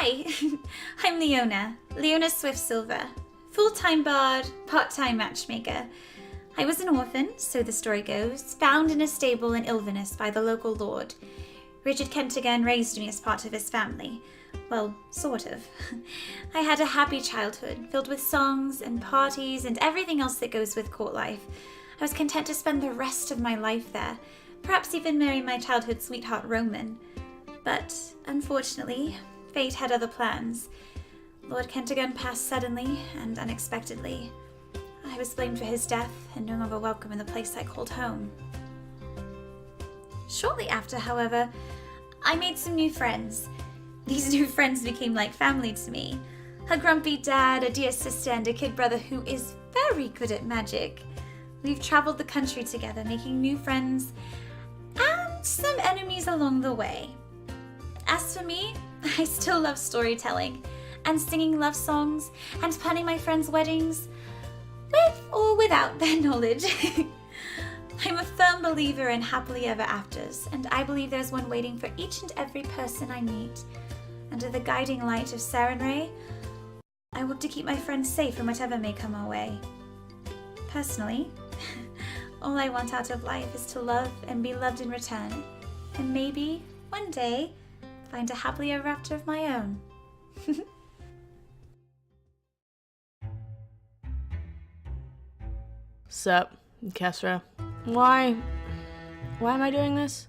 Hi, I'm Leona Swift Silver, full-time bard, part-time matchmaker. I was an orphan, so the story goes, found in a stable in Ilvinus by the local lord. Richard Kentigern raised me as part of his family. Well, sort of. I had a happy childhood, filled with songs and parties and everything else that goes with court life. I was content to spend the rest of my life there, perhaps even marry my childhood sweetheart Roman. But, unfortunately, fate had other plans. Lord Kentigern passed suddenly and unexpectedly. I was blamed for his death and no longer welcome in the place I called home. Shortly after, however, I made some new friends. These new friends became like family to me. A grumpy dad, a dear sister, and a kid brother who is very good at magic. We've traveled the country together, making new friends and some enemies along the way. As for me, I still love storytelling and singing love songs and planning my friends' weddings, with or without their knowledge. I'm a firm believer in happily ever afters, and I believe there's one waiting for each and every person I meet. Under the guiding light of Sarenrae, I want to keep my friends safe from whatever may come our way. Personally, all I want out of life is to love and be loved in return, and maybe, one day, find a happily ever after of my own. Sup, Kesra? Why am I doing this?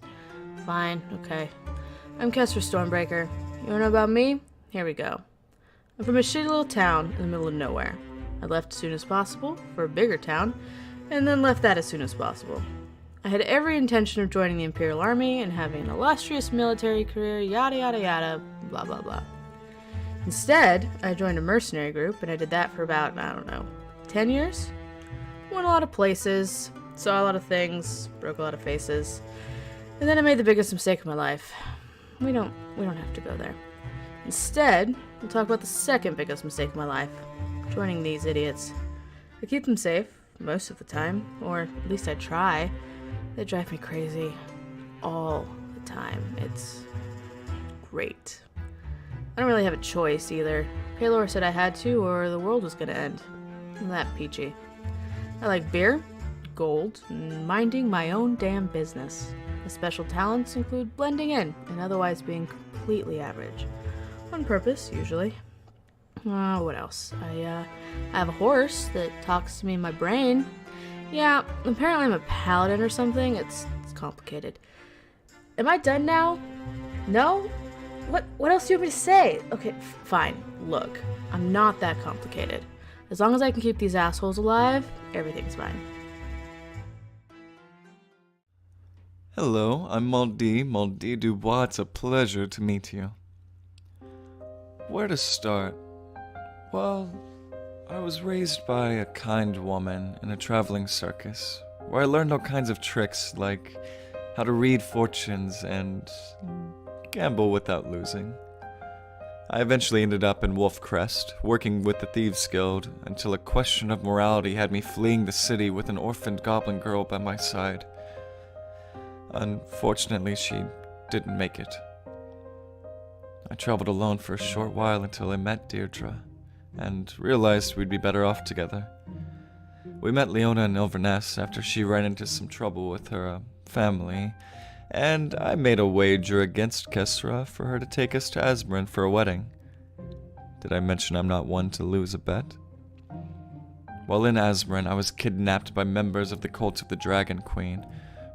Fine, okay. I'm Kesra Stormbreaker. You wanna know about me? Here we go. I'm from a shitty little town in the middle of nowhere. I left as soon as possible for a bigger town, and then left that as soon as possible. I had every intention of joining the Imperial Army and having an illustrious military career, yada yada yada, blah blah blah. Instead, I joined a mercenary group, and I did that for about, 10 years? Went a lot of places, saw a lot of things, broke a lot of faces, and then I made the biggest mistake of my life. We don't have to go there. Instead, we'll talk about the second biggest mistake of my life, joining these idiots. I keep them safe, most of the time, or at least I try. They drive me crazy, all the time. It's great. I don't really have a choice either. Paylor said I had to, or the world was gonna end. I'm that peachy. I like beer, gold, and minding my own damn business. My special talents include blending in and otherwise being completely average. On purpose, usually. What else? I have a horse that talks to me in my brain. Yeah, apparently I'm a paladin or something. It's complicated. Am I done now? No? What else do you want me to say? Okay, fine. Look, I'm not that complicated. As long as I can keep these assholes alive, everything's fine. Hello, I'm Maldi Dubois. It's a pleasure to meet you. Where to start? Well, I was raised by a kind woman in a traveling circus, where I learned all kinds of tricks like how to read fortunes and gamble without losing. I eventually ended up in Wolfcrest, working with the Thieves Guild, until a question of morality had me fleeing the city with an orphaned goblin girl by my side. Unfortunately, she didn't make it. I traveled alone for a short while until I met Deirdre, and realized we'd be better off together. We met Leona in Ilverness after she ran into some trouble with her family, and I made a wager against Kesra for her to take us to Asmrin for a wedding. Did I mention I'm not one to lose a bet? While in Asmrin, I was kidnapped by members of the Cult of the Dragon Queen,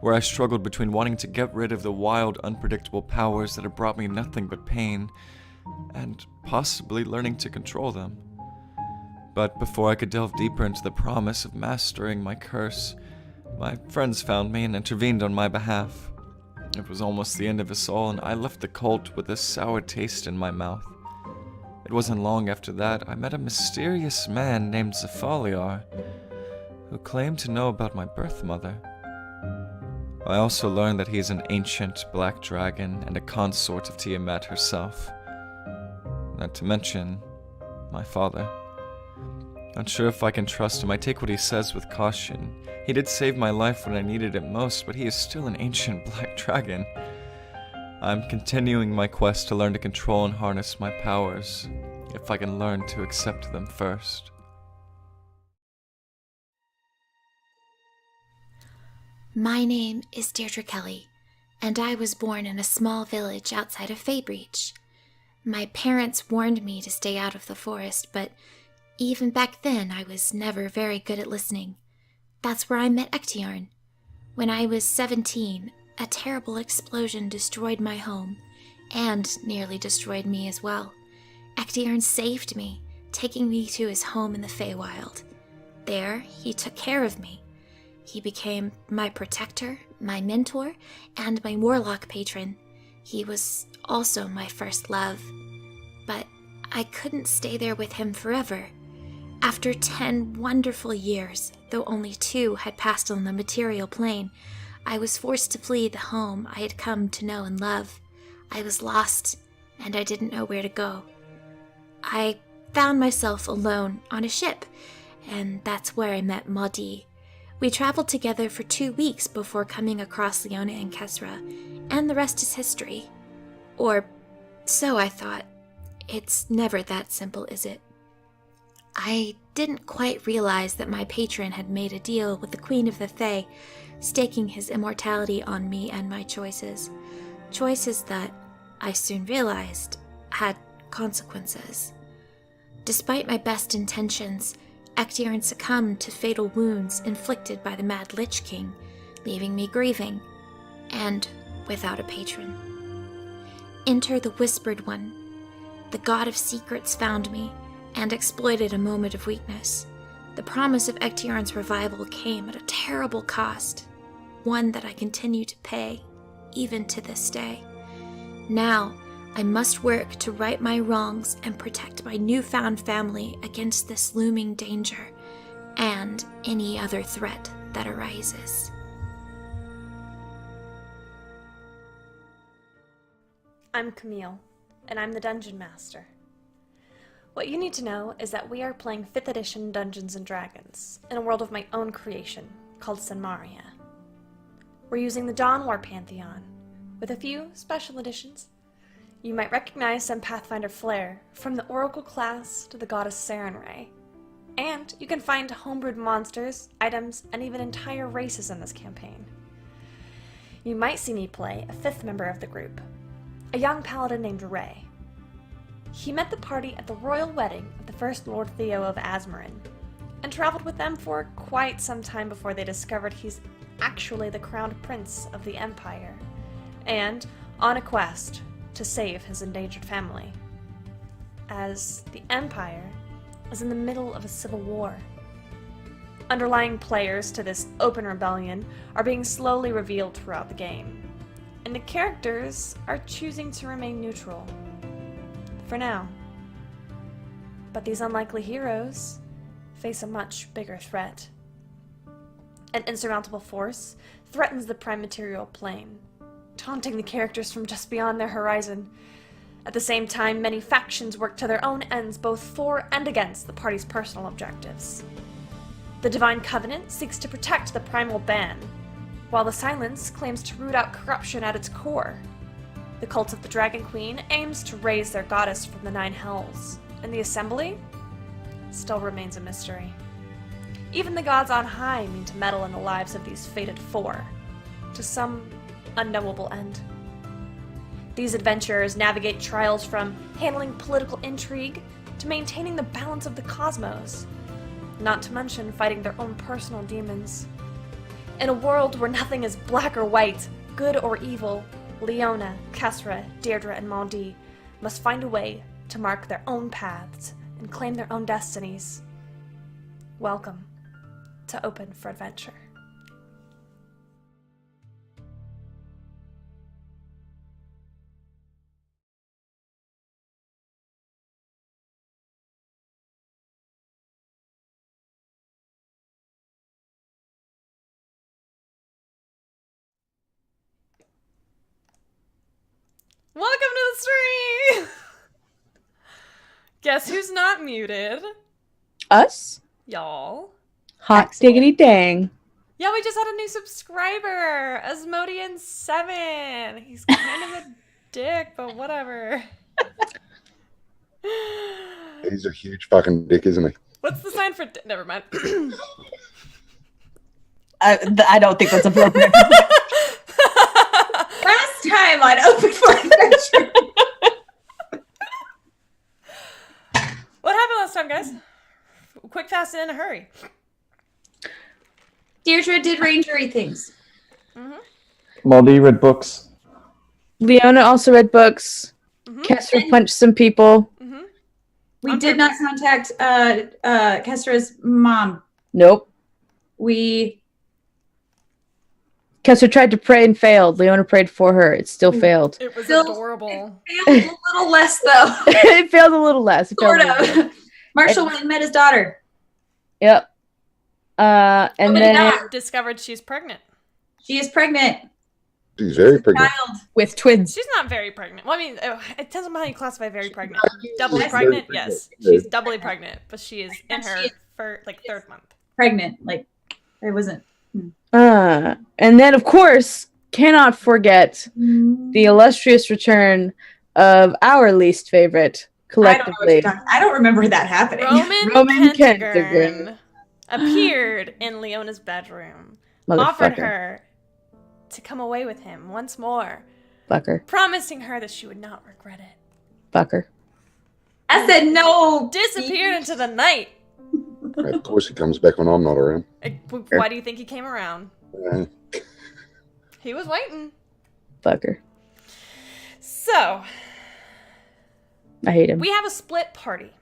where I struggled between wanting to get rid of the wild, unpredictable powers that had brought me nothing but pain, and possibly learning to control them. But before I could delve deeper into the promise of mastering my curse, my friends found me and intervened on my behalf. It was almost the end of us all, and I left the cult with a sour taste in my mouth. It wasn't long after that I met a mysterious man named Zafaliar, who claimed to know about my birth mother. I also learned that he is an ancient black dragon and a consort of Tiamat herself. Not to mention, my father. Unsure if I can trust him, I take what he says with caution. He did save my life when I needed it most, but he is still an ancient black dragon. I'm continuing my quest to learn to control and harness my powers, if I can learn to accept them first. My name is Deirdre Kelly, and I was born in a small village outside of Faybreach. My parents warned me to stay out of the forest, but even back then I was never very good at listening. That's where I met Ectiarn. When I was 17, a terrible explosion destroyed my home, and nearly destroyed me as well. Ectiarn saved me, taking me to his home in the Feywild. There, he took care of me. He became my protector, my mentor, and my warlock patron. He was also my first love. But I couldn't stay there with him forever. After 10 wonderful years, though only 2 had passed on the material plane, I was forced to flee the home I had come to know and love. I was lost, and I didn't know where to go. I found myself alone on a ship, and that's where I met Maudie. We traveled together for 2 weeks before coming across Leona and Kesra, and the rest is history. Or so I thought. It's never that simple, is it? I didn't quite realize that my patron had made a deal with the Queen of the Fae, staking his immortality on me and my choices. Choices that, I soon realized, had consequences. Despite my best intentions, Ectiarn succumbed to fatal wounds inflicted by the Mad Lich King, leaving me grieving, and without a patron. Enter the Whispered One. The God of Secrets found me, and exploited a moment of weakness. The promise of Ectiarn's revival came at a terrible cost, one that I continue to pay, even to this day. Now, I must work to right my wrongs and protect my newfound family against this looming danger, and any other threat that arises. I'm Camille, and I'm the Dungeon Master. What you need to know is that we are playing 5th edition Dungeons & Dragons in a world of my own creation called Sanmaria. We're using the Dawn War Pantheon, with a few special additions. You might recognize some Pathfinder flair, from the Oracle class to the Goddess Sarenrae. And you can find homebrewed monsters, items, and even entire races in this campaign. You might see me play a 5th member of the group, a young paladin named Ray. He met the party at the royal wedding of the first Lord Theo of Azmorin, and traveled with them for quite some time before they discovered he's actually the crowned prince of the Empire, and on a quest to save his endangered family, as the Empire is in the middle of a civil war. Underlying players to this open rebellion are being slowly revealed throughout the game, and the characters are choosing to remain neutral. For now. But these unlikely heroes face a much bigger threat. An insurmountable force threatens the prime material plane, taunting the characters from just beyond their horizon. At the same time, many factions work to their own ends, both for and against the party's personal objectives. The Divine Covenant seeks to protect the Primal Ban, while the Silence claims to root out corruption at its core. The Cult of the Dragon Queen aims to raise their goddess from the 9 hells, and the Assembly still remains a mystery. Even the gods on high mean to meddle in the lives of these fated 4, to some unknowable end. These adventurers navigate trials from handling political intrigue to maintaining the balance of the cosmos, not to mention fighting their own personal demons. In a world where nothing is black or white, good or evil, Leona, Kesra, Deirdre, and Maudie must find a way to mark their own paths and claim their own destinies. Welcome to Open for Adventure. Welcome to the stream! Guess who's not muted? Us? Y'all. Hot diggity dang. Yeah, we just had a new subscriber, Asmodian7. He's kind of a dick, but whatever. He's a huge fucking dick, isn't he? What's the sign for? Never mind. I don't think that's appropriate. Last time on Open for Adventure. What happened last time, guys? Quick, fast, and in a hurry. Deirdre did rangery things. Moldy read books. Leona also read books. Kessler punched some people. We did not contact Kestra's mom. Nope. Kessler tried to pray and failed. Leona prayed for her. It still failed. It was Still- adorable. Failed a little less though. It failed a little less. It failed Sort a little less. of. Marshall went and met his daughter. Yep. And Nobody then died. Discovered she's pregnant. She is pregnant. She's very pregnant. Child. with twins. She's not very pregnant. Well, I mean, it depends on how you classify very pregnant. She's Doubly very pregnant? pregnant. Yes. Yeah. She's doubly pregnant, but she is in Yes, her she is. third month. Pregnant. Like it wasn't. And then, of course, cannot forget the illustrious return of our least favorite collectively. I don't remember that happening. Roman Kentigern. Kentigern appeared in Leona's bedroom, offered Motherfucker. her to come away with him once more, Fucker. promising her that she would not regret it. Fucker. I said no. Disappeared into the night. Of course, he comes back when I'm not around. Why do you think he came around? Uh, He was waiting. Fucker. So, I hate him. we have a split party.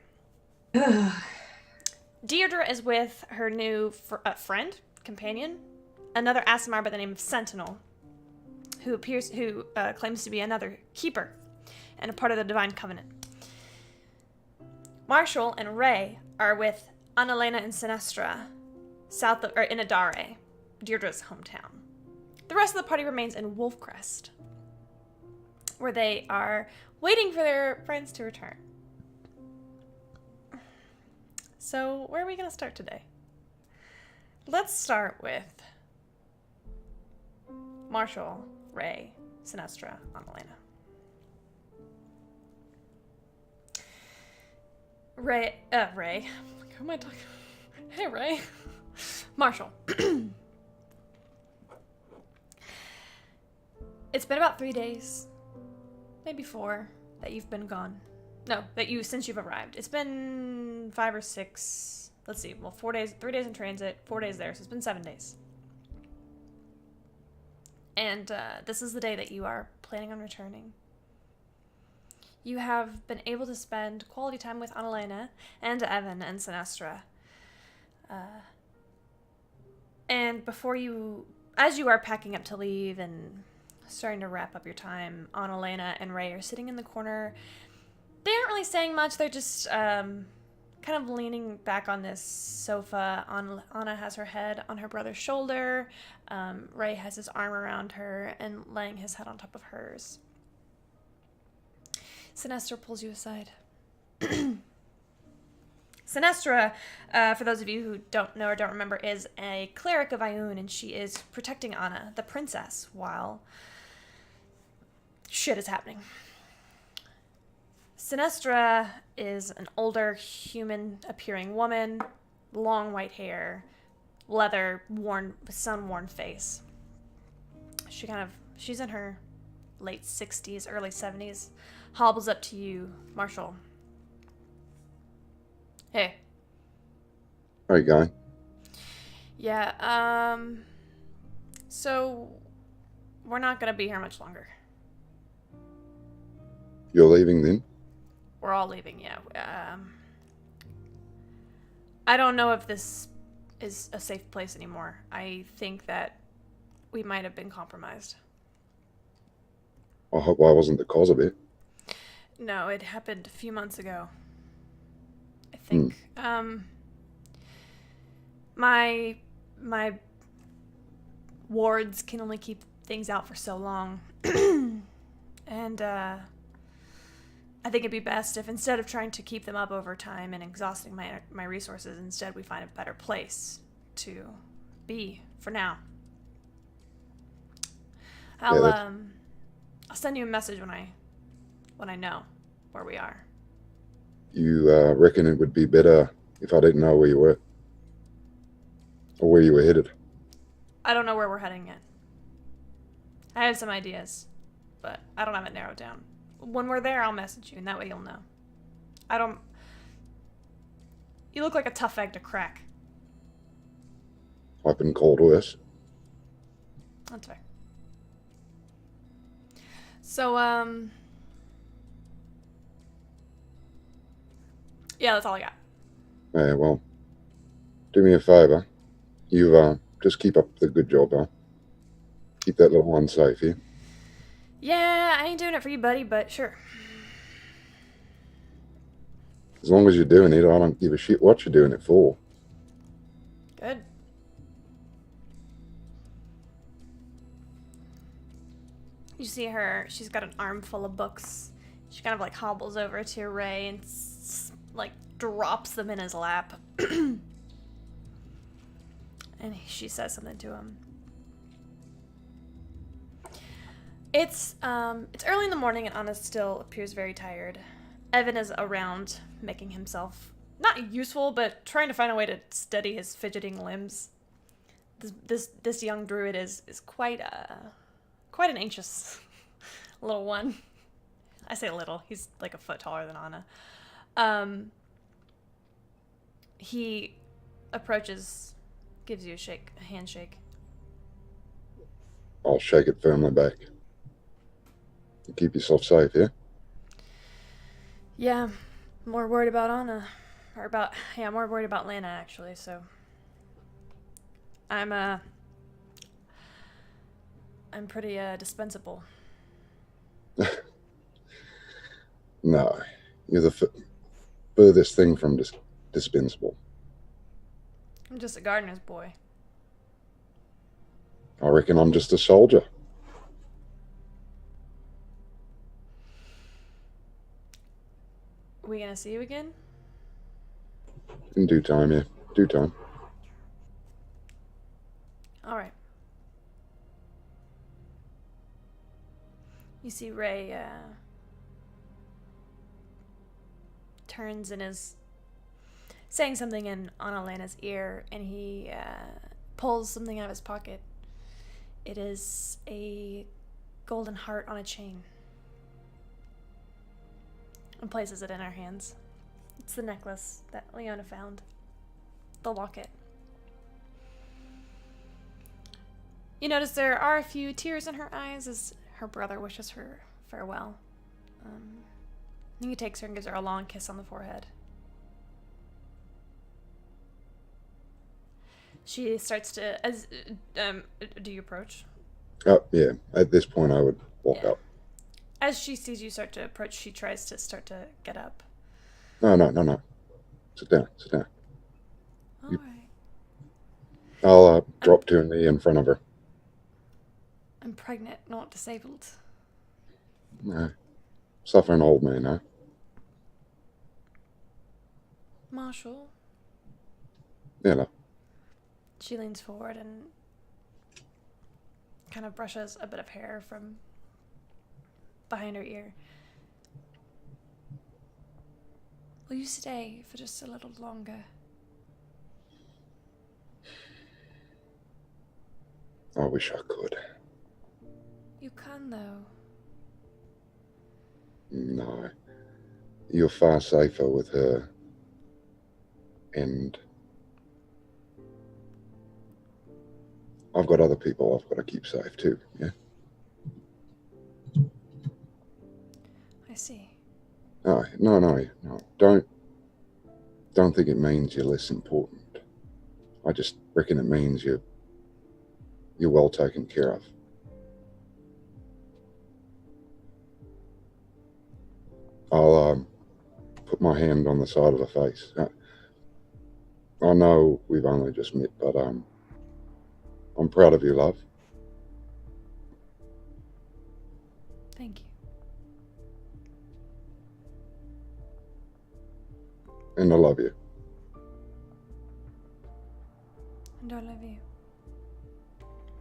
Deirdre is with her new friend, companion, another Aasimar by the name of Sentinel, who claims to be another keeper and a part of the Divine Covenant. Marshall and Ray are with Annalena and Sinestra, in Adare, Deirdre's hometown. The rest of the party remains in Wolfcrest, where they are waiting for their friends to return. So, where are we going to start today? Let's start with Marshall, Ray, Sinestra, Annalena. Ray. Who am I talking? Hey, Ray. Marshall. It's been about 3 days, maybe 4, that you've been gone. No, since you've arrived. It's been 5 or 6. Let's see. Well, 4 days, 3 days in transit, 4 days there, so it's been 7 days. And this is the day that you are planning on returning. You have been able to spend quality time with Annalena and Evan and Sinestra. And as you are packing up to leave and starting to wrap up your time, Annalena and Ray are sitting in the corner. They aren't really saying much. They're just kind of leaning back on this sofa. Anna has her head on her brother's shoulder. Ray has his arm around her and laying his head on top of hers. Sinestra pulls you aside. Sinestra, for those of you who don't know or don't remember, is a cleric of Ioun, and she is protecting Anna, the princess, while shit is happening. Sinestra is an older, human-appearing woman, long white hair, leather-worn, sun-worn face. She's in her late 60s, early 70s, hobbles up to you, Marshall. Hey. how you going? Yeah, so we're not gonna be here much longer. You're leaving then? We're all leaving, yeah. I don't know if this is a safe place anymore. I think that we might have been compromised. I hope I wasn't the cause of it. No, it happened a few months ago. I think. My wards can only keep things out for so long. And I think it'd be best if instead of trying to keep them up over time and exhausting my resources, instead we find a better place to be for now. I'll send you a message when I when I know where we are. You reckon it would be better if I didn't know where you were? Or where you were headed? I don't know where we're heading yet. I have some ideas, but I don't have it narrowed down. When we're there, I'll message you, and that way you'll know. You look like a tough egg to crack. I've been called worse. That's fair. So, yeah, that's all I got. Yeah, well, do me a favor. You just keep up the good job, huh? Keep that little one safe, yeah? Yeah, I ain't doing it for you, buddy, but sure. As long as you're doing it, I don't give a shit what you're doing it for. Good. You see her, she's got an armful of books. She kind of like hobbles over to Ray and like drops them in his lap. And she says something to him. It's early in the morning and Anna still appears very tired. Evan is around, making himself not useful, but trying to find a way to steady his fidgeting limbs. This young druid is quite an anxious little one. I say little, he's like a foot taller than Anna. He approaches, gives you a handshake. I'll shake it firmly back. You keep yourself safe, yeah? Yeah, more worried about Anna. More worried about Lana, actually, so. I'm pretty, dispensable. No, you're the furthest thing from dispensable. I'm just a gardener's boy. I reckon I'm just a soldier. We gonna see you again? In due time, yeah. Due time. Alright. You see Ray, turns and is saying something in Annalena's ear, and he, pulls something out of his pocket. It is a golden heart on a chain. And places it in our hands. It's the necklace that Leona found. The locket. You notice there are a few tears in her eyes as her brother wishes her farewell. He takes her and gives her a long kiss on the forehead. She starts to, do you approach? Yeah. At this point, I would walk up. As she sees you start to approach, she tries to start to get up. No. Sit down. All right. I'll drop to a knee in front of her. I'm pregnant, not disabled. No. Suffering old man, huh? Marshall. Yeah, no. She leans forward and kind of brushes a bit of hair from behind her ear. Will you stay for just a little longer? I wish I could. You can, though. No. You're far safer with her. And I've got other people I've got to keep safe too, yeah? I see. No. Don't think it means you're less important. I just reckon it means you're well taken care of. I'll put my hand on the side of her face. I know we've only just met, but I'm proud of you, love. Thank you. And I love you. And I love you.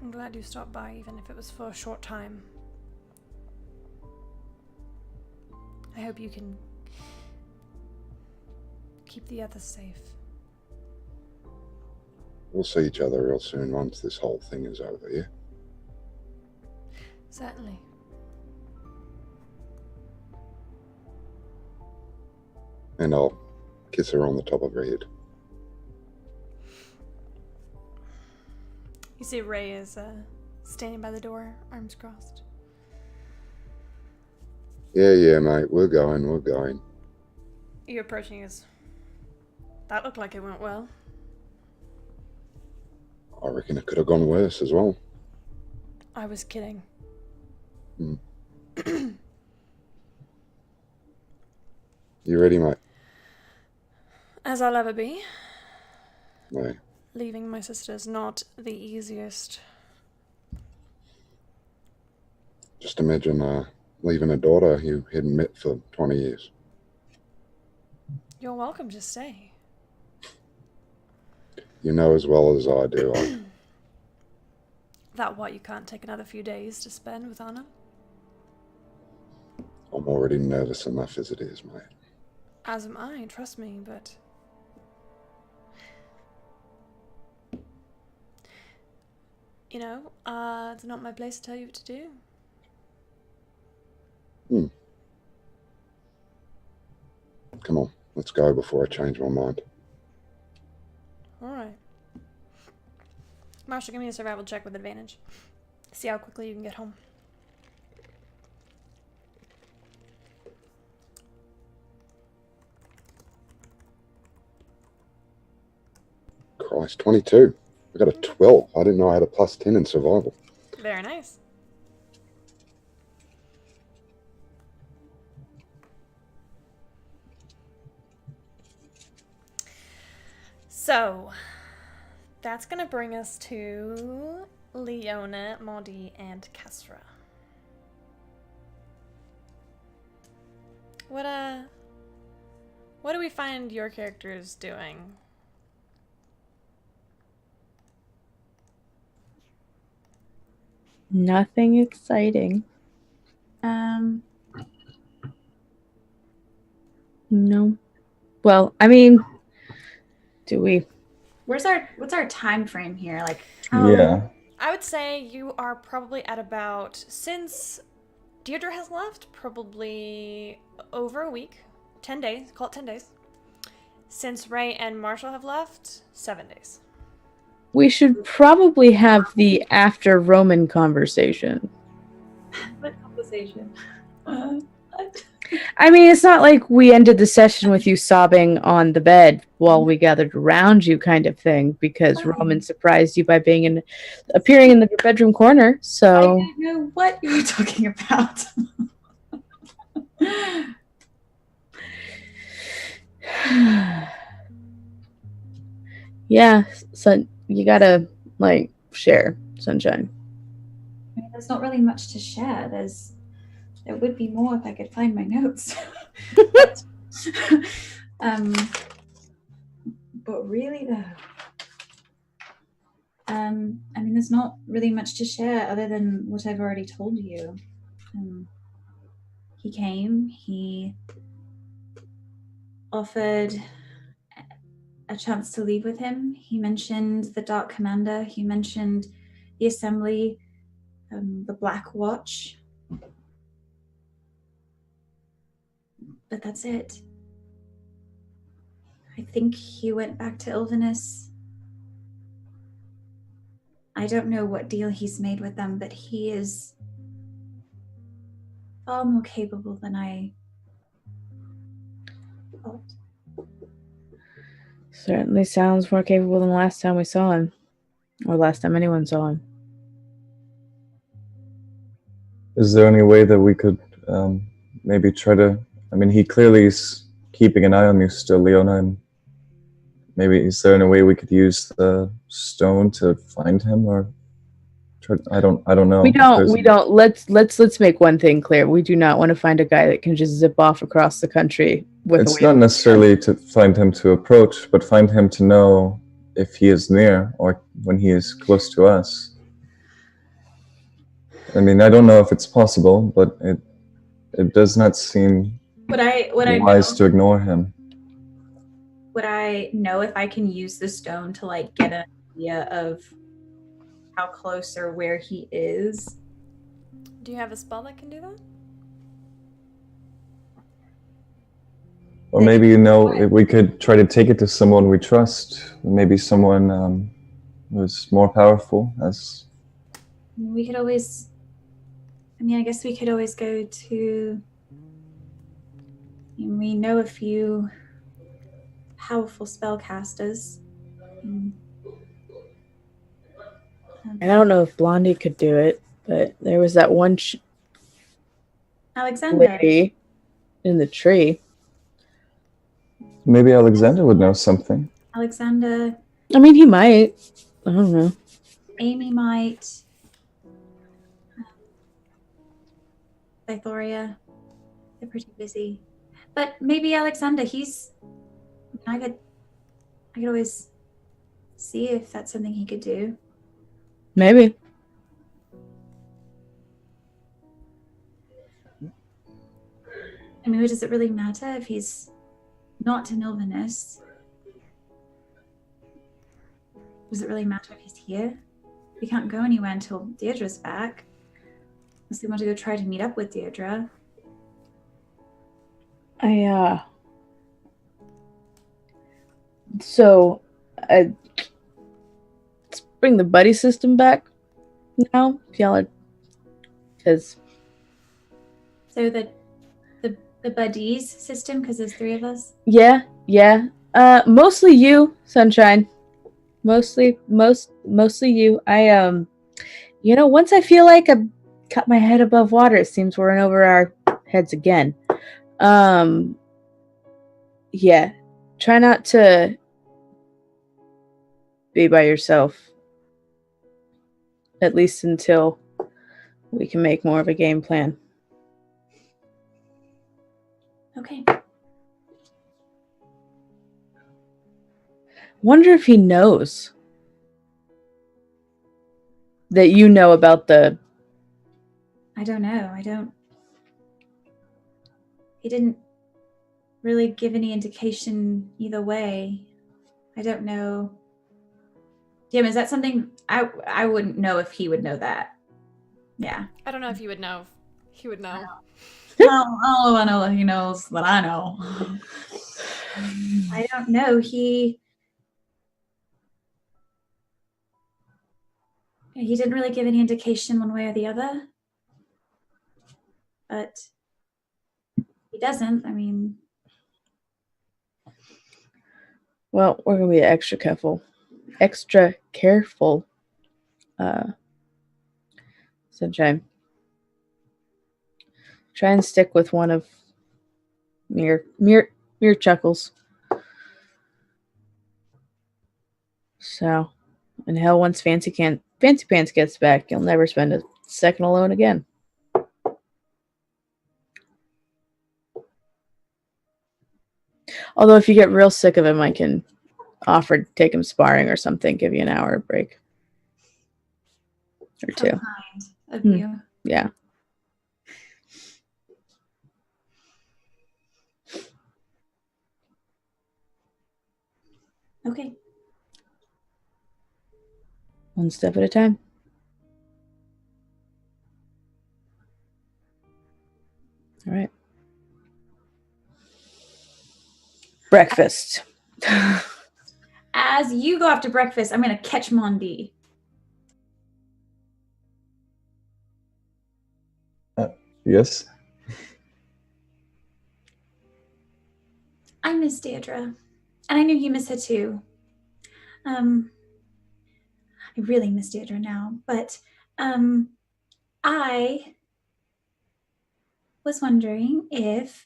I'm glad you stopped by, even if it was for a short time. I hope you can keep the others safe. We'll see each other real soon once this whole thing is over, yeah? Certainly. And I'll kiss her on the top of her head. You see Ray is standing by the door, arms crossed. Yeah, mate, we're going. You approaching us. That looked like it went well. I reckon it could have gone worse as well. I was kidding. You ready, mate? As I'll ever be. No. Leaving my sister is not the easiest. Just imagine leaving a daughter you hadn't met for 20 years. You're welcome to stay. You know as well as I do. That what, you can't take another few days to spend with Anna? I'm already nervous enough as it is, mate. As am I, trust me, but... You know, it's not my place to tell you what to do. Come on, let's go before I change my mind. Alright. Marshall, give me a survival check with advantage. See how quickly you can get home. Christ, 22. I got a 12. I didn't know I had a plus 10 in survival. Very nice. So, that's gonna bring us to Leona, Maudie, and Kesra. What do we find your characters doing? Nothing exciting. No. Well, I mean, do we? What's our time frame here? Like, Yeah. I would say you are probably at about, since Deirdre has left, probably over a week. 10 days. Call it 10 days. Since Ray and Marshall have left, 7 days. We should probably have the after Roman conversation. what conversation? I mean, it's not like we ended the session with you sobbing on the bed while we gathered around you, kind of thing, because Roman surprised you by appearing in the bedroom corner. I So don't know what you were talking about. yeah, so you gotta share, Sunshine. I mean, there's not really much to share. There would be more if I could find my notes. but, but really though, I mean, there's not really much to share other than what I've already told you. He came, he offered a chance to leave with him. He mentioned the Dark Commander, he mentioned the Assembly, the Black Watch. But that's it. I think he went back to Ilvinus. I don't know what deal he's made with them, but he is far more capable than I thought. Certainly sounds more capable than last time we saw him, or last time anyone saw him. Is there any way that we could maybe try to... I mean, he clearly is keeping an eye on you still, Leona, and maybe is there any way we could use the stone to find him, or try, I don't know. We don't. Let's make one thing clear. We do not want to find a guy that can just zip off across the country with It's not necessarily to find him to approach, but find him to know if he is near or when he is close to us. I mean, I don't know if it's possible, but it does not seem Would I know? wise to ignore him. Would I know if I can use the stone to like get an idea of how close or where he is? Do you have a spell that can do that? Or maybe, if we could try to take it to someone we trust. Maybe someone who's more powerful. We could always. I mean, I guess we could always go to. We know a few powerful spellcasters. And I don't know if Blondie could do it, but there was that one Alexander. lady in the tree. Maybe Alexander would know something. Alexander. I mean, he might. I don't know. Amy might. Vithoria. They're pretty busy. But maybe Alexander, I could always see if that's something he could do. Maybe. I mean, does it really matter if he's not an Ilvanus? Does it really matter if he's here? We can't go anywhere until Deirdre's back. Unless they want to go try to meet up with Deirdre. So, let's bring the buddy system back now, if y'all are, because So the buddies system, because there's 3 of us. yeah, mostly you, Sunshine. Mostly you. Once I feel like I've cut my head above water, it seems we're in over our heads again. Yeah. Try not to be by yourself. At least until we can make more of a game plan. Okay. Wonder if he knows that you know about the... I don't know. He didn't really give any indication either way. I don't know. Jim, is that something I wouldn't know if he would know that? Yeah. I don't know if he would know. He would know. I know that he knows that I know. I don't know. He didn't really give any indication one way or the other. But he doesn't. I mean... Well, we're going to be extra careful. Sunshine. Try and stick with one of Mere Chuckles. So, and hell, once Fancy Pants gets back, you'll never spend a second alone again. Although if you get real sick of him, I can offer to take him sparring or something, give you an hour break. Or 2. So kind of you. Yeah. Okay. One step at a time. All right. Breakfast. As you go after breakfast, I'm going to catch Mondi. Yes? I miss Deirdre. And I knew you miss her too. I really miss Deirdre now. But I was wondering if...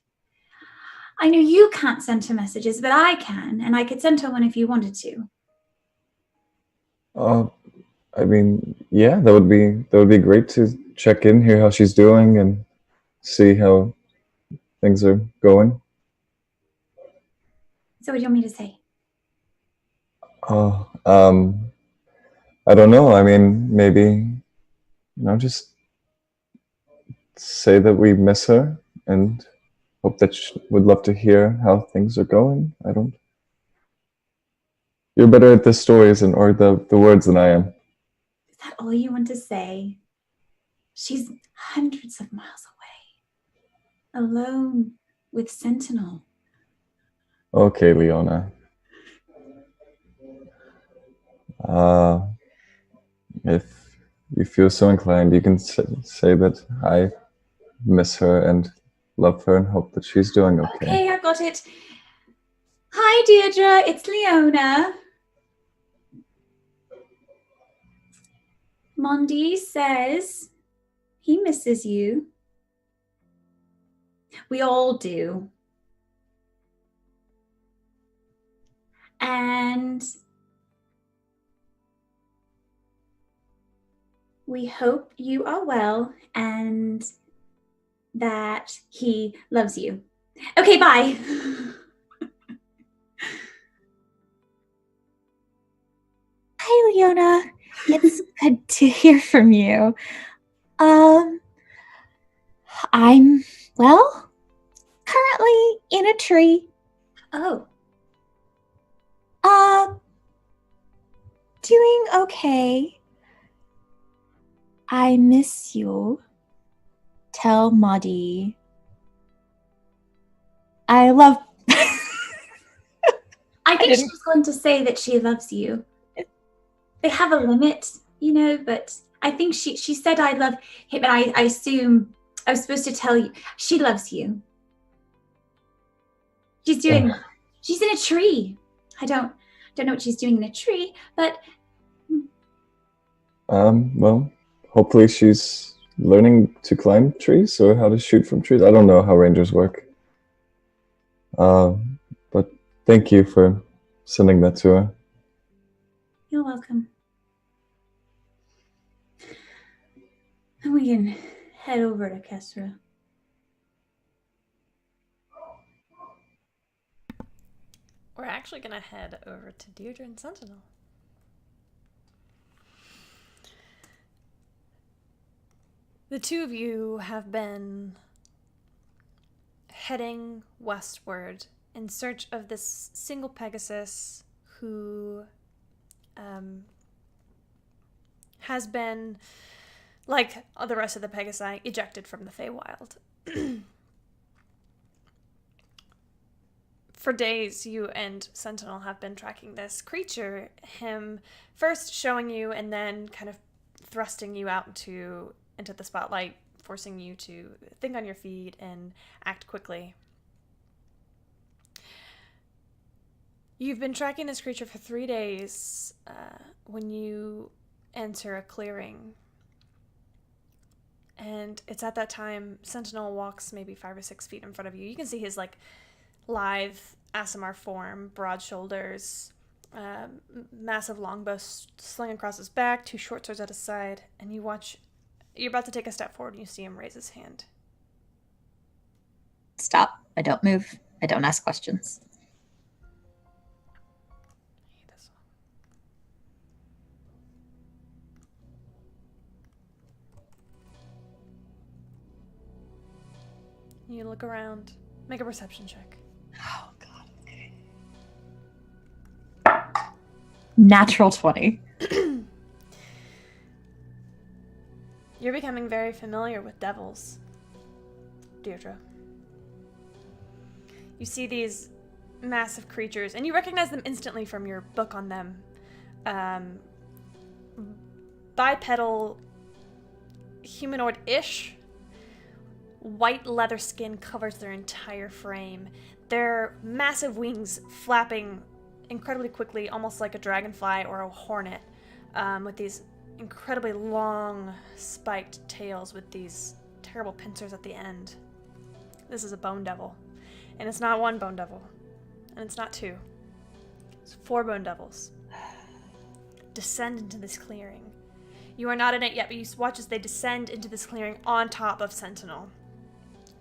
I know you can't send her messages, but I can. And I could send her one if you wanted to. I mean, yeah, that would be great to check in, hear how she's doing, and see how things are going. So what do you want me to say? I don't know. I mean, maybe, just say that we miss her and hope that would love to hear how things are going. I don't. You're better at the stories or the words than I am. Is that all you want to say? She's hundreds of miles away, alone with Sentinel. Okay, Leona. If you feel so inclined, you can say that I miss her and love her and hope that she's doing okay. Okay, I got it. Hi, Deirdre. It's Leona. Mondi says he misses you. We all do. And we hope you are well and that he loves you. Okay, bye. Hi, Leona. It's good to hear from you. I'm, well, currently in a tree. Oh. Doing okay. I miss you. Tell Maudie. I love... I think she was going to say that she loves you. They have a limit, you know, but I think she said I love him, and I assume I was supposed to tell you she loves you. She's in a tree. I don't know what she's doing in a tree, but well, hopefully she's learning to climb trees or how to shoot from trees. I don't know how rangers work. But thank you for sending that to her. you're welcome. And we can head over to Kesra. We're actually going to head over to Deirdre and Sentinel. The two of you have been heading westward in search of this single Pegasus who has been, like the rest of the Pegasi, ejected from the Feywild. For days, you and Sentinel have been tracking this creature, him first showing you and then kind of thrusting you out into the spotlight, forcing you to think on your feet and act quickly. You've been tracking this creature for 3 days when you enter a clearing. And it's at that time Sentinel walks maybe 5 or 6 feet in front of you. You can see his lithe Aasimar form, broad shoulders, massive longbow slung across his back, 2 short swords at his side, and you're about to take a step forward and you see him raise his hand. Stop. I don't move. I don't ask questions. You look around. Make a perception check. Oh, God. Okay. Natural 20. You're becoming very familiar with devils, Deirdre. You see these massive creatures, and you recognize them instantly from your book on them. Bipedal, humanoid-ish. White leather skin covers their entire frame. Their massive wings flapping incredibly quickly, almost like a dragonfly or a hornet, with these incredibly long spiked tails with these terrible pincers at the end. This is a bone devil. And it's not 1 bone devil. And it's not 2. It's 4 bone devils. Descend into this clearing. You are not in it yet, but you watch as they descend into this clearing on top of Sentinel.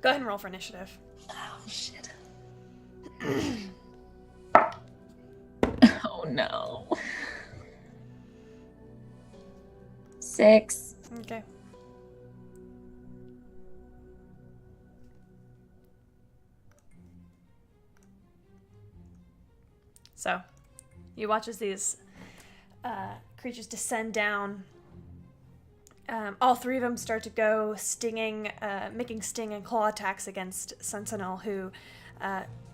Go ahead and roll for initiative. Oh, shit. Oh, no. 6. Okay. So, you watch as these creatures descend down. All three of them start to go stinging, making sting and claw attacks against Sentinel, who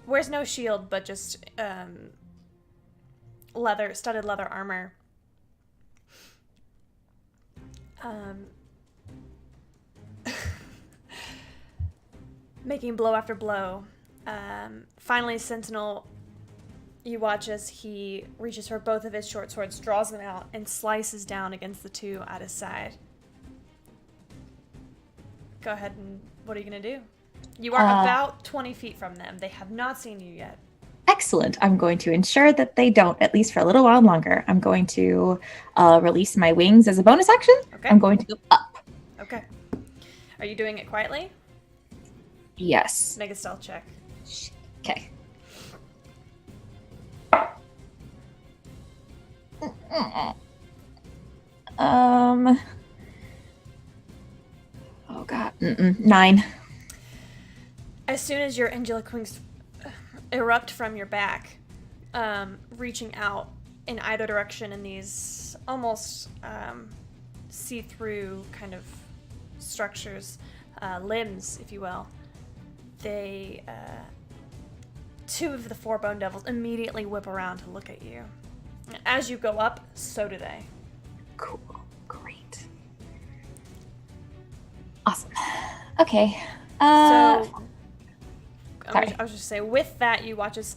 wears no shield, but just studded leather armor. Making blow after blow. Finally, Sentinel, you watch as he reaches for both of his short swords, draws them out, and slices down against the two at his side. Go ahead and what are you going to do? You are about 20 feet from them. They have not seen you yet. Excellent. I'm going to ensure that they don't, at least for a little while longer. I'm going to release my wings as a bonus action. Okay. I'm going to go up. Okay. Are you doing it quietly? Yes. Make a stealth check. Okay. Oh god. 9. As soon as your angelic wings erupt from your back, reaching out in either direction in these almost see-through kind of structures, limbs, if you will, they, 2 of the 4 bone devils immediately whip around to look at you. As you go up, so do they. Cool. Great. Awesome. Okay. I sorry. was just say, with that, you watch as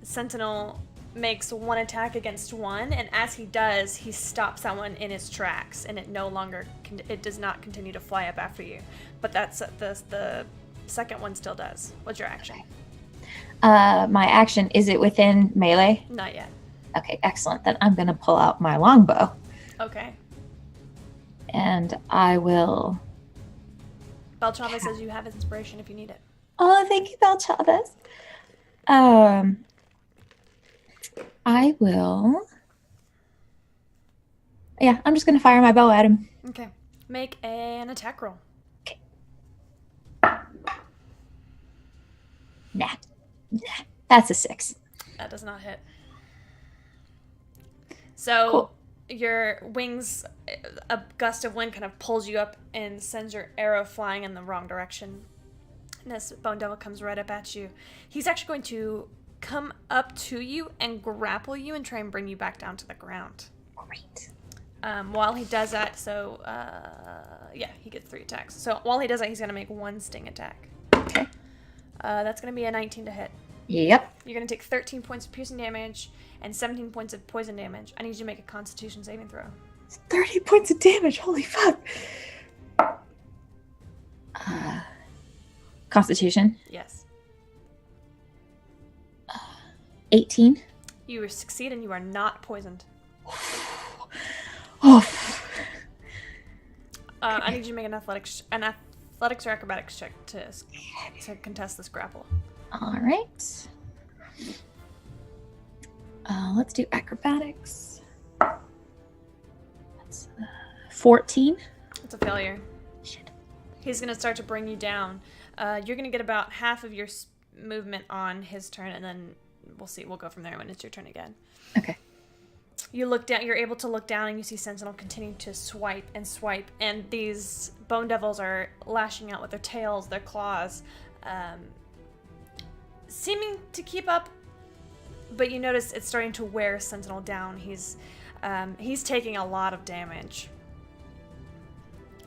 Sentinel makes one attack against one, and as he does, he stops that one in its tracks, and it no longer it does not continue to fly up after you. But that's the second one still does. What's your action? My action, is it within melee? Not yet. Okay, excellent. Then I'm going to pull out my longbow. Okay. And I will... Belchava says you have inspiration if you need it. Oh, thank you, Belchavez. I will... Yeah, I'm just going to fire my bow at him. Okay. Make an attack roll. Okay. Nah. That's a 6. That does not hit. So Cool. Your wings, a gust of wind kind of pulls you up and sends your arrow flying in the wrong direction. And this bone devil comes right up at you. He's actually going to come up to you and grapple you and try and bring you back down to the ground. Great. While he does that, he gets 3 attacks. So while he does that, he's going to make 1 sting attack. Okay. That's going to be a 19 to hit. Yep. You're going to take 13 points of piercing damage and 17 points of poison damage. I need you to make a Constitution saving throw. 30 points of damage. Holy fuck. Constitution. Yes. 18. You succeed and you are not poisoned. Oh. I need you to make an athletics or acrobatics check to contest this grapple. All right. Let's do acrobatics. That's 14. It's a failure. Shit. He's going to start to bring you down. You're going to get about half of your movement on his turn, and then we'll see. We'll go from there when it's your turn again. Okay. You look down. You're able to look down, and you see Sentinel continue to swipe, and these bone devils are lashing out with their tails, their claws, seeming to keep up. But you notice it's starting to wear Sentinel down. He's taking a lot of damage.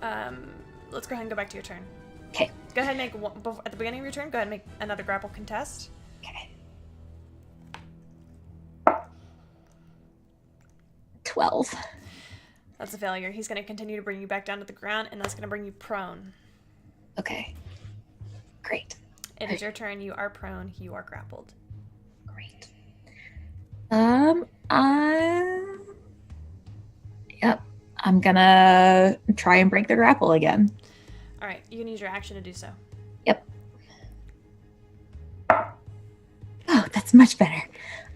Let's go ahead and go back to your turn. Okay. Go ahead and make at the beginning of your turn. Go ahead and make another grapple contest. Okay. 12. That's a failure. He's going to continue to bring you back down to the ground, and that's going to bring you prone. Okay. Great. It is your turn. You are prone. You are grappled. Great. Yep. I'm gonna try and break the grapple again. All right. You can use your action to do so. Yep. Oh, that's much better.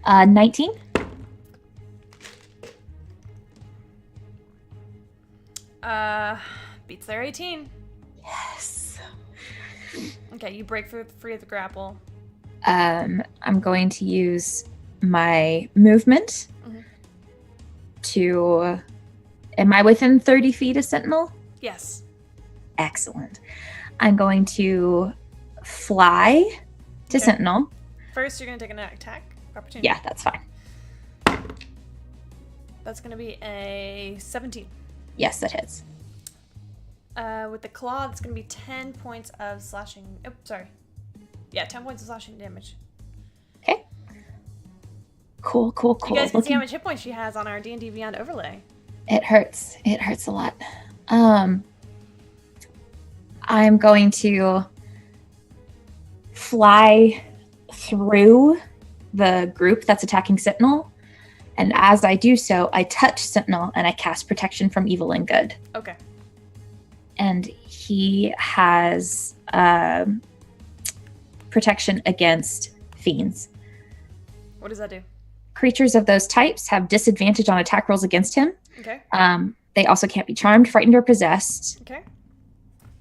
19. Beats their 18. Yes. Okay, you break free of the grapple. I'm going to use my movement to. Am I within 30 feet of Sentinel? Yes. Excellent. I'm going to fly to Sentinel. First, you're going to take an attack opportunity. Yeah, that's fine. That's going to be a 17. Yes, that hits. With the claw, it's going to be 10 points of slashing. Oh, sorry. Yeah, 10 points of slashing damage. Okay. Cool. You guys can see how much hit points she has on our D&D Beyond overlay. It hurts. It hurts a lot. I'm going to fly through the group that's attacking Sentinel. And as I do so, I touch Sentinel and I cast Protection from Evil and Good. Okay. And he has protection against fiends. What does that do? Creatures of those types have disadvantage on attack rolls against him. Okay. They also can't be charmed, frightened, or possessed. Okay.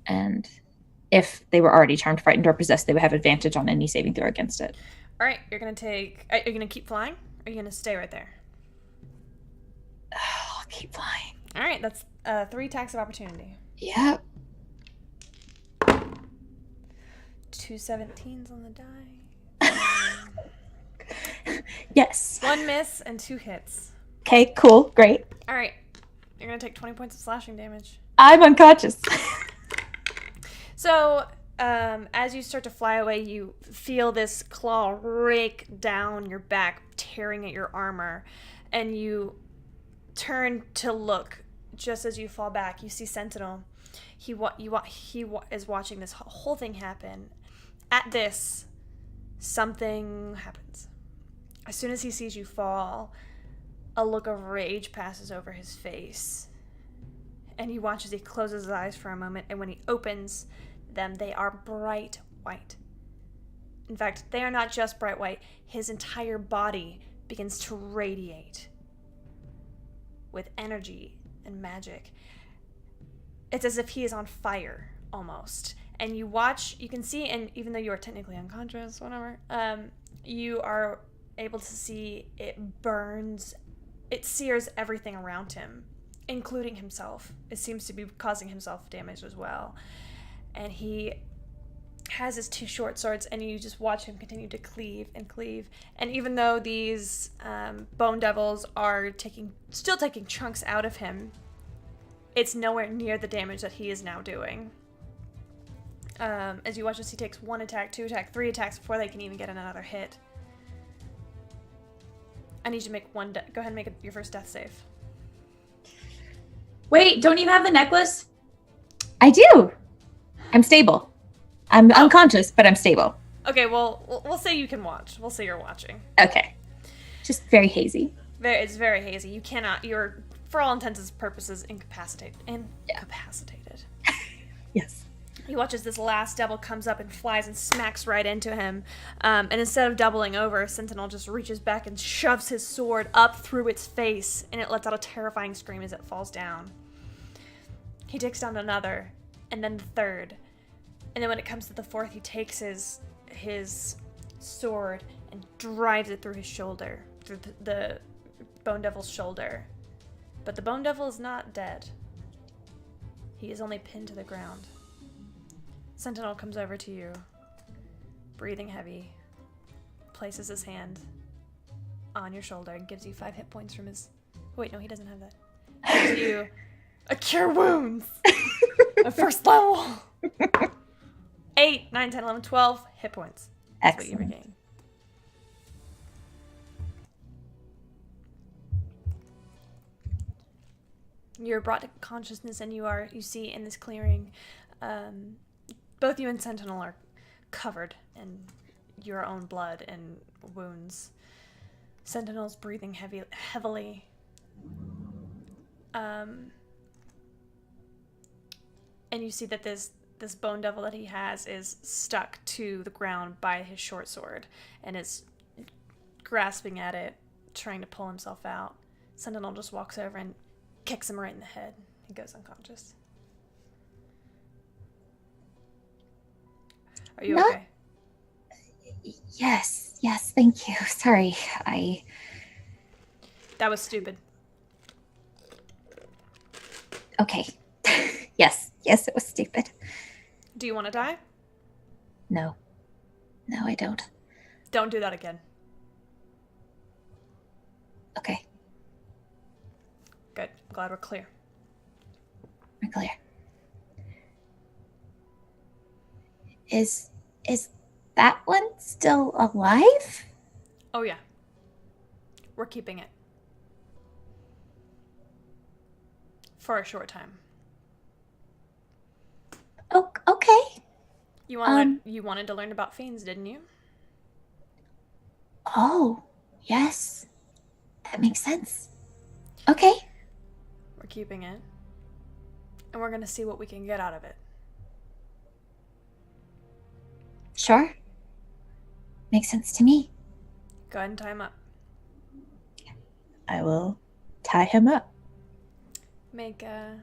And if they were already charmed, frightened, or possessed, they would have advantage on any saving throw against it. All right, you're going to take... Are you going to keep flying? Or are you going to stay right there? I'll keep flying. All right, that's 3 attacks of opportunity. Yep. 2 17s on the die. Yes. 1 miss and 2 hits. Okay, cool. Great. All right, you're going to take 20 points of slashing damage. I'm unconscious. So, as you start to fly away, you feel this claw rake down your back, tearing at your armor, and you turn to look. Just as you fall back, you see Sentinel. He is watching this whole thing happen. At this, something happens. As soon as he sees you fall, a look of rage passes over his face. And you watch as he closes his eyes for a moment, and when he opens them, they are bright white. In fact, they are not just bright white. His entire body begins to radiate with energy and magic. It's as if he is on fire, almost. And you can see, and even though you are technically unconscious, whatever, you are able to see it burns, it sears everything around him, including himself. It seems to be causing himself damage as well. And he has his 2 short swords, and you just watch him continue to cleave and cleave. And even though these bone devils are still taking chunks out of him, it's nowhere near the damage that he is now doing. As you watch as he takes 1 attack, 2 attack, 3 attacks before they can even get another hit. I need you to make go ahead and make your first death save. Wait, don't you have the necklace? I do. I'm stable. I'm unconscious, but I'm stable. Okay, well, we'll say you can watch. We'll say you're watching. Okay. Just very hazy. It's very hazy. You cannot, you're, for all intents and purposes, incapacitated. Yes. He watches this last devil comes up and flies and smacks right into him. And instead of doubling over, Sentinel just reaches back and shoves his sword up through its face, and it lets out a terrifying scream as it falls down. He takes down another, and then the third. And then when it comes to the fourth, he takes his sword and drives it through his shoulder, through the Bone Devil's shoulder. But the Bone Devil is not dead. He is only pinned to the ground. Sentinel comes over to you, breathing heavy, places his hand on your shoulder, and gives you 5 hit points from his... Wait, no, he doesn't have that. Gives you a Cure Wounds! A first level! 8, 9, 10, 11, 12 hit points. That's what you regain. You're brought to consciousness, and you see in this clearing, both you and Sentinel are covered in your own blood and wounds. Sentinel's breathing heavily. And you see that this bone devil that he has is stuck to the ground by his short sword and is grasping at it, trying to pull himself out. Sentinel just walks over and kicks him right in the head. He goes unconscious. Are you okay? Yes, thank you. Sorry, That was stupid. Okay. yes, it was stupid. Do you want to die? No, I don't. Don't do that again. Okay, Good. I'm glad we're clear. we're clear. Is that one still alive? Oh, yeah. We're keeping it. For a short time. Oh, okay. You wanted to learn about fiends, didn't you? Oh, yes. That makes sense. Okay. We're keeping it. And we're gonna see what we can get out of it. Sure. Makes sense to me. Go ahead and tie him up. I will tie him up. Make a...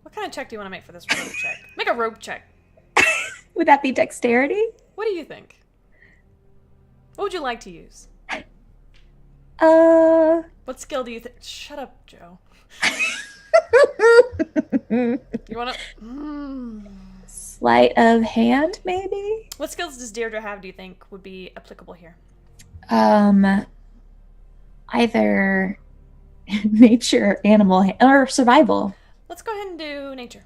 What kind of check do you want to make for this rope check? Make a rope check. Would that be dexterity? What do you think? What would you like to use? What skill do you think? Shut up, Joe. You want to... Sleight of hand, maybe? What skills does Deirdre have, do you think, would be applicable here? Either nature, animal, or survival. Let's go ahead and do nature.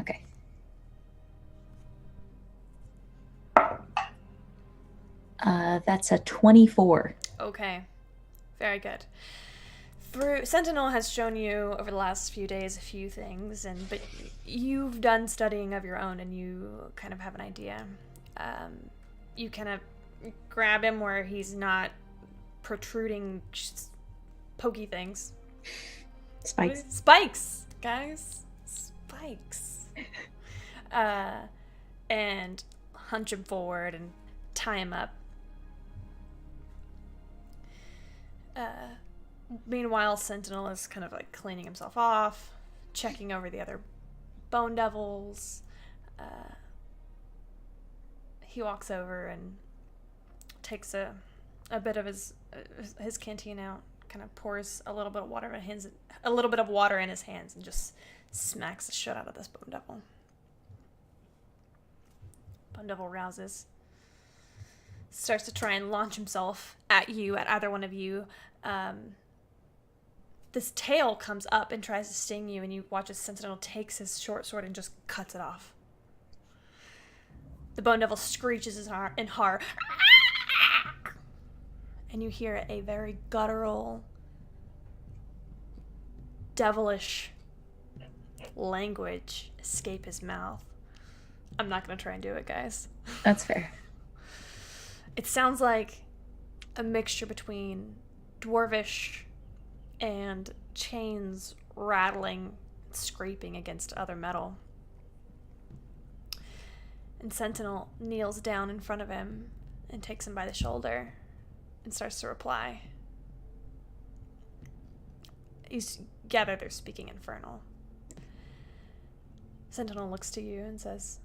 Okay. That's a 24. Okay. Very good. Sentinel has shown you over the last few days a few things, but you've done studying of your own and you kind of have an idea. You kind of grab him where he's not protruding pokey things. Spikes. Spikes, guys. Spikes. And hunch him forward and tie him up. Meanwhile, Sentinel is kind of like cleaning himself off, checking over the other bone devils. He walks over and takes a bit of his canteen out, kind of pours a little bit of water in his hands, and just smacks the shit out of this bone devil. Bone devil rouses, starts to try and launch himself at either one of you. This tail comes up and tries to sting you, and you watch as Sentinel takes his short sword and just cuts it off. The bone devil screeches in horror, and you hear a very guttural, devilish language escape his mouth. I'm not going to try and do it, guys. That's fair. It sounds like a mixture between Dwarvish and chains rattling, scraping against other metal. And Sentinel kneels down in front of him and takes him by the shoulder and starts to reply. You gather they're speaking Infernal. Sentinel looks to you and says,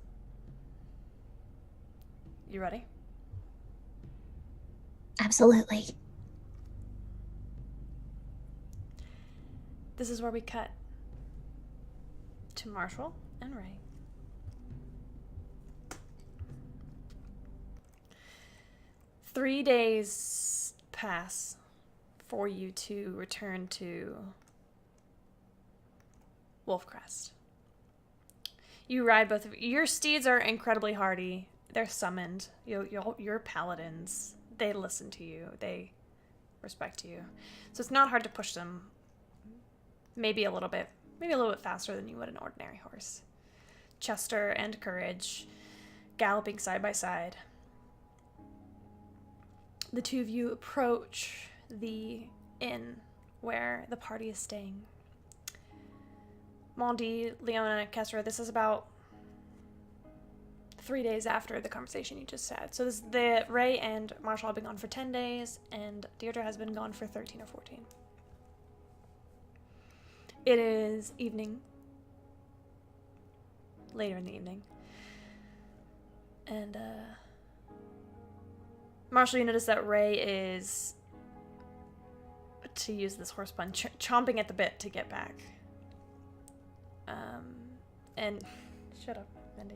"You ready?" Absolutely. This is where we cut to Marshall and Ray. Three days pass for you to return to Wolfcrest. You ride both of your steeds are incredibly hardy. They're summoned. You're paladins. They listen to you. They respect you. So it's not hard to push them. Maybe a little bit faster than you would an ordinary horse. Chester and Courage galloping side by side. The two of you approach the inn where the party is staying. Mondi, Leona, Kessra, this is about 3 days after the conversation you just had. So Ray and Marshall have been gone for 10 days, and Deirdre has been gone for 13 or 14. It is evening. Later in the evening. And Marshall, you notice that Ray is, to use this horse pun, chomping at the bit to get back. And shut up, Mindy.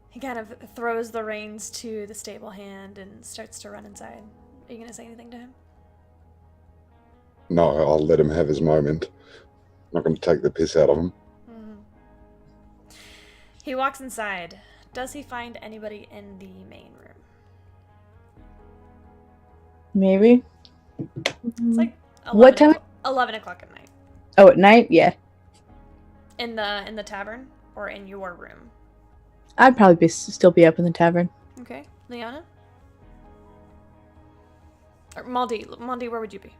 He kind of throws the reins to the stable hand and starts to run inside. Are you going to say anything to him? No, I'll let him have his moment. I'm not going to take the piss out of him. Mm-hmm. He walks inside. Does he find anybody in the main room? Maybe. It's like 11 What time? 11 o'clock at night. Oh, at night? Yeah. In the tavern or in your room? I'd probably still be up in the tavern. Okay. Leona? Or Maldi, where would you be?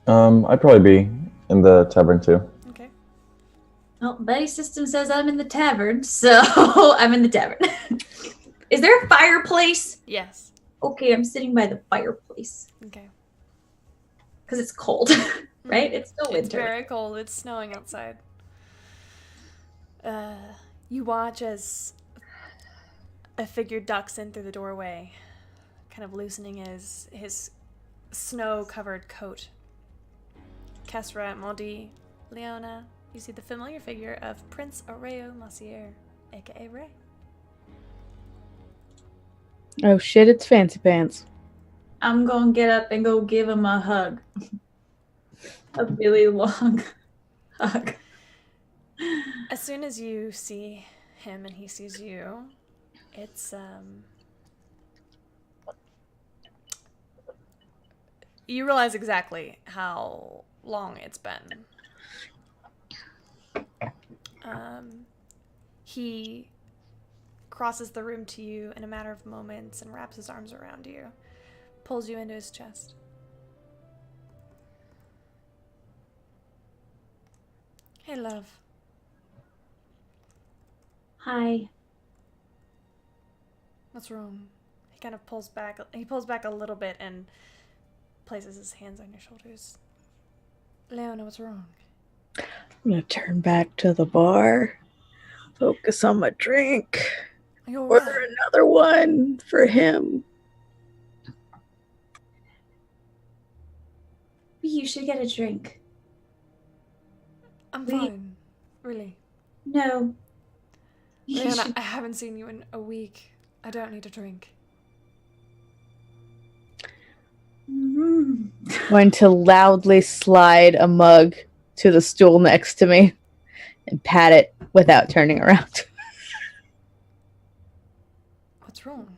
I'd probably be in the tavern too. Okay. Well, Buddy System says I'm in the tavern, so I'm in the tavern. Is there a fireplace? Yes. Okay, I'm sitting by the fireplace. Okay. Because it's cold, right? It's still winter. It's very cold. It's snowing outside. You watch as a figure ducks in through the doorway, kind of loosening his snow-covered coat. Kesra, Maldi, Leona, you see the familiar figure of Prince Aureo Massier, aka Ray. Oh shit, it's Fancy Pants. I'm gonna get up and go give him a hug. A really long hug. As soon as you see him and he sees you, it's you realize exactly how long it's been. He crosses the room to you in a matter of moments and wraps his arms around you, pulls you into his chest. Hey, love. Hi. What's wrong? He kind of pulls back a little bit and places his hands on your shoulders. Leona, what's wrong? I'm gonna turn back to the bar, focus on my drink, order another one for him. You should get a drink. I'm fine. Really. No. You Leona, should- I haven't seen you in a week. I don't need a drink. Mhm. Going to loudly slide a mug to the stool next to me and pat it without turning around. What's wrong?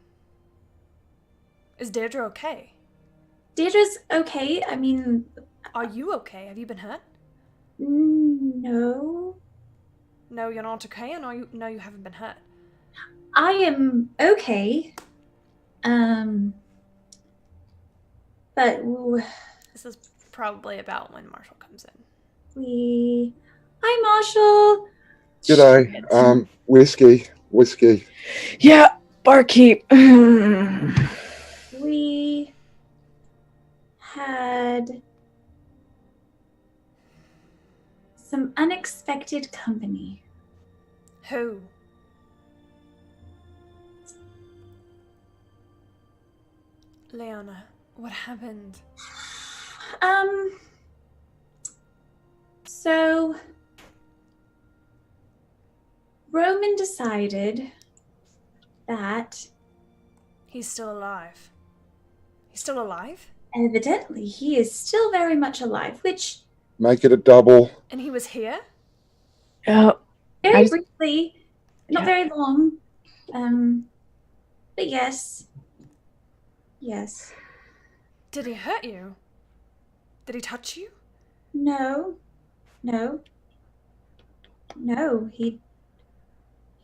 Is Deirdre okay? Deirdre's okay. I mean, Are you okay? Have you been hurt? no. No, you're not okay, and no, you haven't been hurt. I am okay. But This is probably about when Marshall comes in. Hi, Marshall. G'day. Whiskey. Yeah, barkeep. We had some unexpected company. Who? Leona, what happened? So Roman decided that He's still alive. He's still alive? evidently he is still very much alive, which Make it a double. And he was here? Oh, very just- briefly, not very long. But yes. Yes. Did he hurt you? Did he touch you? No.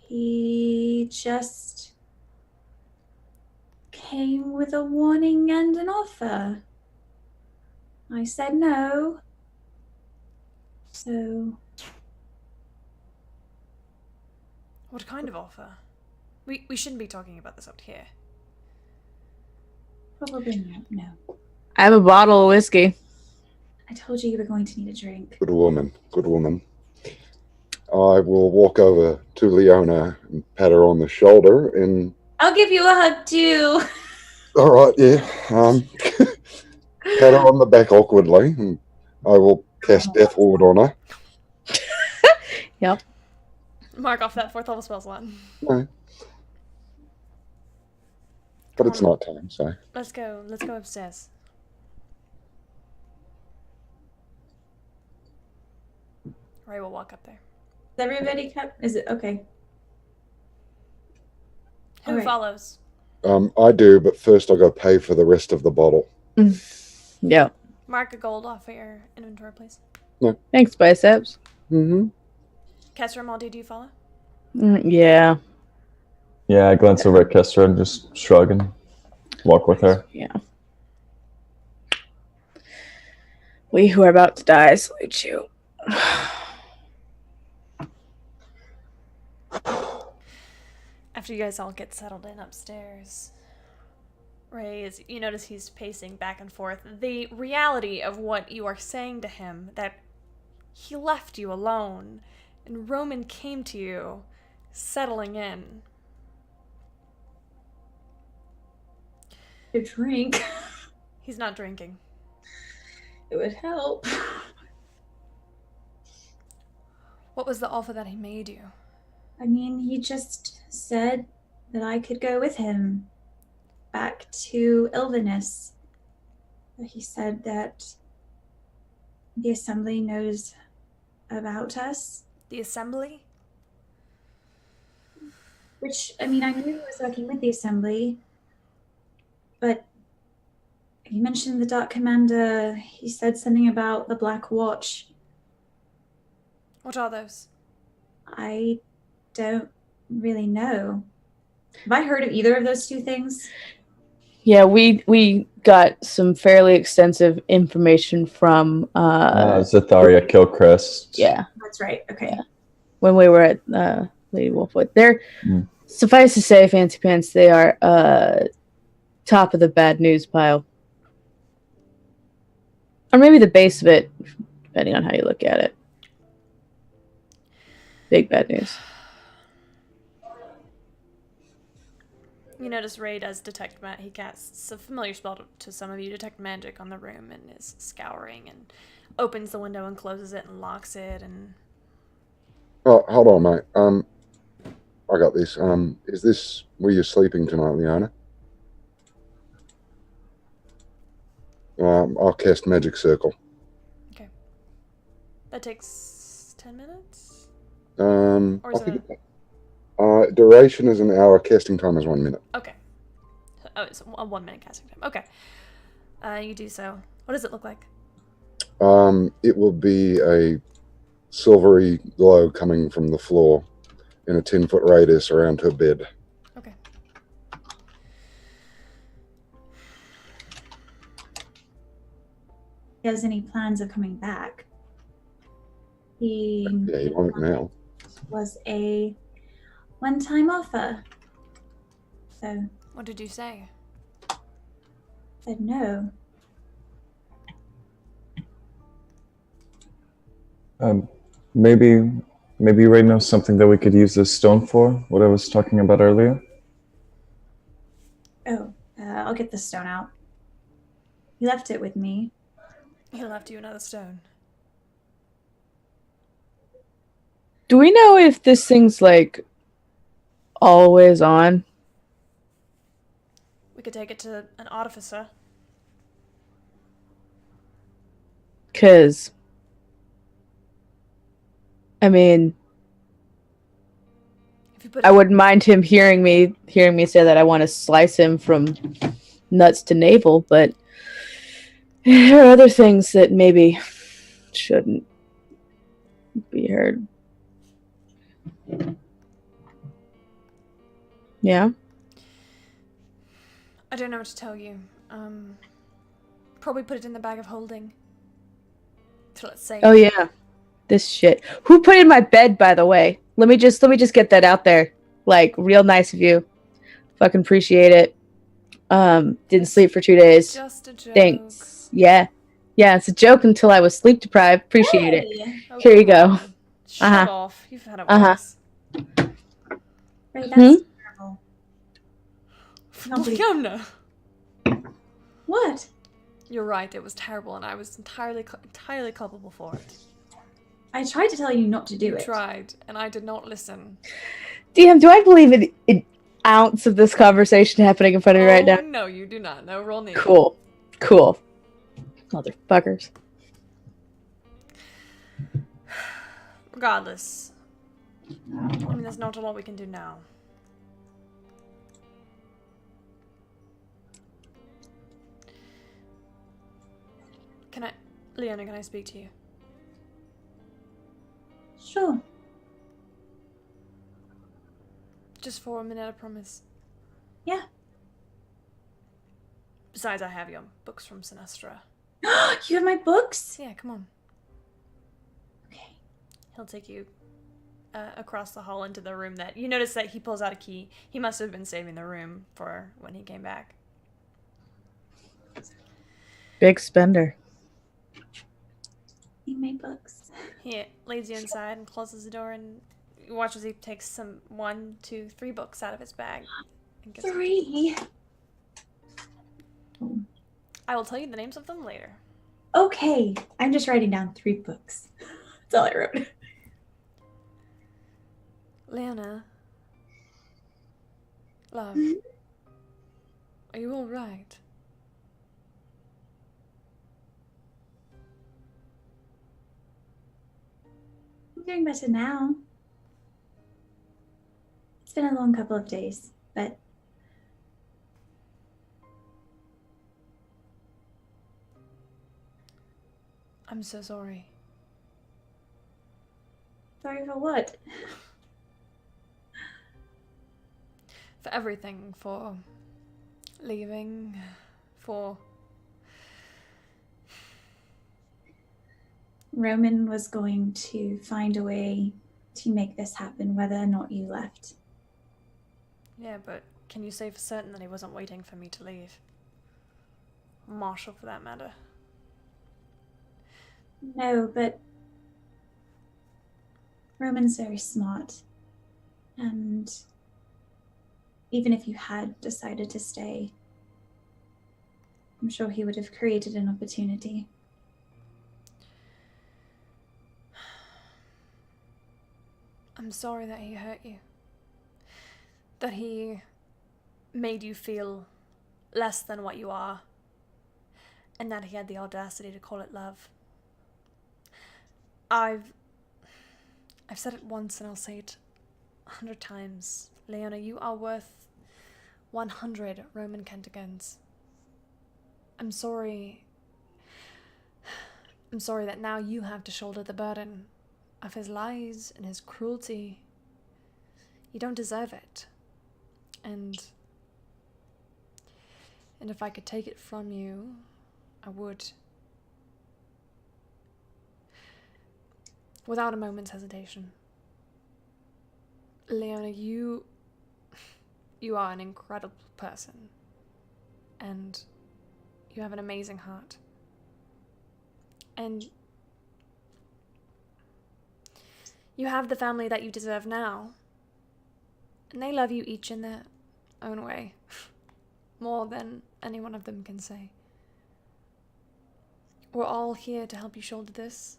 He just came with a warning and an offer. I said no. So What kind of offer? We shouldn't be talking about this out here. probably not. No. I have a bottle of whiskey. I told you were going to need a drink. Good woman. I will walk over to Leona and pat her on the shoulder and... I'll give you a hug too. All right, yeah. Pat her on the back awkwardly, and I will cast Death Ward on her. Yep. Mark off that 4th level spell slot. No. But it's not time, so... Let's go upstairs. Ray will walk up there. Is everybody kept? Is it okay? Who Alright. follows? I do, but first I gotta pay for the rest of the bottle. Yeah. Mark a gold off of your inventory, please. Thanks, biceps. Mm-hmm. Kesra, Maldi, do you follow? Yeah. Yeah, I glance over at Kestra and just shrug and walk with her. Yeah. We who are about to die salute you. After you guys all get settled in upstairs, Ray, you notice he's pacing back and forth. The reality of what you are saying to him, that he left you alone, and Roman came to you, settling in. A drink. He's not drinking. It would help. What was the offer that he made you? I mean, he just said that I could go with him back to Ilvinus. He said that the Assembly knows about us. The Assembly? Which, I mean, I knew he was working with the Assembly, but he mentioned the Dark Commander. He said something about the Black Watch. What are those? I don't really know. Have I heard of either of those two things? Yeah, we got some fairly extensive information from Zatharia Kilchrist. yeah, That's right. Okay. Yeah. When we were at Lady Wolfwood. They're suffice to say, Fancy Pants, they are top of the bad news pile. Or maybe the base of it, depending on how you look at it. Big bad news. You notice Ray does detect he casts a familiar spell to some of you, detect magic on the room, and is scouring and opens the window and closes it and locks it and... Oh, hold on, mate. I got this. Is this where you're sleeping tonight, Leona? I'll cast Magic Circle. Okay. That takes 10 minutes? Or Or is it duration is an hour, casting time is 1 minute. Okay. Oh, it's a 1 minute casting time. Okay. You do so. What does it look like? It will be a silvery glow coming from the floor in a 10-foot radius around her bed. Okay. He has any plans of coming back? He Yeah, you won't now. was a one-time offer. So What did you say? said no. Maybe Ray knows something that we could use this stone for. What I was talking about earlier. Oh, I'll get the stone out. He left it with me. He left you another stone. Do we know if this thing's like always on? We could take it to an artificer. Cause I mean, If you put I wouldn't mind him hearing me say that I want to slice him from nuts to navel, but there are other things that maybe shouldn't be heard. Yeah? I don't know what to tell you. Probably put it in the bag of holding. Till it's safe. Oh yeah. This shit. Who put in my bed, by the way? Let me just get that out there. Like, real nice of you. Fucking appreciate it. Didn't sleep for 2 days. Just a joke. Thanks. Yeah. Yeah, it's a joke until I was sleep deprived. Appreciate it. Hey. Oh, Here you come go. on. Shut off. You've had it Uh-huh. worse. Right, that's terrible. Nobody- Leona! What? You're right, it was terrible, and I was entirely culpable for it. I tried to tell you not to do You it. tried, and I did not listen. DM, do I believe an ounce of this conversation happening in front of me right now? No, you do not. No, roll neither. Cool. Cool. Motherfuckers. Regardless. I mean, there's not a lot we can do now. Leona, can I speak to you? Sure. Just for a minute, I promise. Yeah. Besides, I have your books from Sinestra. You have my books? Yeah, come on. Okay. He'll take you across the hall into the room that... You notice that he pulls out a key. He must have been saving the room for when he came back. Big spender. Need my books. He leads you inside and closes the door, and you watch as he takes some 1, 2, 3 books out of his bag. And gets 3. I will tell you the names of them later. Okay. I'm just writing down 3 books. That's all I wrote. Leona. Love. Are you alright? I'm doing better now. It's been a long couple of days, but I'm so sorry. sorry for what? For everything. For leaving. For... Roman was going to find a way to make this happen, whether or not you left. Yeah, but can you say for certain that he wasn't waiting for me to leave? Marshall, for that matter. No, but Roman's very smart. And even if you had decided to stay, I'm sure he would have created an opportunity. I'm sorry that he hurt you. That he made you feel less than what you are. And that he had the audacity to call it love. I've said it once and I'll say it 100 times. Leona, you are worth 100 Roman Kentigans. I'm sorry. I'm sorry that now you have to shoulder the burden of his lies and his cruelty. You don't deserve it. And if I could take it from you, I would. Without a moment's hesitation. Leona, you are an incredible person. And you have an amazing heart. And you have the family that you deserve now. And they love you each in their own way. More than any one of them can say. We're all here to help you shoulder this.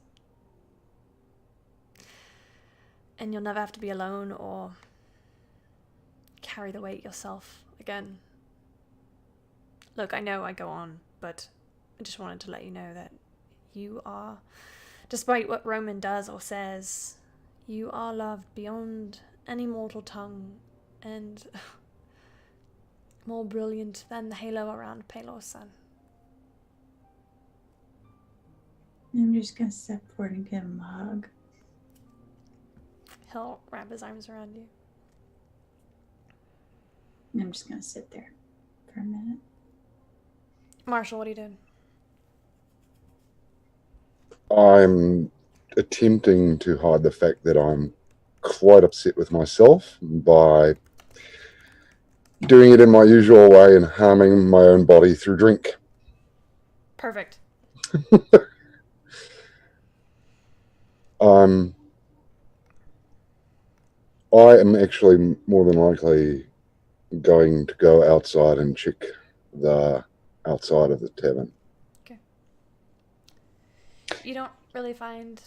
And you'll never have to be alone or carry the weight yourself again. Look, I know I go on, but I just wanted to let you know that you are, despite what Roman does or says, you are loved beyond any mortal tongue and more brilliant than the halo around Pelor's sun. I'm just gonna step forward and give him a hug. He'll wrap his arms around you. I'm just gonna sit there for a minute. Marshall, what are you doing? I'm attempting to hide the fact that I'm quite upset with myself by doing it in my usual way and harming my own body through drink. Perfect. I'm I am actually more than likely going to go outside and check the outside of the tavern. Okay. You don't really find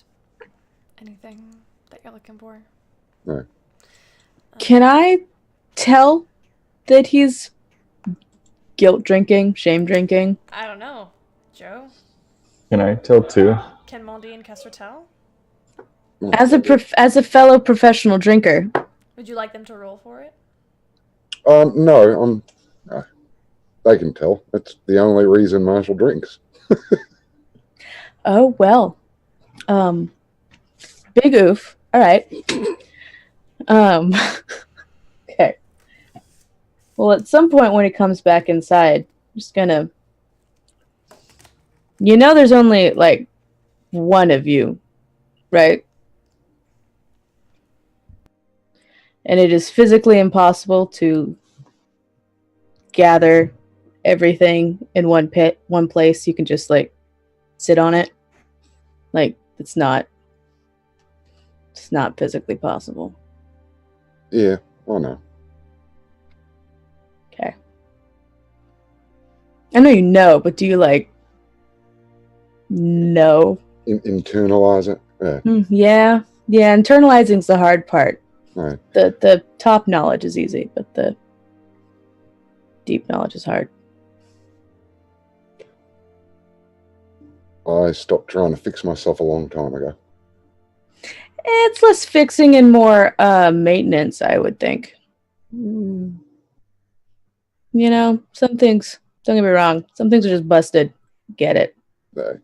anything that you're looking for? No. Can I tell that he's guilt drinking, shame drinking? I don't know. Joe? Can I tell too? Can Mondi and Kessler tell? As a fellow professional drinker. Would you like them to roll for it? No, they can tell. That's the only reason Marshall drinks. Oh, well. Big oof. All right. Okay. Well, at some point when he comes back inside, I'm just gonna... You know there's only, like, one of you, right? And it is physically impossible to gather everything in one place. You can just, like, sit on it. Like, it's not physically possible. Yeah, I know. Okay. I know you know, but do you, like, know? Internalize it? Yeah. Yeah, internalizing's the hard part. Right. The top knowledge is easy, but the deep knowledge is hard. I stopped trying to fix myself a long time ago. It's less fixing and more maintenance, I would think. You know, some things, don't get me wrong, some things are just busted. Get it. No.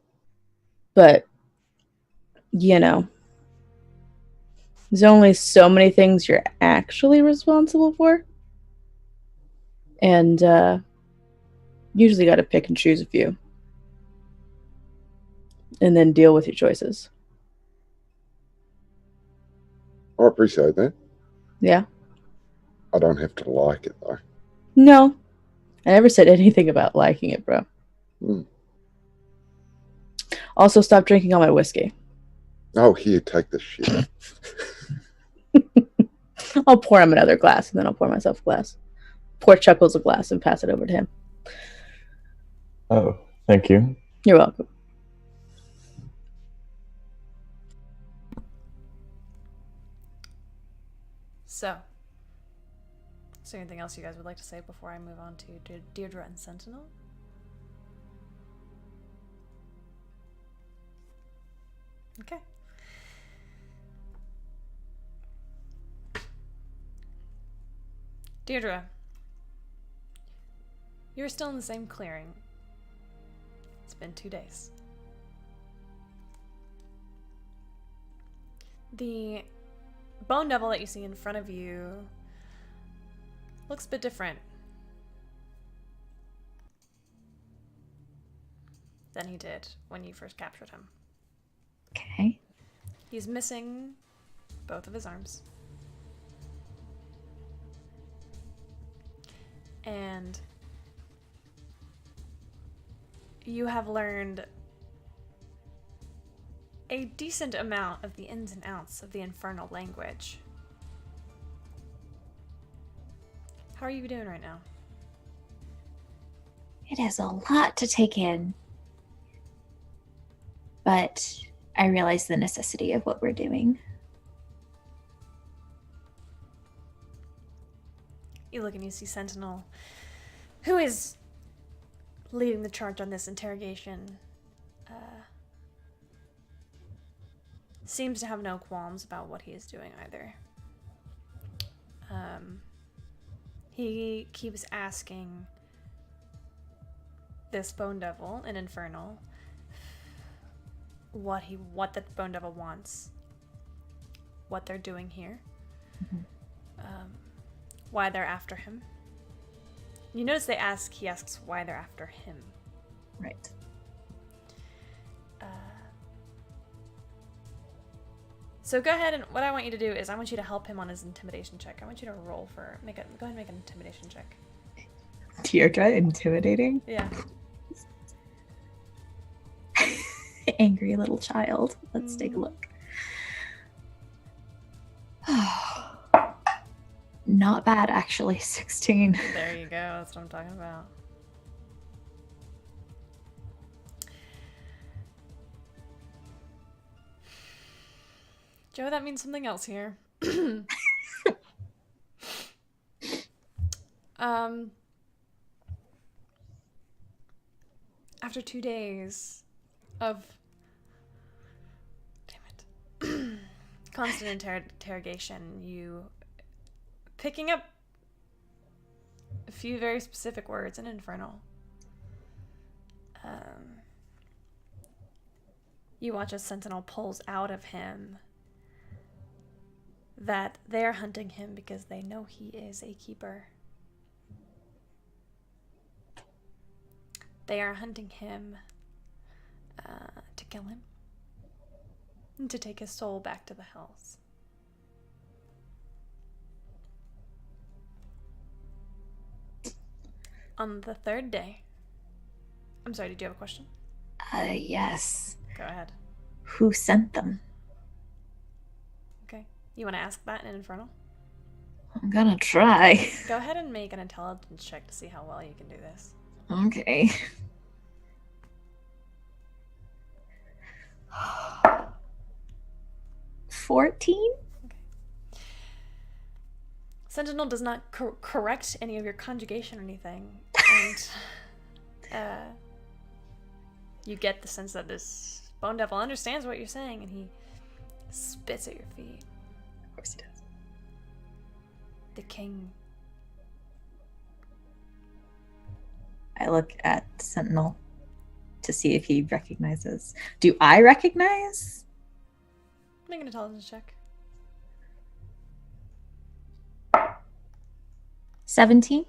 But, you know, there's only so many things you're actually responsible for. And usually got to pick and choose a few. And then deal with your choices. I appreciate that. Yeah? I don't have to like it, though. No. I never said anything about liking it, bro. Also, stop drinking all my whiskey. Oh, here, take this shit. I'll pour him another glass, and then I'll pour myself a glass. Pour Chuckles a glass and pass it over to him. Oh, thank you. You're welcome. So, is there anything else you guys would like to say before I move on to Deirdre and Sentinel? Okay. Deirdre, you're still in the same clearing. It's been 2 days. The bone devil that you see in front of you looks a bit different than he did when you first captured him. Okay. He's missing both of his arms. And you have learned a decent amount of the ins and outs of the infernal language. How are you doing right now? It is a lot to take in. But I realize the necessity of what we're doing. You look and you see Sentinel, who is leading the charge on this interrogation. Seems to have no qualms about what he is doing either. He keeps asking this bone devil, an infernal, what the bone devil wants, what they're doing here, why they're after him. You notice he asks why they're after him. Right. So go ahead, and what I want you to do is I want you to help him on his intimidation check. I want you to roll go ahead and make an intimidation check. Deirdre, intimidating? Yeah. Angry little child. Let's take a look. Not bad, actually. 16. There you go. That's what I'm talking about. Joe, that means something else here. After 2 days of constant interrogation, you picking up a few very specific words in Infernal. You watch as Sentinel pulls out of him that they're hunting him because they know he is a keeper. They are hunting him to kill him and to take his soul back to the Hells. On the third day. I'm sorry, did you have a question? Yes. Go ahead. Who sent them? Okay. You want to ask that in Infernal? I'm gonna try. Go ahead and make an intelligence check to see how well you can do this. Okay. $14? Sentinel does not correct any of your conjugation or anything, and you get the sense that this Bone Devil understands what you're saying, and he spits at your feet. Of course he does. The king. I look at Sentinel to see if he recognizes. Do I recognize? Make an intelligence check. 17?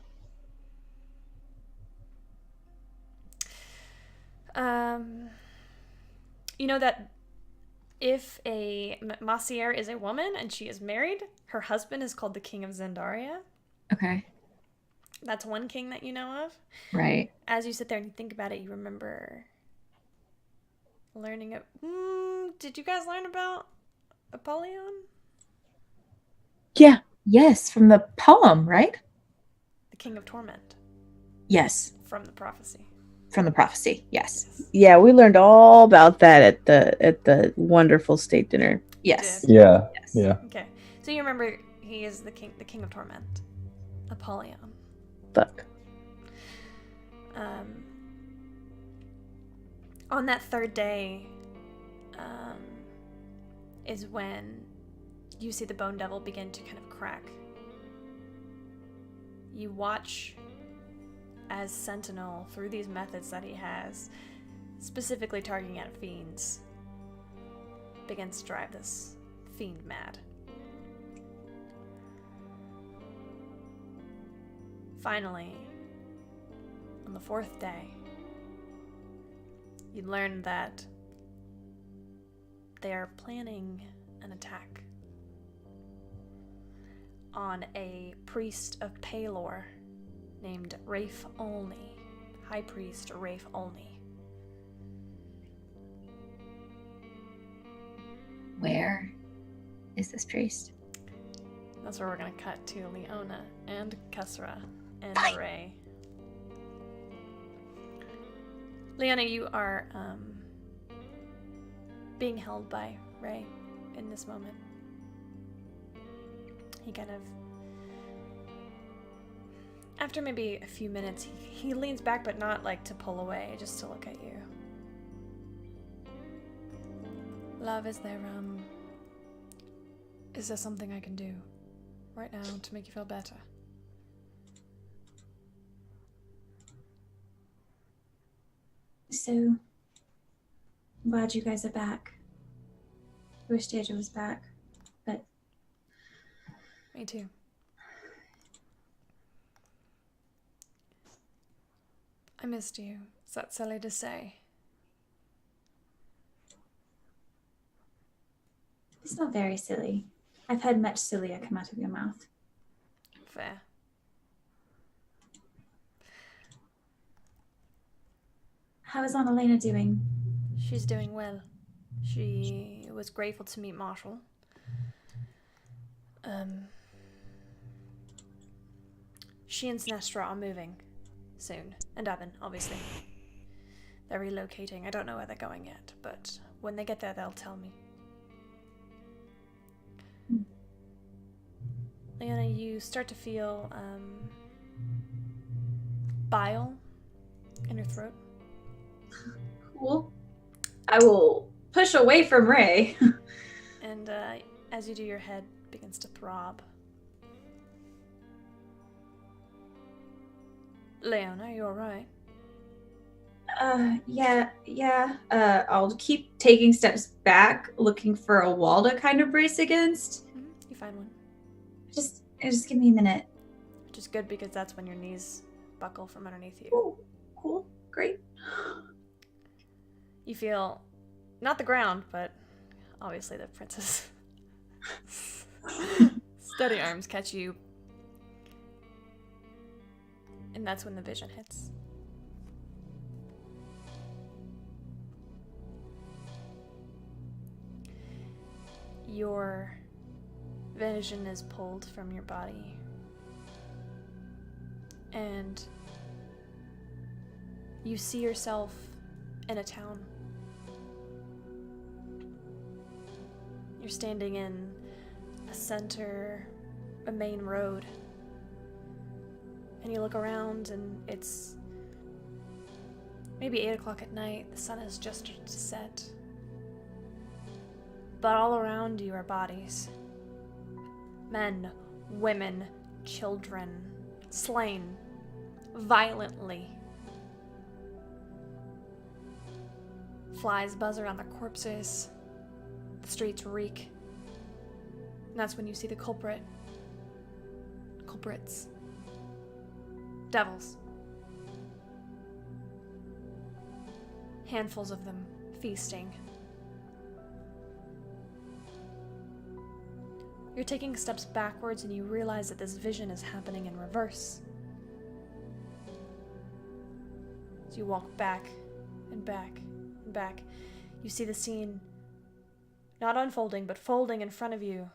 You know that if a Massiere is a woman and she is married, her husband is called the King of Zendaria. Okay. That's one king that you know of. Right. As you sit there and you think about it, you remember learning it. Did you guys learn about Apollyon? Yeah. Yes, from the poem, right? The King of Torment. Yes. From the prophecy. From the prophecy, yes. Yeah, we learned all about that at the wonderful state dinner. Yes. Yeah. Yes. Yeah. Okay. So you remember he is the king of Torment. Apollyon. Fuck. On that third day is when you see the Bone Devil begin to kind of crack. You watch as Sentinel, through these methods that he has, specifically targeting at fiends, begins to drive this fiend mad. Finally, on the fourth day, you learn that they are planning an attack on a priest of Palor named Rafe Olney, High Priest Rafe Olney. Where is this priest? That's where we're gonna cut to Leona and Kesra and Ray. Leona, you are being held by Ray in this moment. He kind of, after maybe a few minutes, he leans back, but not like to pull away, just to look at you. Love, is there something I can do right now to make you feel better? So, I'm glad you guys are back. I wish Deirdre was back, but... Me too. I missed you. Is that silly to say? It's not very silly. I've heard much sillier come out of your mouth. Fair. How is Annalena doing? She's doing well. She was grateful to meet Marshall. She and Sinestra are moving soon. And Evan, obviously. They're relocating. I don't know where they're going yet, but when they get there, they'll tell me. Leona, you start to feel bile in your throat. Cool. I will push away from Ray. And as you do, your head begins to throb. Leona, are you alright? Yeah. I'll keep taking steps back, looking for a wall to kind of brace against. Mm-hmm. You find one. Just give me a minute. Which is good because that's when your knees buckle from underneath you. Ooh, cool. Great. You feel, not the ground, but obviously the princess. Steady arms catch you. And that's when the vision hits. Your vision is pulled from your body. And you see yourself in a town. You're standing in a main road. And you look around and it's maybe 8 o'clock at night. The sun has just started to set. But all around you are bodies. Men, women, children, slain violently. Flies buzz around the corpses. The streets reek. And that's when you see the culprits. Devils. Handfuls of them feasting. You're taking steps backwards and you realize that this vision is happening in reverse. As you walk back and back and back, you see the scene not unfolding, but folding in front of you.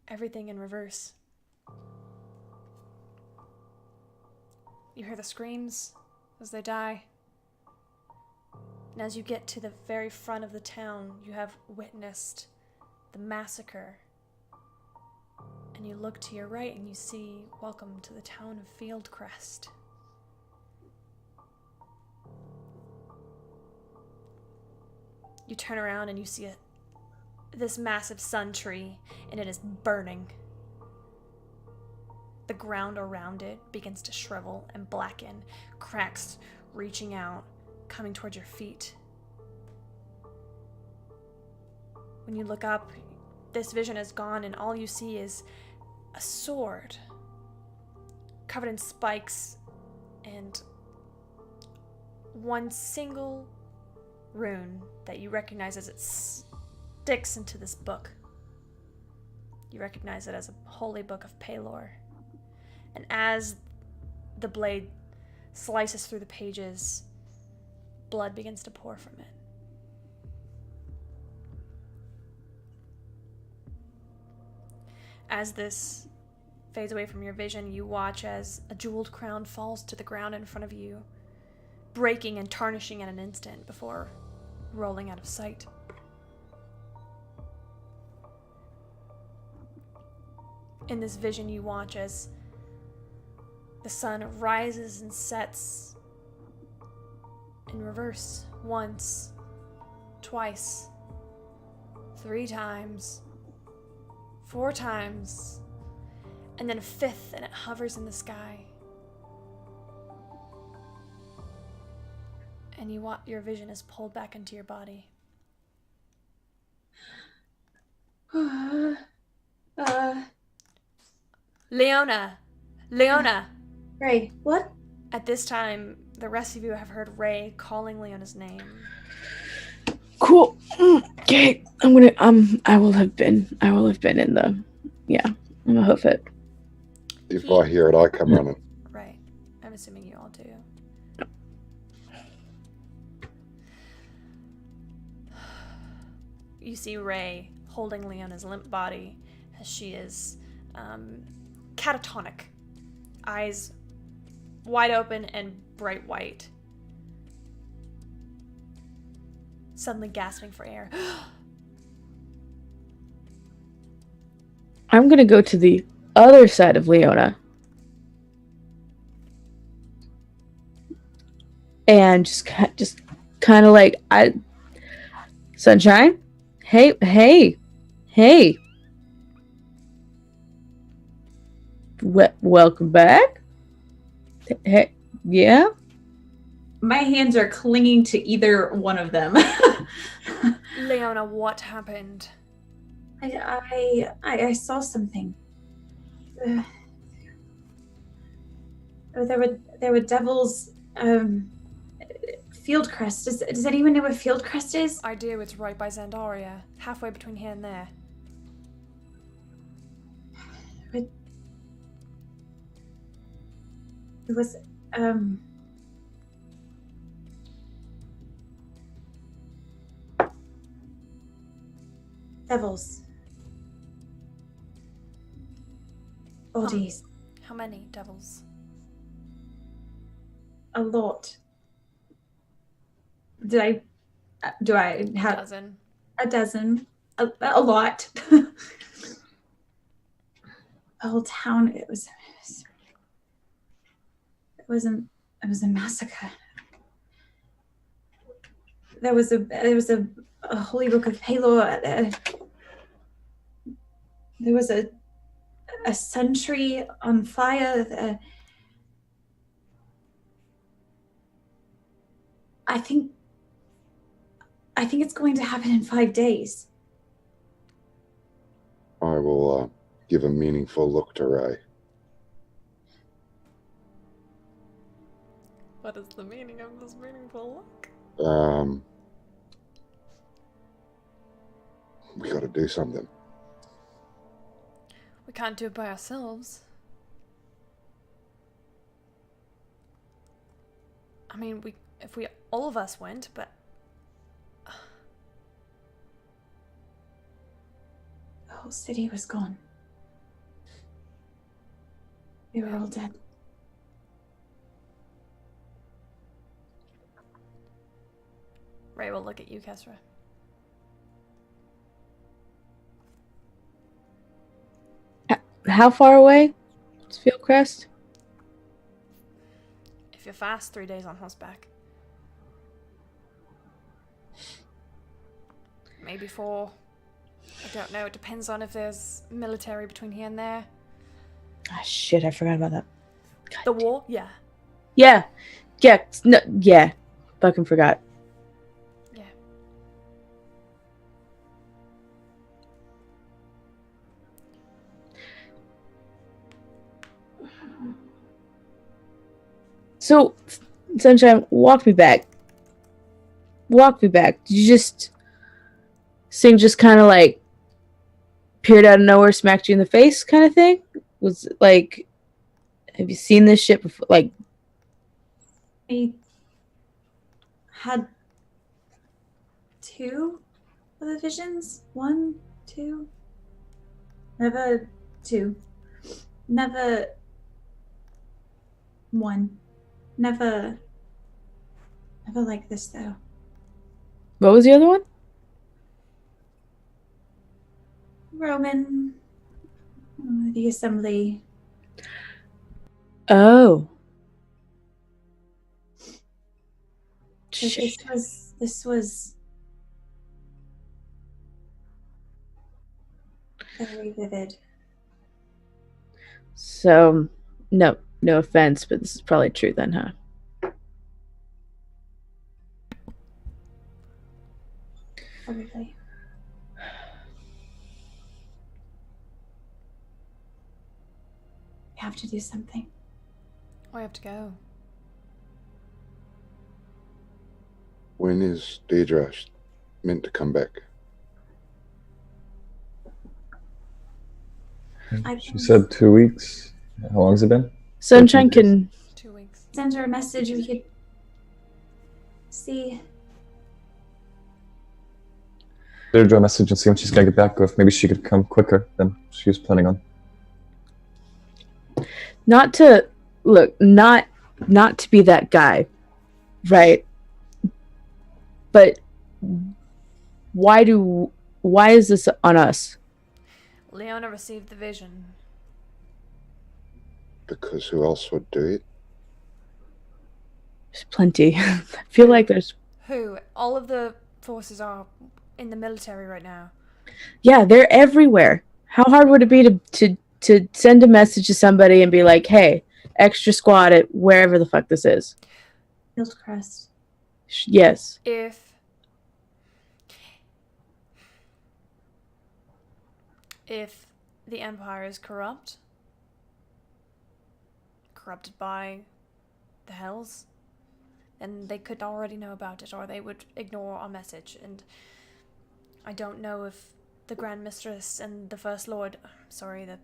Everything in reverse. You hear the screams as they die. And as you get to the very front of the town, you have witnessed the massacre. And you look to your right and you see, welcome to the town of Fieldcrest. You turn around and you see this massive sun tree, and it is burning. The ground around it begins to shrivel and blacken, cracks reaching out, coming towards your feet. When you look up, this vision is gone, and all you see is a sword covered in spikes and one single rune that you recognize as it sticks into this book. You recognize it as a holy book of Pelor. And as the blade slices through the pages, blood begins to pour from it. As this fades away from your vision, you watch as a jeweled crown falls to the ground in front of you, breaking and tarnishing in an instant before rolling out of sight. In this vision, you watch as the sun rises and sets in reverse. Once, twice, 3 times, 4 times, and then a 5th, and it hovers in the sky. And your vision is pulled back into your body. Leona! Ray, what? At this time, the rest of you have heard Ray calling Leona's name. Cool. Okay. I will have been in the, yeah, I'm gonna hoof it. If I hear it, I come running. Right. I'm assuming you all do. You see Ray holding Leona's limp body as she is catatonic, eyes wide open and bright white. Suddenly gasping for air. I'm gonna go to the other side of Leona. And just kind of like, Sunshine? Hey. Welcome back. Hey, yeah? My hands are clinging to either one of them. Leona, what happened? I saw something. There were devils. Fieldcrest. Does anyone know what Fieldcrest is? I do. It's right by Zandaria, halfway between here and there. It was devils. Bodies. How many devils? A lot. Do I have A dozen? A dozen. A lot. The whole town. It was a massacre. There was a holy book of Palor. There was a sun tree on fire. I think it's going to happen in 5 days. I will give a meaningful look to Ray. What is the meaning of this meaningful look? We got to do something. We can't do it by ourselves. I mean, if all of us went, but The whole city was gone. They were all dead. Ray will look at you, Kesra. How far away is Fieldcrest? If you're fast, 3 days on horseback. Maybe 4. I don't know. It depends on if there's military between here and there. Ah, shit, I forgot about that. God The war? Yeah. Yeah. Fucking forgot. Yeah. So, Sunshine, walk me back. Did you just... Singh just kind of like appeared out of nowhere, smacked you in the face kind of thing? Was it like... Have you seen this shit before? Like... I had 2 of the visions. 1, 2. Never 2. Never 1. Never like this though. What was the other one? Roman. The assembly. Oh. So Shit. this was very vivid. So, no offense, but this is probably true then, huh? Probably. We have to do something. We have to go. When is Deirdre meant to come back? She said 2 weeks. How long has it been? Sunshine 13 can... 2 weeks. Send her a message. We could see. Deirdre a message and see when she's gonna get back, or if maybe she could come quicker than she was planning on. Not to look, not to be that guy, right? But why is this on us? Leona received the vision. Because who else would do it? There's plenty. I feel like there's. Who? All of the forces are in the military right now. Yeah, they're everywhere. How hard would it be to send a message to somebody and be like, "Hey, extra squad at wherever the fuck this is"? Fieldcrest. Yes. If the Empire is corrupted by the Hells, then they could already know about it, or they would ignore our message. And I don't know if the Grand Mistress and the First Lord, the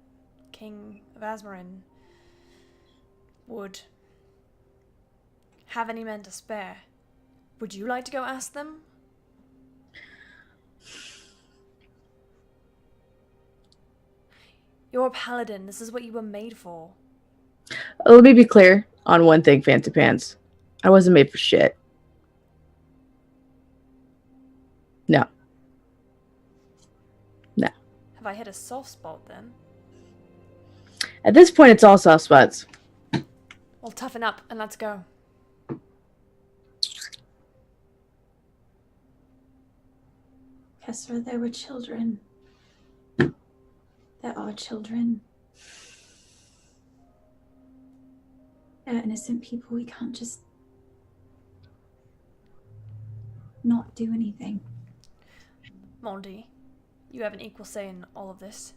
King of Azmorin, would have any men to spare. Would you like to go ask them? You're a paladin. This is what you were made for. Let me be clear on one thing, Fancy Pants. I wasn't made for shit. No. Have I hit a soft spot then? At this point, it's all soft spots. Well, toughen up and let's go. Kessra, there were children. There are children. They're innocent people. We can't just not do anything. Mondi, you have an equal say in all of this.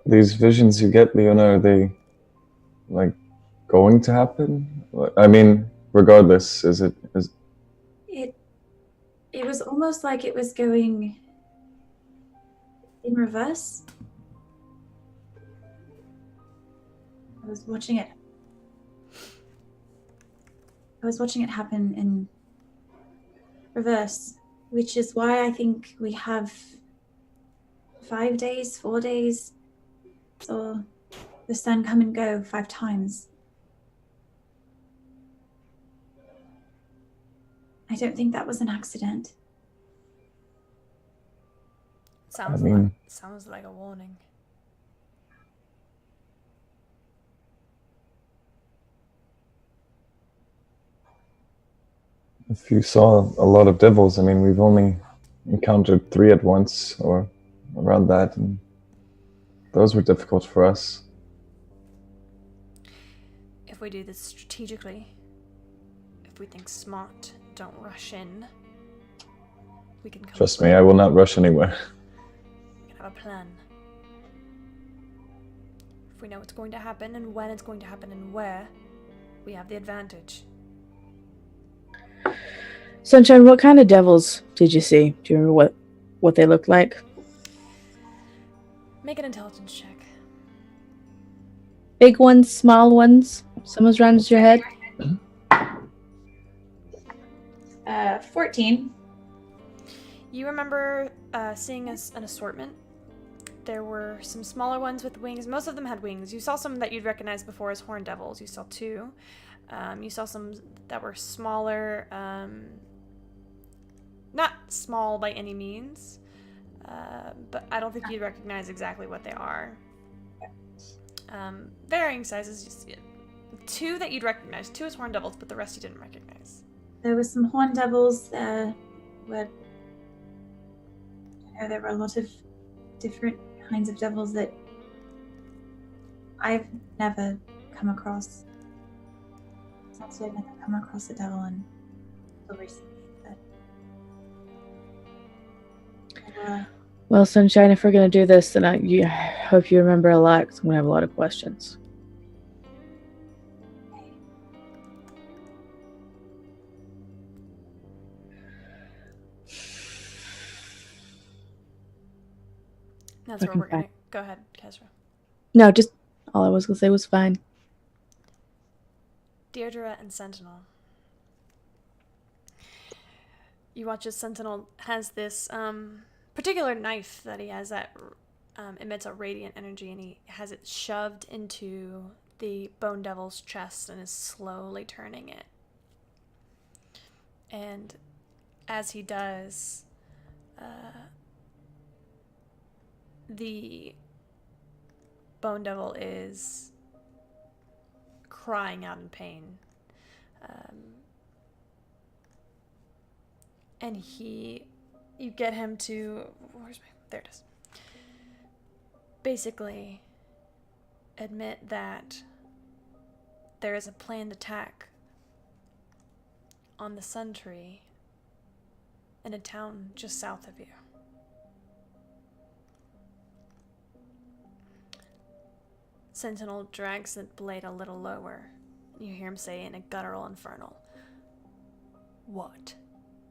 These visions you get, Leona, are they like going to happen? I mean, regardless, is It was almost like it was going in reverse. I was watching it happen in reverse, which is why I think we have 4 days, or the sun come and go 5 times. I don't think that was an accident. Sounds like a warning. if you saw a lot of devils, I mean, we've only encountered 3 at once, or around that, and those were difficult for us. If we do this strategically, if we think smart, don't rush in, we can come. Trust me, I will not rush anywhere. We can have a plan. If we know what's going to happen and when it's going to happen and where, we have the advantage. Sunshine, what kind of devils did you see? Do you remember what they looked like? Make an intelligence check. Big ones, small ones? Some as round as your head? 14. You remember seeing an assortment. There were some smaller ones with wings. Most of them had wings. You saw some that you'd recognize before as horned devils. You saw 2. You saw some that were smaller. Not small by any means. But I don't think you'd recognize exactly what they are. Varying sizes. 2 that you'd recognize. 2 as horned devils, but the rest you didn't recognize. There were some horned devils. There were a lot of different kinds of devils that I've never come across. Actually, I've never come across a devil until recently. Well, Sunshine, if we're going to do this, then I hope you remember a lot, because I'm going to have a lot of questions. That's where we're going to go ahead, Kezra. No, just all I was going to say was fine. Deirdre and Sentinel. You watch as Sentinel has this particular knife that he has that emits a radiant energy, and he has it shoved into the Bone Devil's chest and is slowly turning it. And as he does, the Bone Devil is crying out in pain. And you get him to, there it is. Basically admit that there is a planned attack on the Sun Tree in a town just south of you. Sentinel drags the blade a little lower. You hear him say in a guttural infernal, "What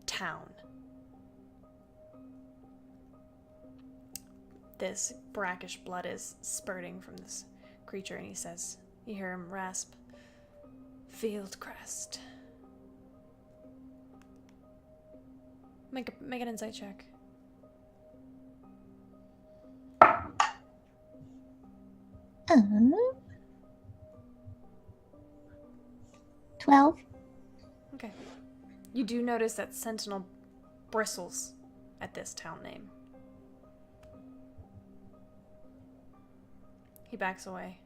town?" This brackish blood is spurting from this creature, and he says, you hear him rasp, "Fieldcrest." Make an insight check. 12. Okay. You do notice that Sentinel bristles at this town name. He backs away.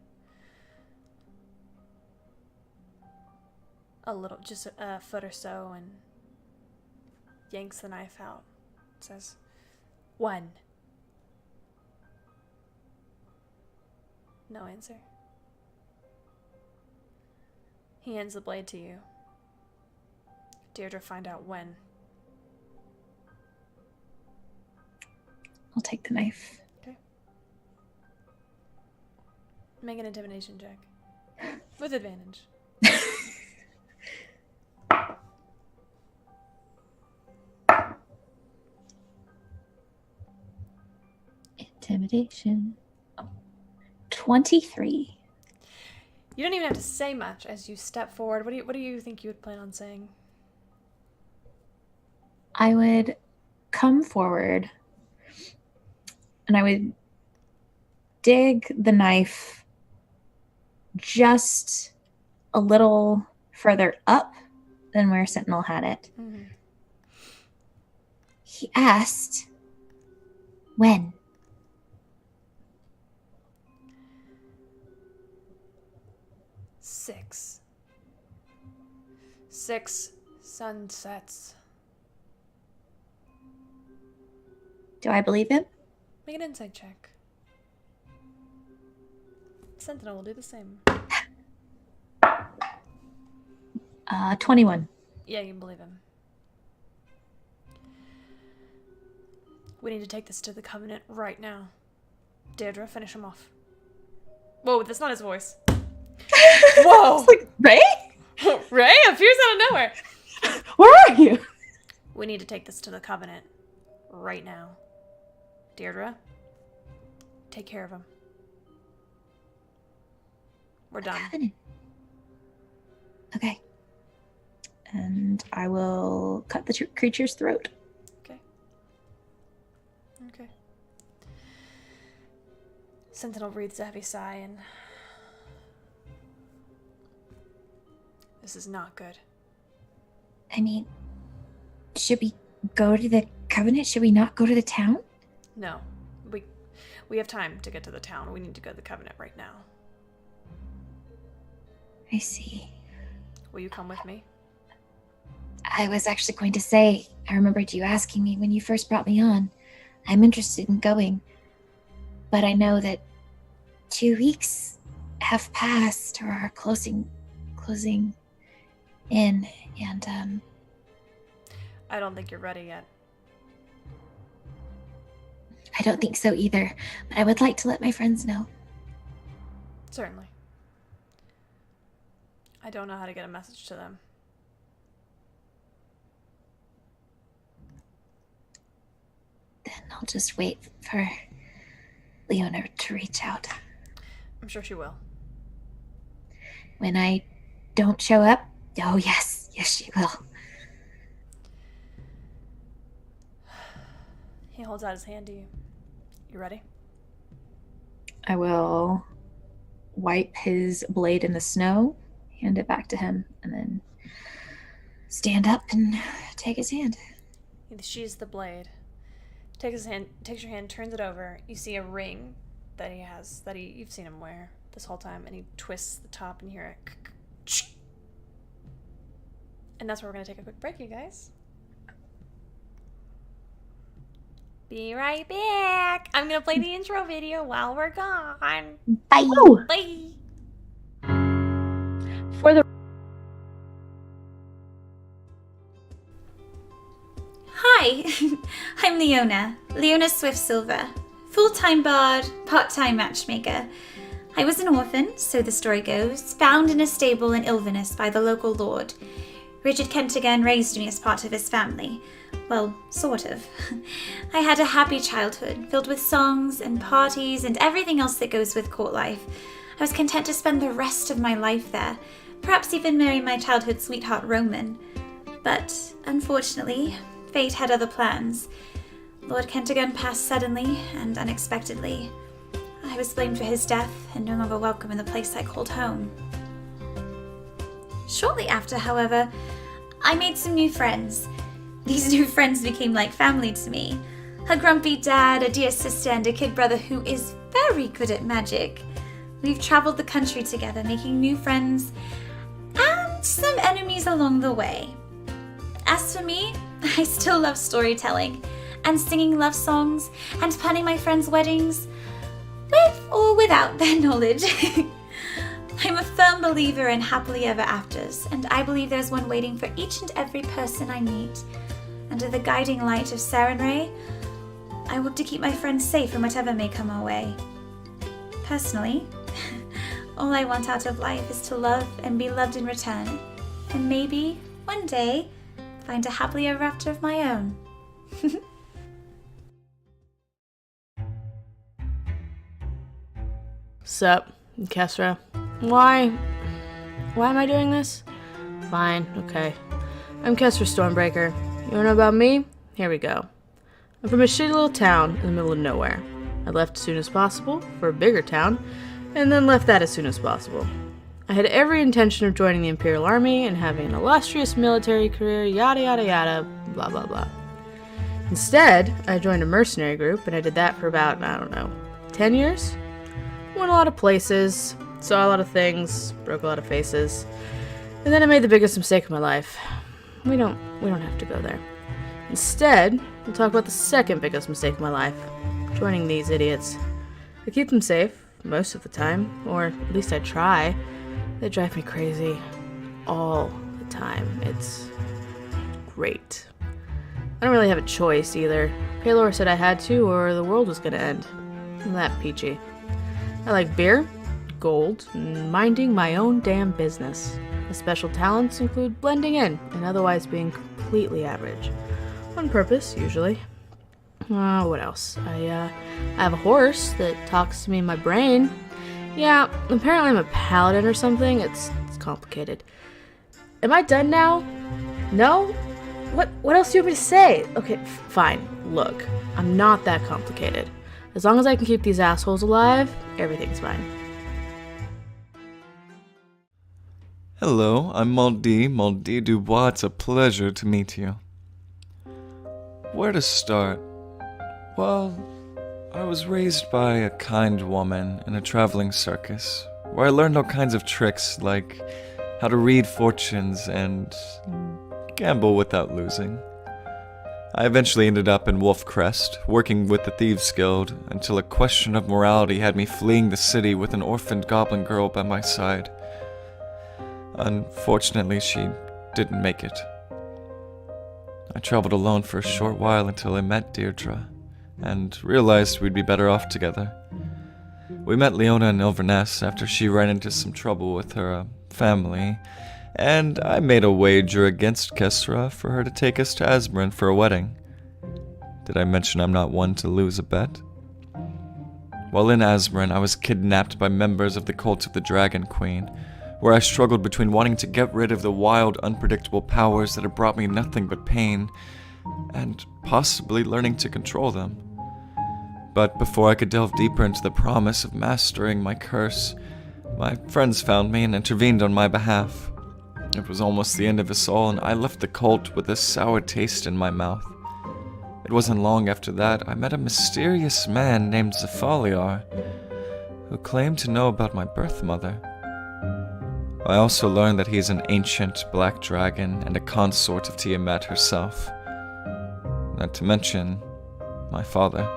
A little, just a foot or so, and yanks the knife out. Says, "When?" No answer. He hands the blade to you. Deirdre, find out when. I'll take the knife. Okay. Make an intimidation check. With advantage. Intimidation. 23. You don't even have to say much as you step forward. What do you think you would plan on saying? I would come forward and I would dig the knife just a little further up than where Sentinel had it. Mm-hmm. He asked, "When?" Six sunsets. Do I believe him? Make an insight check. Sentinel will do the same. 21. Yeah, you can believe him. We need to take this to the Covenant right now. Deirdre, finish him off. Whoa, that's not his voice. Whoa! It's like, Ray? Ray appears out of nowhere. Where are you? We need to take this to the Covenant right now. Deirdre, take care of him. We're done. Covenant. Okay. And I will cut the creature's throat. Okay. Sentinel breathes a heavy sigh and... This is not good. I mean, should we go to the Covenant? Should we not go to the town? No. We have time to get to the town. We need to go to the Covenant right now. I see. Will you come with me? I was actually going to say, I remembered you asking me when you first brought me on. I'm interested in going. But I know that 2 weeks have passed or are closing in, and I don't think you're ready yet. I don't think so either, but I would like to let my friends know. Certainly. I don't know how to get a message to them. Then I'll just wait for Leona to reach out. I'm sure she will. When I don't show up, oh yes, she will. He holds out his hand to you. You ready? I will wipe his blade in the snow, hand it back to him, and then stand up and take his hand. He sheathes the blade. Takes your hand, turns it over. You see a ring that he has, you've seen him wear this whole time, and he twists the top and you hear it. And that's where we're going to take a quick break, you guys. Be right back. I'm going to play the intro video while we're gone. Bye. Bye. For the Hi, I'm Leona Swift-Silver, full-time bard, part-time matchmaker. I was an orphan, so the story goes, found in a stable in Ilvinus by the local lord. Richard Kentigan raised me as part of his family. Well, sort of. I had a happy childhood, filled with songs and parties and everything else that goes with court life. I was content to spend the rest of my life there, perhaps even marry my childhood sweetheart Roman. But, unfortunately, fate had other plans. Lord Kentigan passed suddenly and unexpectedly. I was blamed for his death and no longer welcome in the place I called home. Shortly after, however, I made some new friends. These new friends became like family to me. A grumpy dad, a dear sister, and a kid brother who is very good at magic. We've traveled the country together, making new friends and some enemies along the way. As for me, I still love storytelling and singing love songs and planning my friends' weddings, with or without their knowledge. I'm a firm believer in happily ever afters, and I believe there's one waiting for each and every person I meet. Under the guiding light of Sarenrae, I hope to keep my friends safe from whatever may come our way. Personally, all I want out of life is to love and be loved in return, and maybe, one day, find a happily ever after of my own. Sup, Kesra? Why am I doing this? Fine, okay. I'm Kesra Stormbreaker. You wanna know about me? Here we go. I'm from a shitty little town in the middle of nowhere. I left as soon as possible for a bigger town, and then left that as soon as possible. I had every intention of joining the Imperial Army and having an illustrious military career, yada yada yada, blah blah blah. Instead, I joined a mercenary group, and I did that for about, 10 years? Went a lot of places, saw a lot of things, broke a lot of faces, and then I made the biggest mistake of my life. We don't have to go there. Instead, we'll talk about the second biggest mistake of my life, joining these idiots. I keep them safe, most of the time, or at least I try. They drive me crazy, all the time. It's great. I don't really have a choice either. Paylor said I had to, or the world was gonna end. I'm that peachy. I like beer, gold, and minding my own damn business. My special talents include blending in and otherwise being completely average. On purpose, usually. What else? I have a horse that talks to me in my brain. Yeah, apparently I'm a paladin or something. It's complicated. Am I done now? No? What else do you want me to say? Okay, fine. Look, I'm not that complicated. As long as I can keep these assholes alive, everything's fine. Hello, I'm Maldi Dubois. It's a pleasure to meet you. Where to start? Well, I was raised by a kind woman in a traveling circus, where I learned all kinds of tricks, like how to read fortunes and gamble without losing. I eventually ended up in Wolfcrest, working with the Thieves Guild, until a question of morality had me fleeing the city with an orphaned goblin girl by my side. Unfortunately, she didn't make it. I traveled alone for a short while until I met Deirdre, and realized we'd be better off together. We met Leona in Ilviness after she ran into some trouble with her family, and I made a wager against Kesra for her to take us to Asbrin for a wedding. Did I mention I'm not one to lose a bet? While in Asbrin, I was kidnapped by members of the Cult of the Dragon Queen, where I struggled between wanting to get rid of the wild, unpredictable powers that had brought me nothing but pain, and possibly learning to control them. But before I could delve deeper into the promise of mastering my curse, my friends found me and intervened on my behalf. It was almost the end of us all, and I left the cult with a sour taste in my mouth. It wasn't long after that I met a mysterious man named Zafaliar, who claimed to know about my birth mother. I also learned that he is an ancient black dragon and a consort of Tiamat herself. Not to mention my father.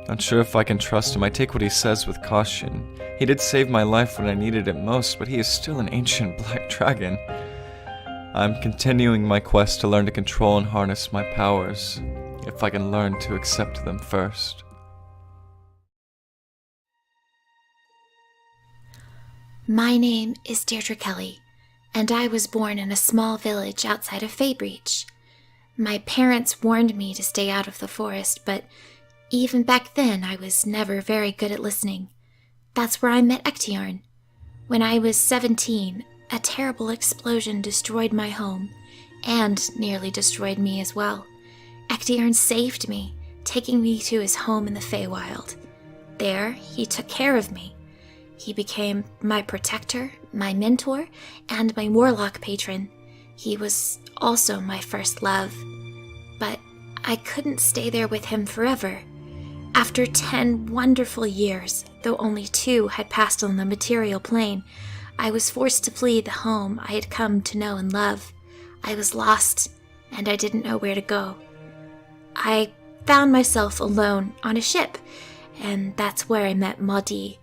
Not sure if I can trust him. I take what he says with caution. He did save my life when I needed it most, but he is still an ancient black dragon. I'm continuing my quest to learn to control and harness my powers, if I can learn to accept them first. My name is Deirdre Kelly, and I was born in a small village outside of Faybreach. My parents warned me to stay out of the forest, but even back then I was never very good at listening. That's where I met Ectiarn. When I was 17, a terrible explosion destroyed my home, and nearly destroyed me as well. Ectiarn saved me, taking me to his home in the Feywild. There, he took care of me. He became my protector, my mentor, and my warlock patron. He was also my first love. But I couldn't stay there with him forever. After 10 wonderful years, though only 2 had passed on the material plane, I was forced to flee the home I had come to know and love. I was lost, and I didn't know where to go. I found myself alone on a ship, and that's where I met Maudie.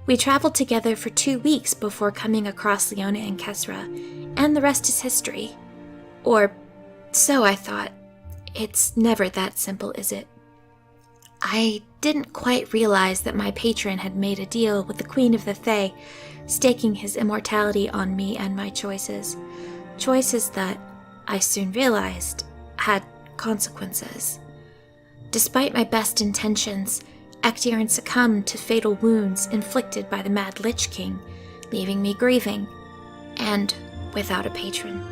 We traveled together for 2 weeks before coming across Leona and Kesra, and the rest is history. Or so I thought. It's never that simple, is it? I didn't quite realize that my patron had made a deal with the Queen of the Fae, staking his immortality on me and my choices. Choices that, I soon realized, had consequences. Despite my best intentions, Ectiarn succumbed to fatal wounds inflicted by the Mad Lich King, leaving me grieving, and without a patron.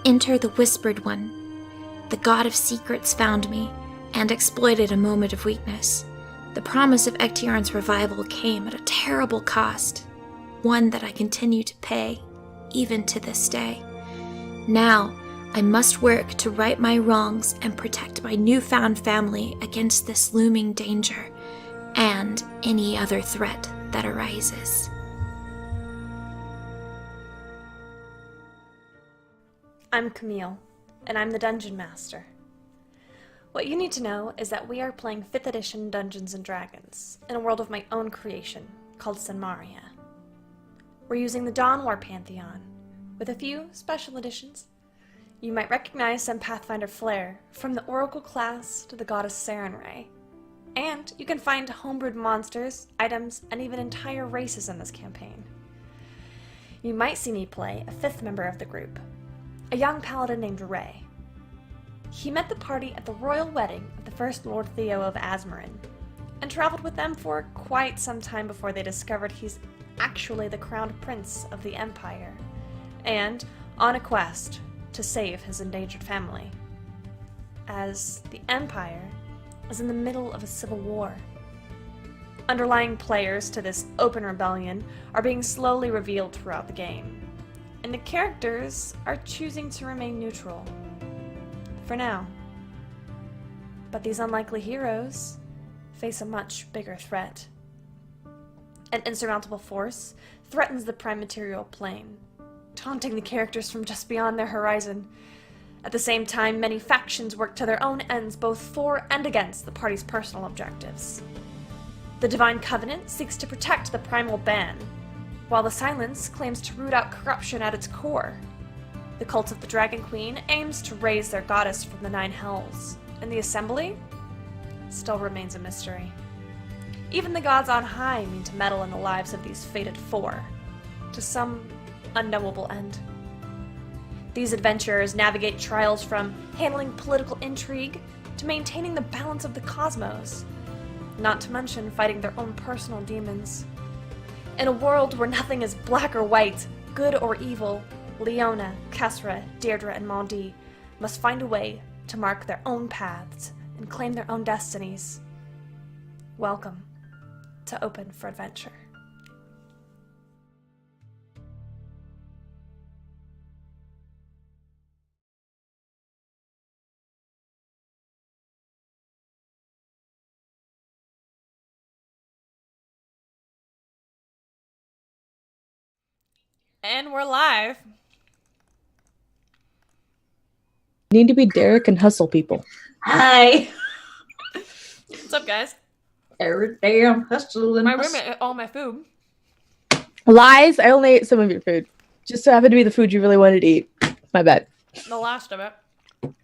Enter the Whispered One. The God of Secrets found me, and exploited a moment of weakness. The promise of Ectiarn's revival came at a terrible cost, one that I continue to pay, even to this day. Now, I must work to right my wrongs and protect my newfound family against this looming danger, and any other threat that arises. I'm Camille, and I'm the Dungeon Master. What you need to know is that we are playing 5th edition Dungeons & Dragons in a world of my own creation called Sanmaria. We're using the Dawn War Pantheon, with a few special additions. You might recognize some Pathfinder flair, from the Oracle class to the Goddess Sarenrae. And you can find homebrewed monsters, items, and even entire races in this campaign. You might see me play a 5th member of the group, a young paladin named Ray. He met the party at the royal wedding of the first Lord Theo of Azmorin, and traveled with them for quite some time before they discovered he's actually the crowned prince of the Empire, and on a quest to save his endangered family, as the Empire is in the middle of a civil war. Underlying players to this open rebellion are being slowly revealed throughout the game, and the characters are choosing to remain neutral. For now. But these unlikely heroes face a much bigger threat. An insurmountable force threatens the prime material plane, taunting the characters from just beyond their horizon. At the same time, many factions work to their own ends, both for and against the party's personal objectives. The Divine Covenant seeks to protect the Primal Ban, while the Silence claims to root out corruption at its core. The Cult of the Dragon Queen aims to raise their goddess from the 9 hells, and the Assembly still remains a mystery. Even the gods on high mean to meddle in the lives of these fated 4, to some unknowable end. These adventurers navigate trials from handling political intrigue to maintaining the balance of the cosmos, not to mention fighting their own personal demons. In a world where nothing is black or white, good or evil, Leona, Kesra, Deirdre, and Maudie must find a way to mark their own paths and claim their own destinies. Welcome to Open for Adventure. And we're live. Need to be Derek and hustle people. Hi. What's up, guys? Every day I'm hustling. My roommate ate all my food. Lies. I only ate some of your food. Just so happened to be the food you really wanted to eat. My bad. The last of it.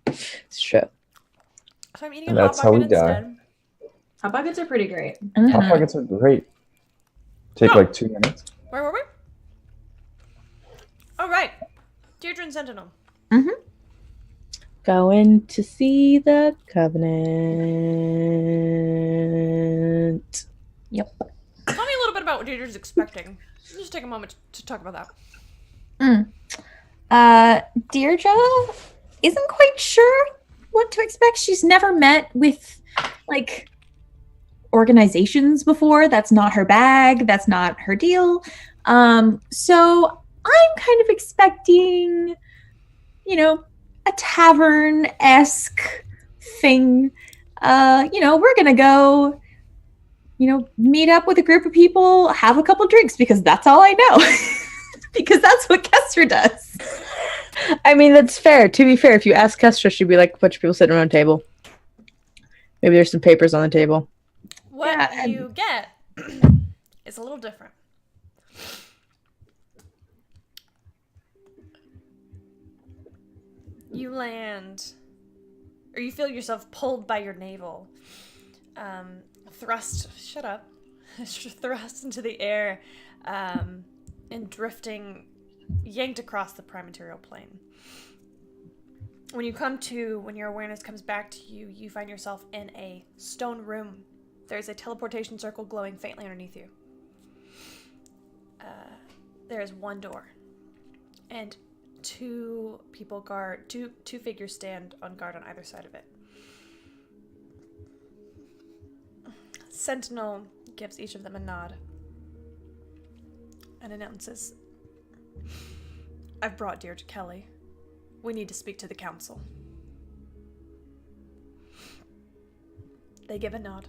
It's true. So I'm eating And a hot that's how we pocket die. instead. Hot pockets are pretty great. Hot pockets are great. Take like 2 minutes. Where were we? Oh, right. Deirdre and Sentinel. Going to see the Covenant. Yep. Tell me a little bit about what Deirdre's expecting. Just take a moment to talk about that. Deirdre isn't quite sure what to expect. She's never met with, like, organizations before. That's not her bag. That's not her deal. So I'm kind of expecting, you know, a tavern-esque thing. We're gonna go, meet up with a group of people, have a couple drinks, because that's all I know. Because that's what Kester does. I mean, that's fair. To be fair, if you ask Kestra, she'd be like a bunch of people sitting around a table. Maybe there's some papers on the table. What you get is a little different. You land, or you feel yourself pulled by your navel, thrust into the air, and drifting, yanked across the prime material plane. When your awareness comes back to you, you find yourself in a stone room. There's a teleportation circle glowing faintly underneath you. There is one door, and two figures stand on guard on either side of it. Sentinel gives each of them a nod and announces, "I've brought Deirdre Kelly. We need to speak to the council." They give a nod,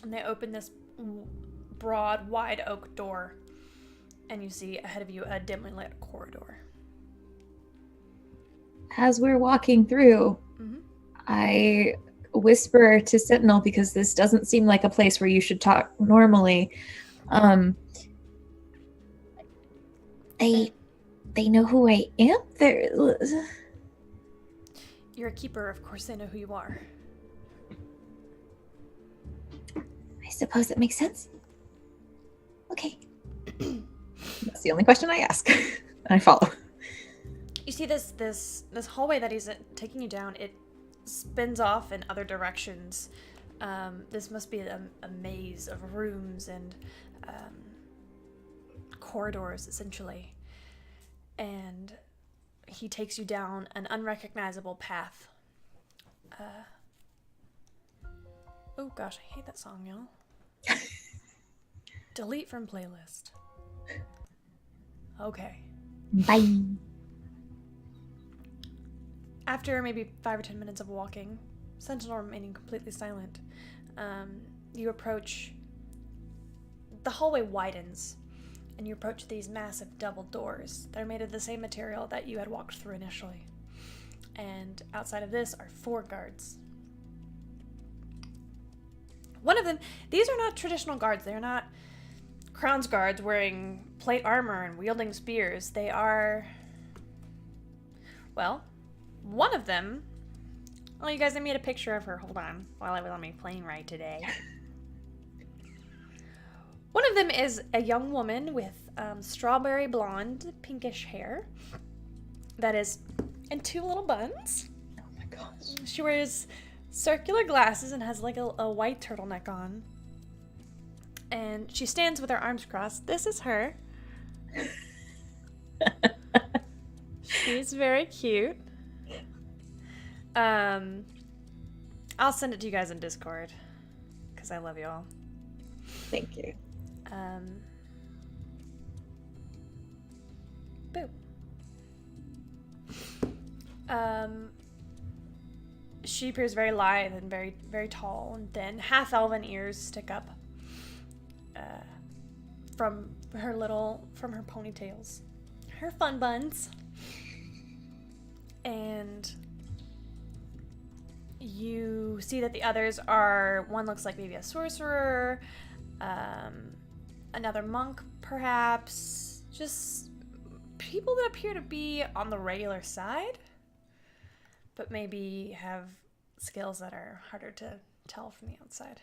and they open this broad, wide oak door, and you see ahead of you a dimly lit corridor. As we're walking through, I whisper to Sentinel, because this doesn't seem like a place where you should talk normally. They know who I am? You're a keeper, of course they know who you are. I suppose that makes sense. Okay. That's the only question I ask. I follow. You see this hallway that he's taking you down, it spins off in other directions. This must be a maze of rooms and corridors, essentially. And he takes you down an unrecognizable path. Oh gosh, I hate that song, y'all. Delete from playlist. Okay. Bye. After maybe 5 or 10 minutes of walking, Sentinel remaining completely silent, you approach. The hallway widens, and you approach these massive double doors that are made of the same material that you had walked through initially. And outside of this are 4 guards. One of them, these are not traditional guards. They're not Crown's guards wearing plate armor and wielding spears. They are, well, one of them, oh, you guys, I made a picture of her. Hold on, while I was on my plane ride today. One of them is a young woman with strawberry blonde, pinkish hair that is in 2 little buns. Oh my gosh. She wears circular glasses and has like a white turtleneck on. And she stands with her arms crossed. This is her. She's very cute. I'll send it to you guys in Discord. because I love you all. Thank you. Boop. She appears very lithe and very, very tall and thin. Half elven ears stick up from her ponytails, her fun buns, and you see that the others are, one looks like maybe a sorcerer, another monk perhaps, just people that appear to be on the regular side, but maybe have skills that are harder to tell from the outside.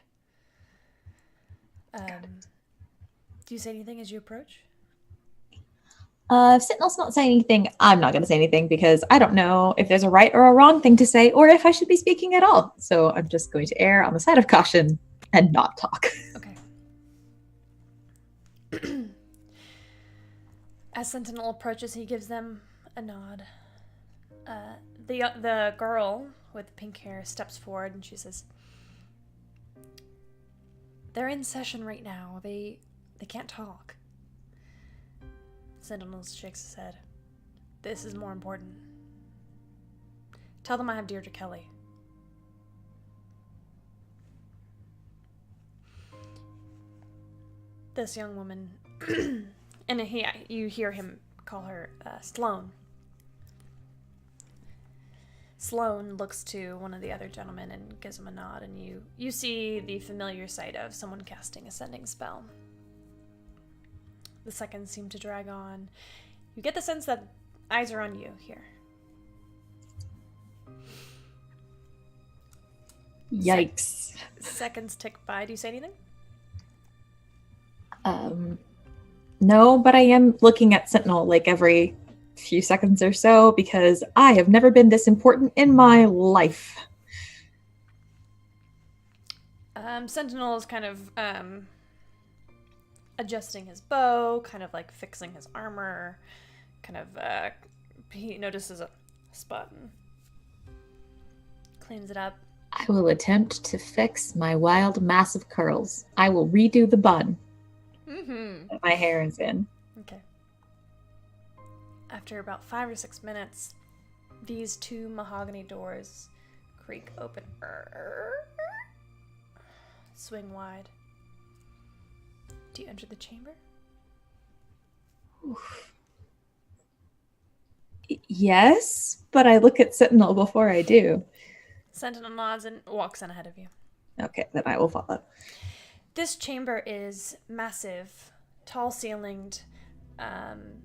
Do you say anything as you approach? If Sentinel's not saying anything, I'm not going to say anything because I don't know if there's a right or a wrong thing to say or if I should be speaking at all. So I'm just going to err on the side of caution and not talk. Okay. As Sentinel approaches, he gives them a nod. The girl with pink hair steps forward and she says, "They're in session right now. They can't talk." Sentinel shakes his head. "This is more important. Tell them I have Deirdre Kelly." This young woman, and you hear him call her Sloane. Sloane looks to one of the other gentlemen and gives him a nod, and you see the familiar sight of someone casting a sending spell. The seconds seem to drag on. You get the sense that eyes are on you here. Yikes. Seconds tick by. Do you say anything? No, but I am looking at Sentinel like every few seconds or so because I have never been this important in my life. Sentinel is kind of adjusting his bow, kind of like fixing his armor, kind of he notices a spot and cleans it up. I will attempt to fix my wild mass of curls. I will redo the bun that my hair is in. Okay. After about 5 or 6 minutes, these two mahogany doors creak open. Swing wide. Do you enter the chamber? Yes, but I look at Sentinel before I do. Sentinel nods and walks in ahead of you. Okay, then I will follow. This chamber is massive, tall-ceilinged, and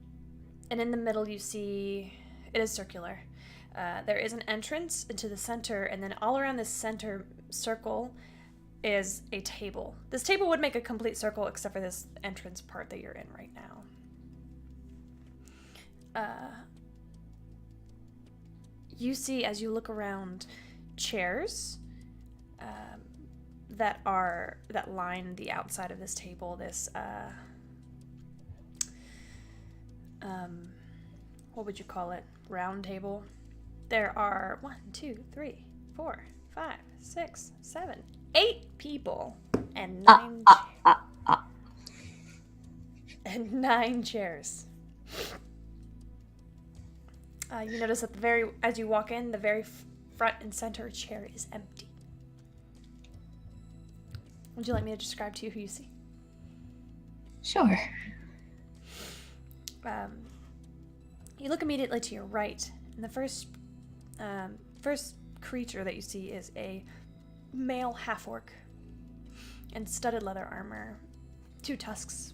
in the middle you see it is circular. There is an entrance into the center, and then all around this center circle is a table. This table would make a complete circle except for this entrance part that you're in right now. You see, as you look around, chairs that line the outside of this table. This what would you call it? Round table. There are 1, 2, 3, 4, 5, 6, 7, 8 people and 9 chairs. You notice that as you walk in, the very front and center chair is empty. Would you like me to describe to you who you see? Sure. You look immediately to your right, and the first creature that you see is a male half-orc in studded leather armor, 2 tusks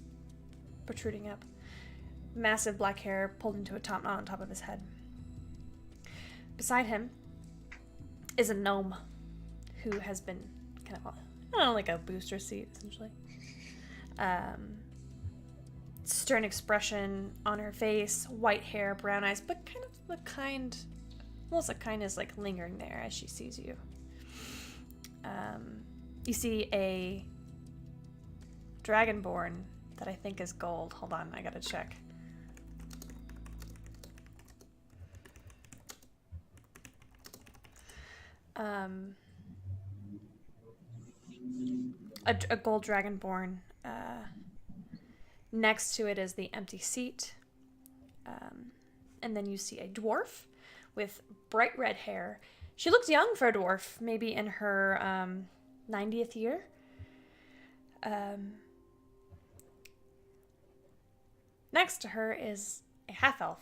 protruding up, massive black hair pulled into a top knot on top of his head. Beside him is a gnome who has been kind of, like a booster seat, essentially. Stern expression on her face, white hair, brown eyes, but kind of almost a kindness like lingering there as she sees you. You see a dragonborn that I think is gold. Hold on, I gotta check. a gold dragonborn. Next to it is the empty seat. And then you see a dwarf with bright red hair. She looks young for a dwarf, maybe in her 90th year. Next to her is a half-elf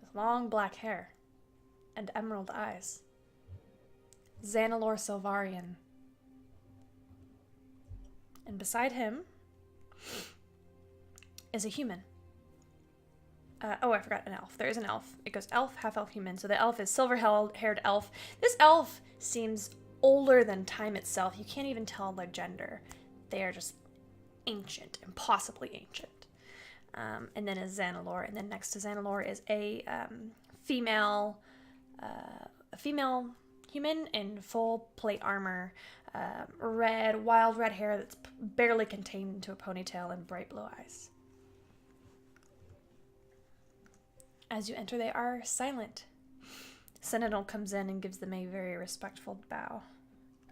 with long black hair and emerald eyes. Xanalor Silvarian. And beside him is a human. I forgot an elf. There is an elf. It goes elf, half-elf, human. So the elf is silver-haired elf. This elf seems older than time itself. You can't even tell their gender. They are just ancient, impossibly ancient. And then is Xanalor. And then next to Xanalor is a female human in full plate armor, wild red hair that's barely contained into a ponytail and bright blue eyes. As you enter, they are silent. Sentinel comes in and gives them a very respectful bow.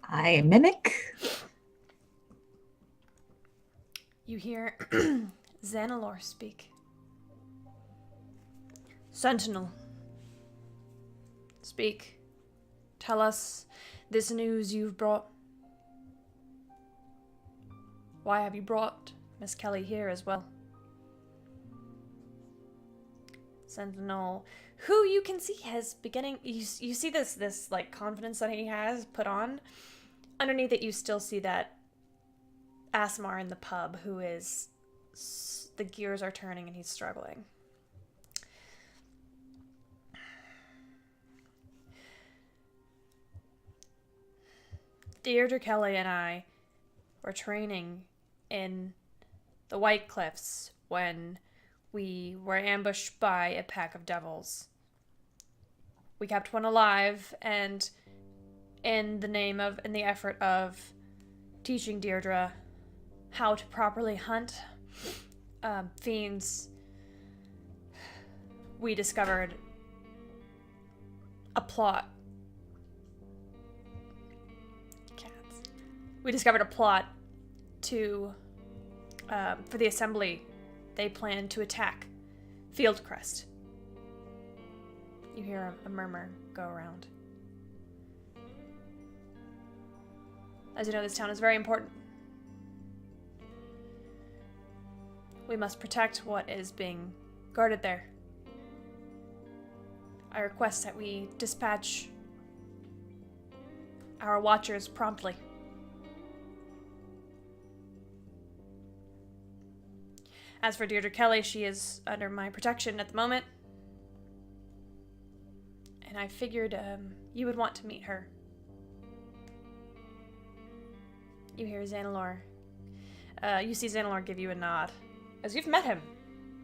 I mimic. You hear Xanalor speak. Sentinel, speak. Tell us this news you've brought. Why have you brought Miss Kelly here as well? Sentinel, who you can see has beginning, you see this like confidence that he has put on. Underneath it, you still see that Aasimar in the pub, who is, the gears are turning and he's struggling. Deirdre Kelly and I were training in the White Cliffs when we were ambushed by a pack of devils. We kept one alive, and in the effort of teaching Deirdre how to properly hunt fiends, we discovered a plot. We discovered a plot to for the assembly. They plan to attack Fieldcrest. You hear a murmur go around. As you know, this town is very important. We must protect what is being guarded there. I request that we dispatch our watchers promptly. As for Deirdre Kelly, she is under my protection at the moment. And I figured you would want to meet her. You hear Xanalor. You see Xanalor give you a nod, as you've met him.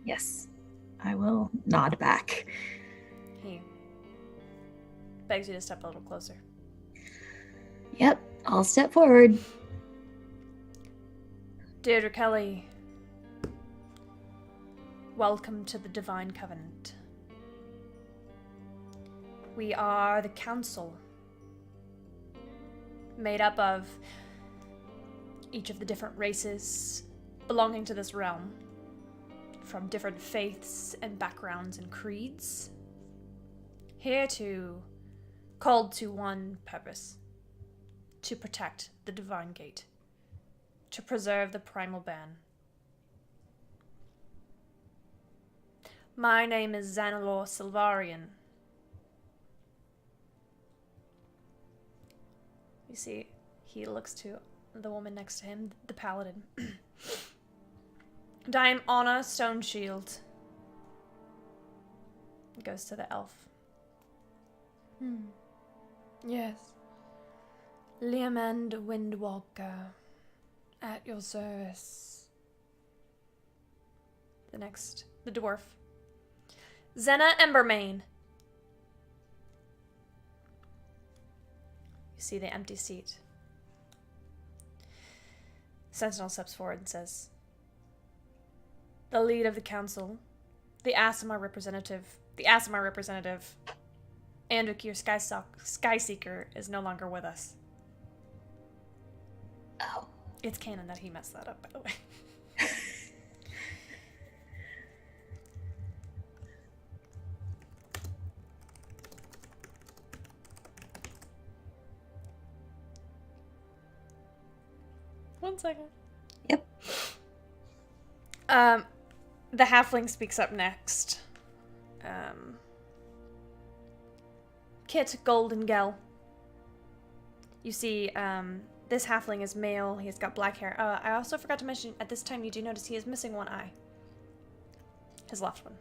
Yes, I will nod back. He begs you to step a little closer. Yep, I'll step forward. Deirdre Kelly, welcome to the Divine Covenant. We are the Council, made up of each of the different races belonging to this realm, from different faiths and backgrounds and creeds, called to one purpose: to protect the Divine Gate, to preserve the Primal Ban. My name is Xanalor Silvarian. You see, he looks to the woman next to him, the paladin. And I am Anna Stoneshield. He goes to the elf. Yes. Liamand Windwalker, at your service. The dwarf. Zena Embermane. You see the empty seat. Sentinel steps forward and says, the lead of the council, the Aasimar representative, Andukir Skyseeker, is no longer with us. It's canon that he messed that up, by the way. One second. Yep. The halfling speaks up next. Kit Goldengel. You see, this halfling is male. He's got black hair. I also forgot to mention, at this time you do notice he is missing one eye. His left one.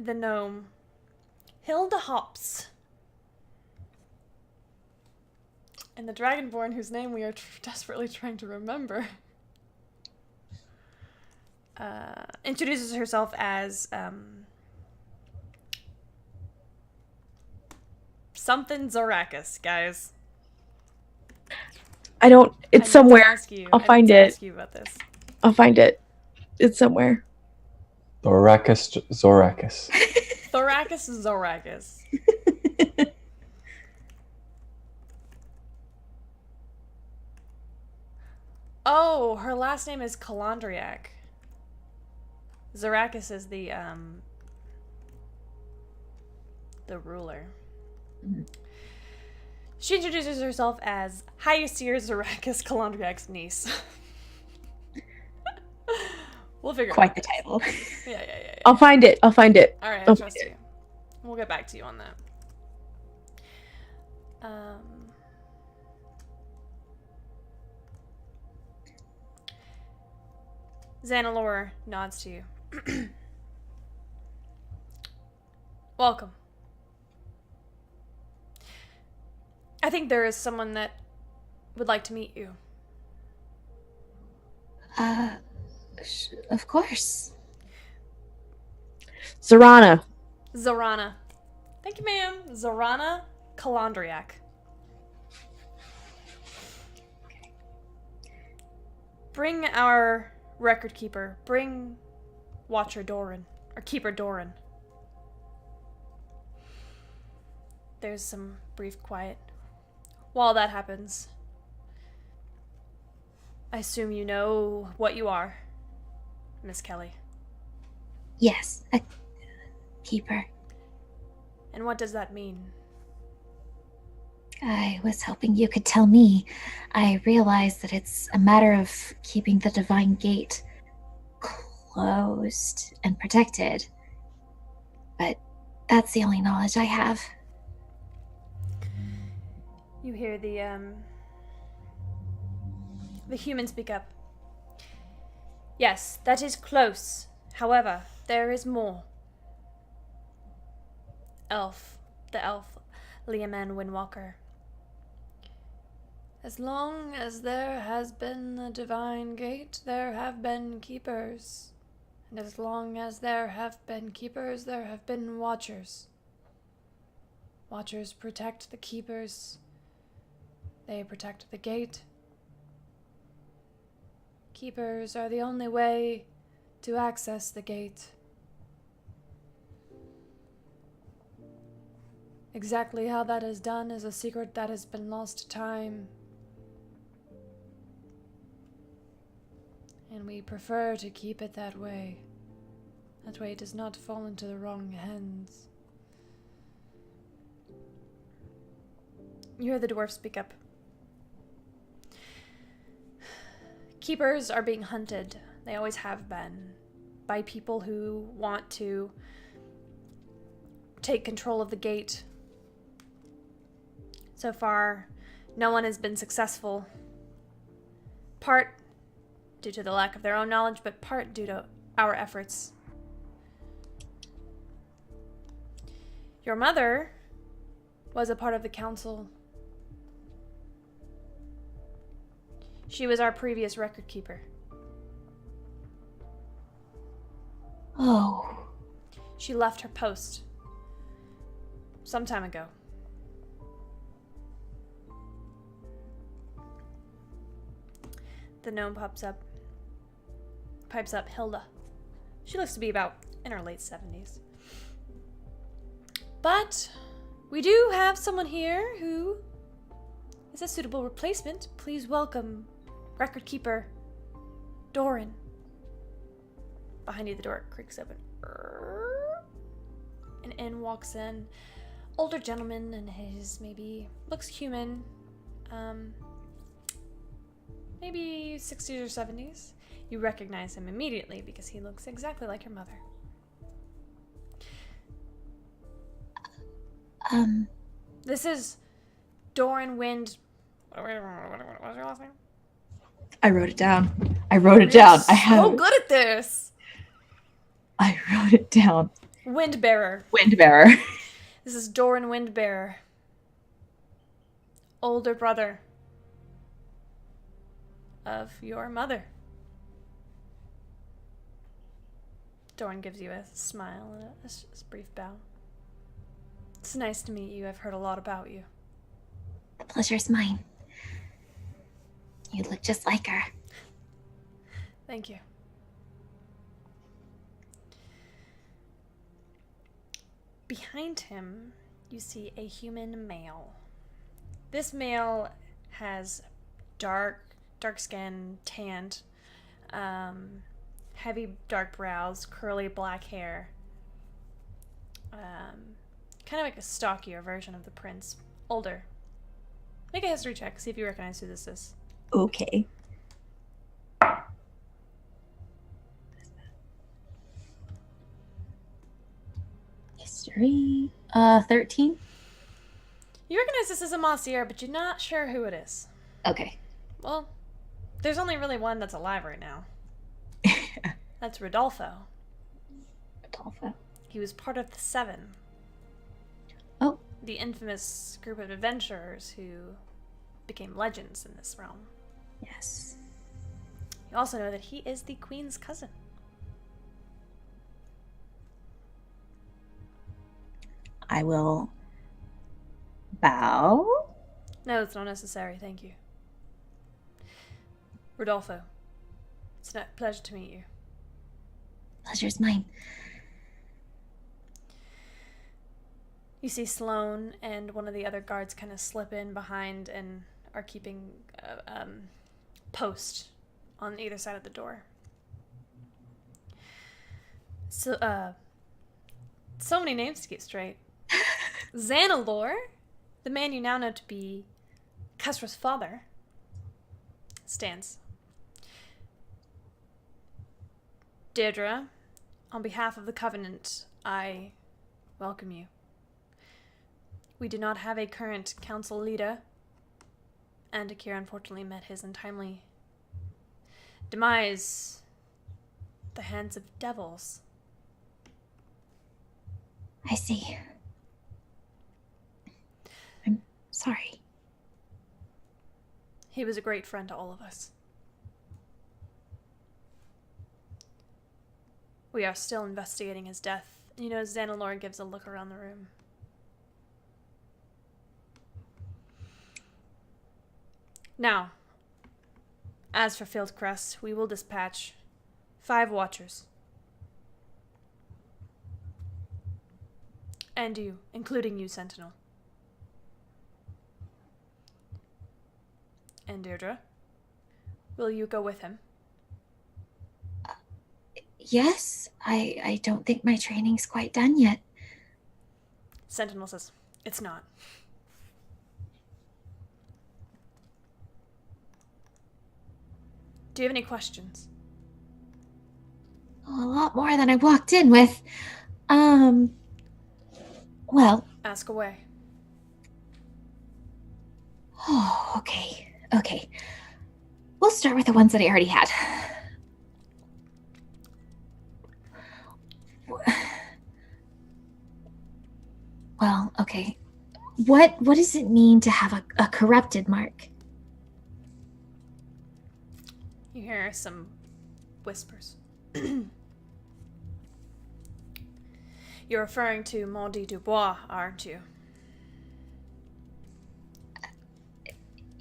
The gnome. Hilda Hops. And the Dragonborn, whose name we are desperately trying to remember, introduces herself as something Zorakis, guys. I don't. It's somewhere. I'll find it. Ask you about this. I'll find it. It's somewhere. Thorakis Zorakis. Thorakis Zorakis. Oh, her last name is Calandriac. Zorakis is the ruler. Mm-hmm. She introduces herself as Hyacir Zorakis, Calandriac's niece. We'll figure Quite it the title. Yeah. I'll find it. I'll find it. All right, I I'll trust find you. We'll get back to you on that. Xanalor nods to you. Welcome. I think there is someone that would like to meet you. Of course. Zorana. Zorana. Thank you, ma'am. Zorana Calandriac. Bring our record keeper. Bring Watcher Doran. Or Keeper Doran. There's some brief quiet. While that happens, I assume you know what you are, Miss Kelly. Yes, a keeper. And what does that mean? I was hoping you could tell me. I realize that it's a matter of keeping the Divine Gate closed and protected. But that's the only knowledge I have. You hear the human speak up. Yes, that is close. However, there is more. The elf, Liaman Windwalker. As long as there has been the Divine Gate, there have been keepers. And as long as there have been keepers, there have been watchers. Watchers protect the keepers. They protect the gate. Keepers are the only way to access the gate. Exactly how that is done is a secret that has been lost to time. And we prefer to keep it that way. That way it does not fall into the wrong hands. You hear the dwarf speak up. Keepers are being hunted. They always have been. By people who want to take control of the gate. So far, no one has been successful. Part due to the lack of their own knowledge, but part due to our efforts. Your mother was a part of the council. She was our previous record keeper. Oh. She left her post some time ago. The gnome pipes up Hilda. She looks to be about in her late 70s. But We do have someone here who is a suitable replacement. Please welcome record keeper Doran. Behind you, the door creaks open. And in walks an older gentleman, and his maybe looks human. Maybe 60s or 70s. You recognize him immediately because he looks exactly like your mother. This is Doran Wind. What was your last name? I wrote it down. I wrote it down. I have. So good at this. I wrote it down. Windbearer. Windbearer. This is Doran Windbearer. Older brother of your mother. Doran gives you a smile and a brief bow. It's nice to meet you. I've heard a lot about you. The pleasure's mine. You look just like her. Thank you. Behind him, you see a human male. This male has dark skin, tanned, heavy dark brows, curly black hair. Kind of like a stockier version of the prince. Older. Make a history check, see if you recognize who this is. Okay. History. 13. You recognize this as a Mossier, but you're not sure who it is. Okay. Well, there's only really one that's alive right now. That's Rodolfo. Rodolfo. He was part of the Seven. Oh. The infamous group of adventurers who became legends in this realm. Yes. You also know that he is the Queen's cousin. I will bow. No, it's not necessary, thank you. Rodolfo, it's a pleasure to meet you. Pleasure's mine. You see Sloane and one of the other guards kind of slip in behind and are keeping post on either side of the door. So many names to keep straight. Xanalor, the man you now know to be Kesra's father, stands. Deirdre, on behalf of the Covenant, I welcome you. We do not have a current council leader, and Akira unfortunately met his untimely demise at the hands of devils. I see. I'm sorry. He was a great friend to all of us. We are still investigating his death. You know, Xanalor gives a look around the room. Now, as for Fieldcrest, we will dispatch 5 watchers. And you, including you, Sentinel. And Deirdre, will you go with him? Yes, I don't think my training's quite done yet. Sentinel says, it's not. Do you have any questions? Oh, a lot more than I walked in with. Well. Ask away. Oh, okay. We'll start with the ones that I already had. Well, okay. What does it mean to have a corrupted mark? You hear some whispers. You're referring to Maudie Dubois, aren't you?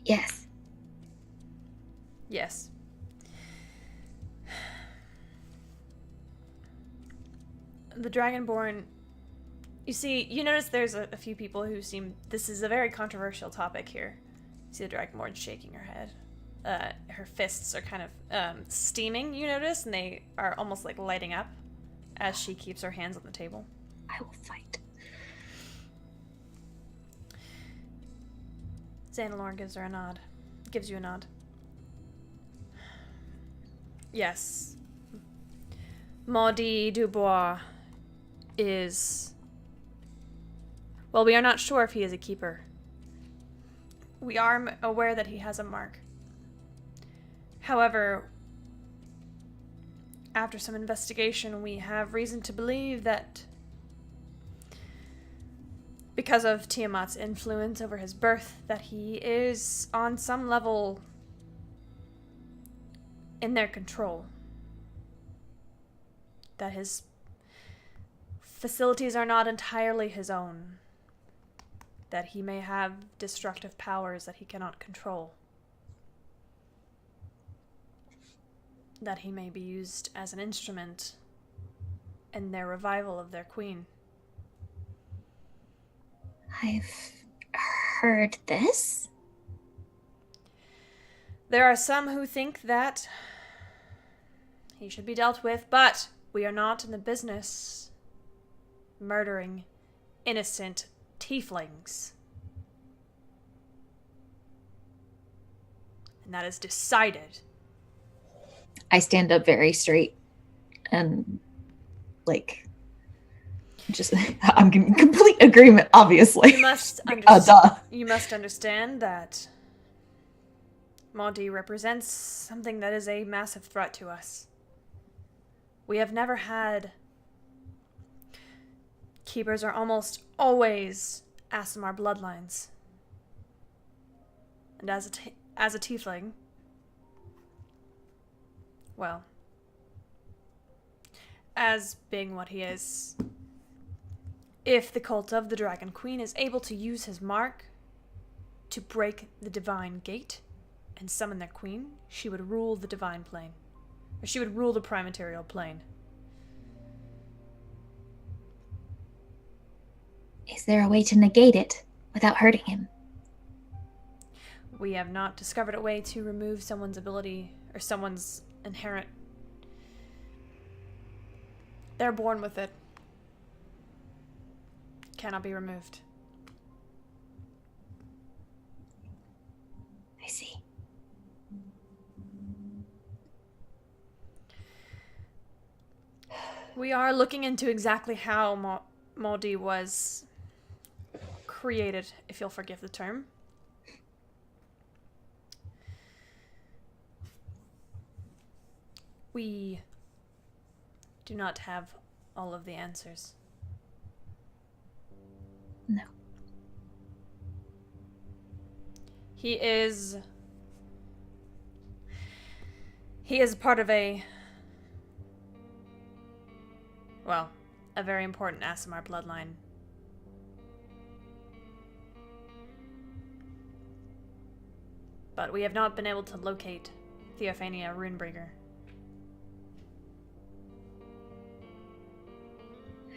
Yes. Yes. The Dragonborn You see, you notice there's a few people who seem... This is a very controversial topic here. You see the Dragonborn shaking her head. Her fists are kind of steaming, you notice, and they are almost like lighting up as she keeps her hands on the table. I will fight. Xanalorn gives her a nod. Gives you a nod. Yes. Maudit Dubois is... Well, we are not sure if he is a keeper. We are aware that he has a mark. However, after some investigation, we have reason to believe that because of Tiamat's influence over his birth, that he is on some level in their control. That his facilities are not entirely his own. That he may have destructive powers that he cannot control. That he may be used as an instrument in their revival of their queen. I've heard this. There are some who think that he should be dealt with, but we are not in the business murdering innocent tieflings. And that is decided. I stand up very straight and, like, just, I'm in complete agreement, obviously. You must Duh. You must understand that Maudit represents something that is a massive threat to us. We have never had... Keepers are almost always Aasimar bloodlines. And as a tiefling, well, as being what he is, if the cult of the Dragon Queen is able to use his mark to break the divine gate and summon their queen, she would rule the divine plane. Or she would rule the primaterial plane. Is there a way to negate it without hurting him? We have not discovered a way to remove someone's ability or someone's inherent... They're born with it. Cannot be removed. I see. We are looking into exactly how Maudit was created, if you'll forgive the term. We do not have all of the answers. No. He is part of a very important Aasimar bloodline. But we have not been able to locate Theophania Runebreaker.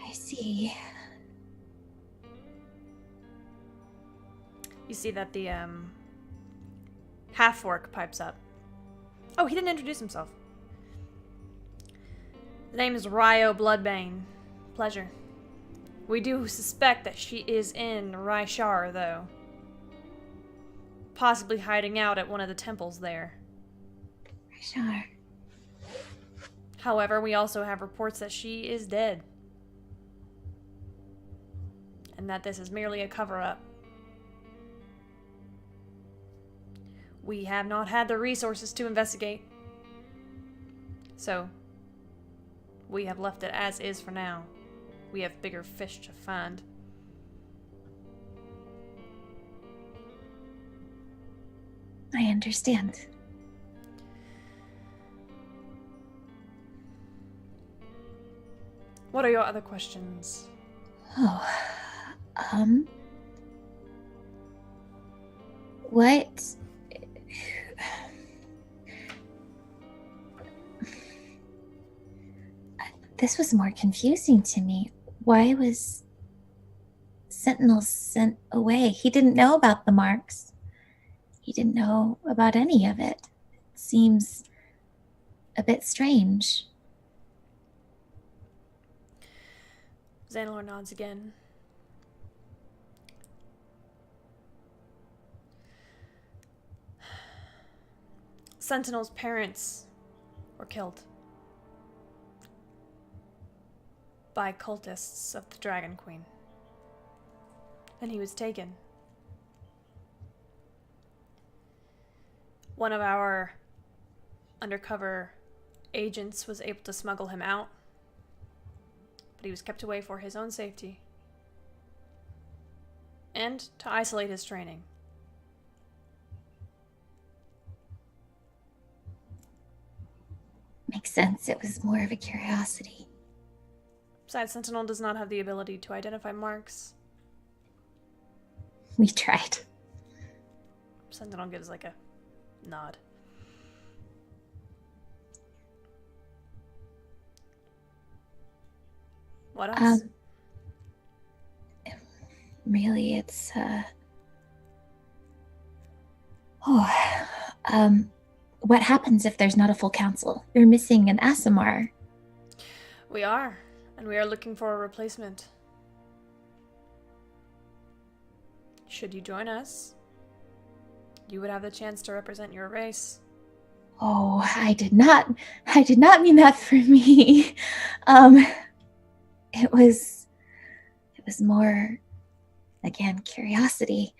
I see. You see that the half-orc pipes up. Oh, he didn't introduce himself. The name is Ryo Bloodbane. Pleasure. We do suspect that she is in Raishar, though. Possibly hiding out at one of the temples there. Sure. However, we also have reports that she is dead. And that this is merely a cover-up. We have not had the resources to investigate. So, we have left it as is for now. We have bigger fish to find. I understand. What are your other questions? Oh, what? This was more confusing to me. Why was sentinels sent away. He didn't know about the marks. He didn't know about any of it. It seems a bit strange. Xanalor nods again. Sentinel's parents were killed by cultists of the Dragon Queen. And he was taken. One of our undercover agents was able to smuggle him out, but he was kept away for his own safety and to isolate his training. Makes sense. It was more of a curiosity. Besides, Sentinel does not have the ability to identify marks. We tried. Sentinel gives like a nod. What else? Really, it's what happens if there's not a full council? You're missing an Aasimar. We are, and we are looking for a replacement. Should you join us, you would have the chance to represent your race. Oh, I did not mean that for me. It was more, again, curiosity.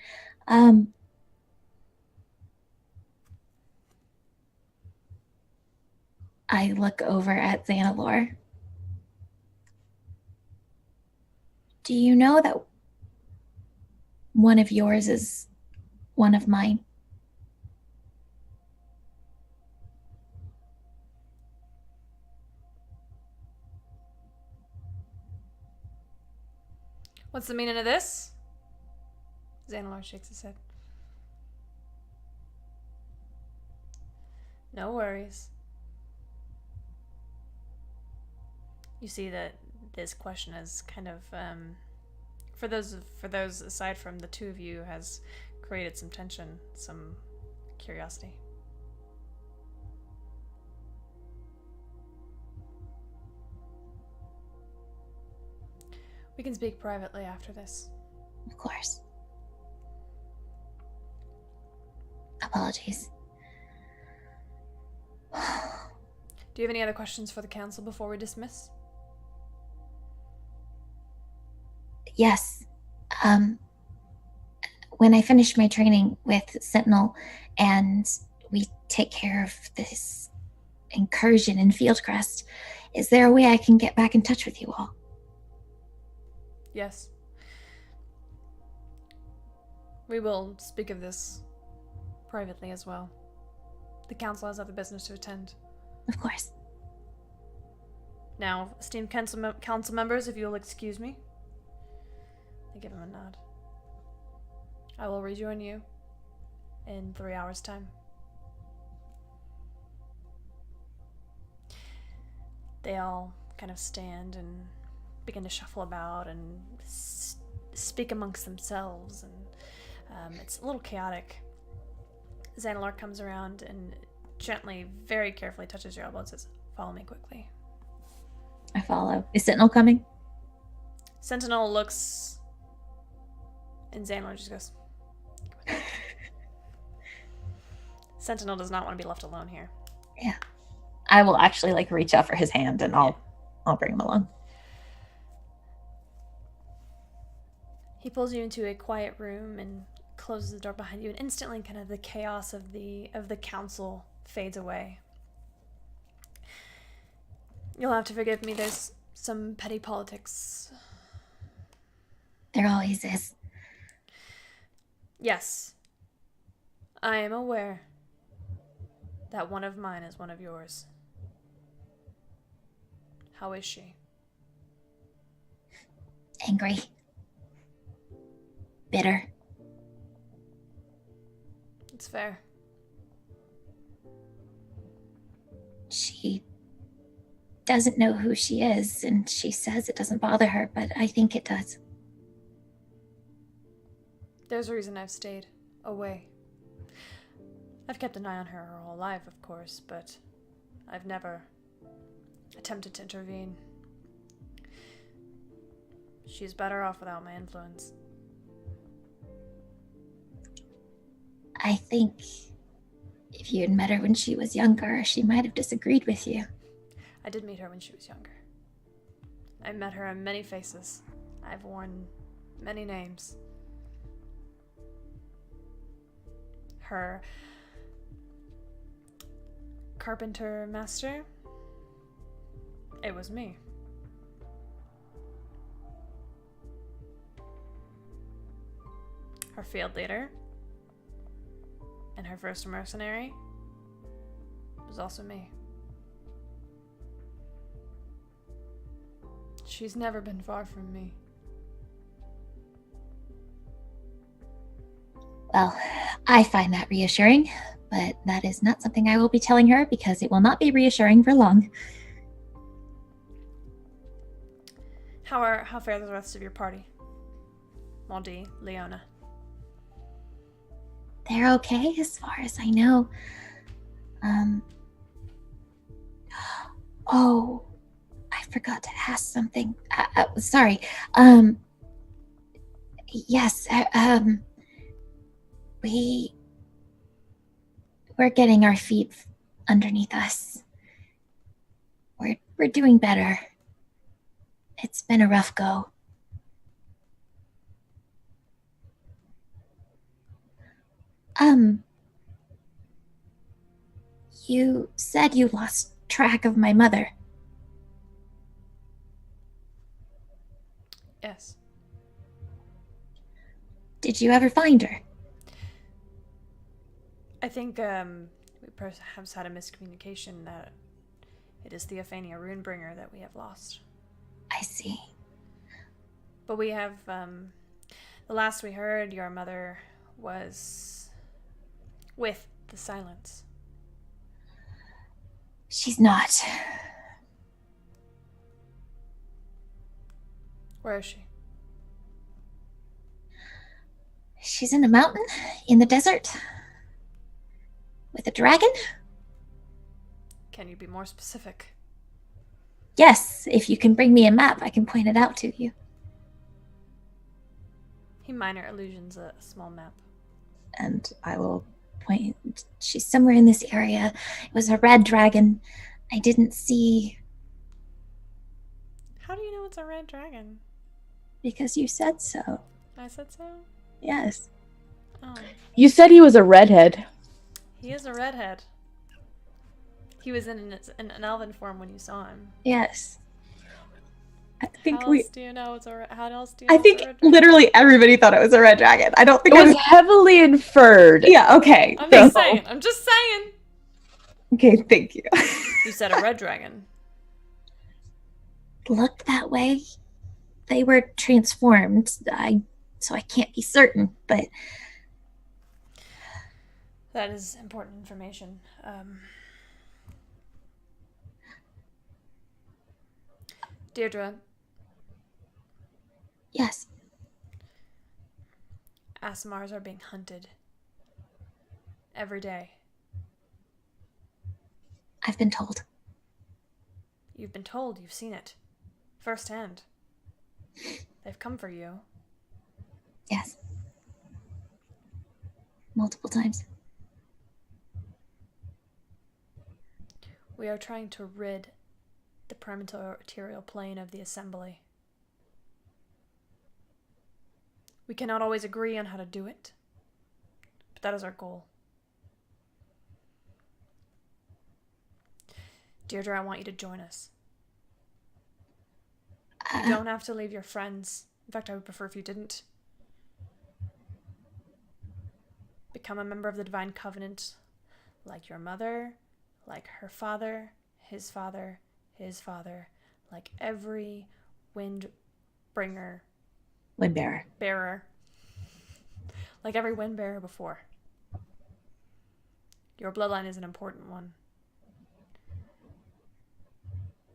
I look over at Xanalor. Do you know that one of yours is one of mine? What's the meaning of this? Xanalor shakes his head. No worries. You see that this question is kind of, for those aside from the two of you, has created some tension, some curiosity. We can speak privately after this. Of course. Apologies. Do you have any other questions for the council before we dismiss? Yes. When I finish my training with Sentinel and we take care of this incursion in Fieldcrest, is there a way I can get back in touch with you all? Yes. We will speak of this privately as well. The council has other business to attend. Of course. Now, esteemed council members, if you'll excuse me. I give him a nod. I will rejoin you in 3 hours' time. They all kind of stand and begin to shuffle about and speak amongst themselves, and it's a little chaotic. Xanalor comes around and gently, very carefully touches your elbow and says, "Follow me quickly." I follow. Is Sentinel coming? Sentinel looks, and Xanalor just goes. Sentinel does not want to be left alone here. Yeah. I will actually reach out for his hand and I'll bring him along. He pulls you into a quiet room and closes the door behind you, and instantly kind of the chaos of the council fades away. You'll have to forgive me, there's some petty politics. There always is. Yes. I am aware that one of mine is one of yours. How is she? Angry. Bitter. It's fair. She doesn't know who she is, and she says it doesn't bother her, but I think it does. There's a reason I've stayed away. I've kept an eye on her whole life, of course, but I've never attempted to intervene. She's better off without my influence. I think if you had met her when she was younger, she might have disagreed with you. I did meet her when she was younger. I met her in many faces. I've worn many names. Her carpenter master, it was me. Her field leader and her first mercenary was also me. She's never been far from me. Well, I find that reassuring, but that is not something I will be telling her because it will not be reassuring for long. How fare the rest of your party? Moldy, Leona. They're okay as far as I know. Oh, I forgot to ask something. Sorry. Yes, we're getting our feet underneath us. We're doing better. It's been a rough go. You said you lost track of my mother. Yes. Did you ever find her? I think we perhaps had a miscommunication that it is Theophania Runebringer that we have lost. I see. But we have, the last we heard, your mother was with the Silence. She's not. Where is she? She's in a mountain, in the desert, with a dragon? Can you be more specific? Yes, if you can bring me a map, I can point it out to you. He minor illusions a small map. And I will point. She's somewhere in this area. It was a red dragon. I didn't see. How do you know it's a red dragon? Because you said so. I said so? Yes. Oh. You said he was a redhead. He is a redhead. He was in an elven form when you saw him. Yes. I think How else do you know it's a how else do you know I think it's a red dragon? literally everybody thought it was a red dragon. I don't think It was heavily inferred. Yeah, okay. I'm just saying. I'm just saying. Okay, thank you. You said a red dragon. Looked that way. They were transformed. So I can't be certain, but That is important information. Deirdre, yes. Asimars are being hunted. Every day. I've been told. You've been told, you've seen it. Firsthand. They've come for you. Yes. Multiple times. We are trying to rid the prematerial plane of the assembly. We cannot always agree on how to do it, but that is our goal. Deirdre, I want you to join us. You don't have to leave your friends. In fact, I would prefer if you didn't. Become a member of the Divine Covenant, like your mother, like her father, his father, his father, like every windbearer, like every windbearer before. Your bloodline is an important one.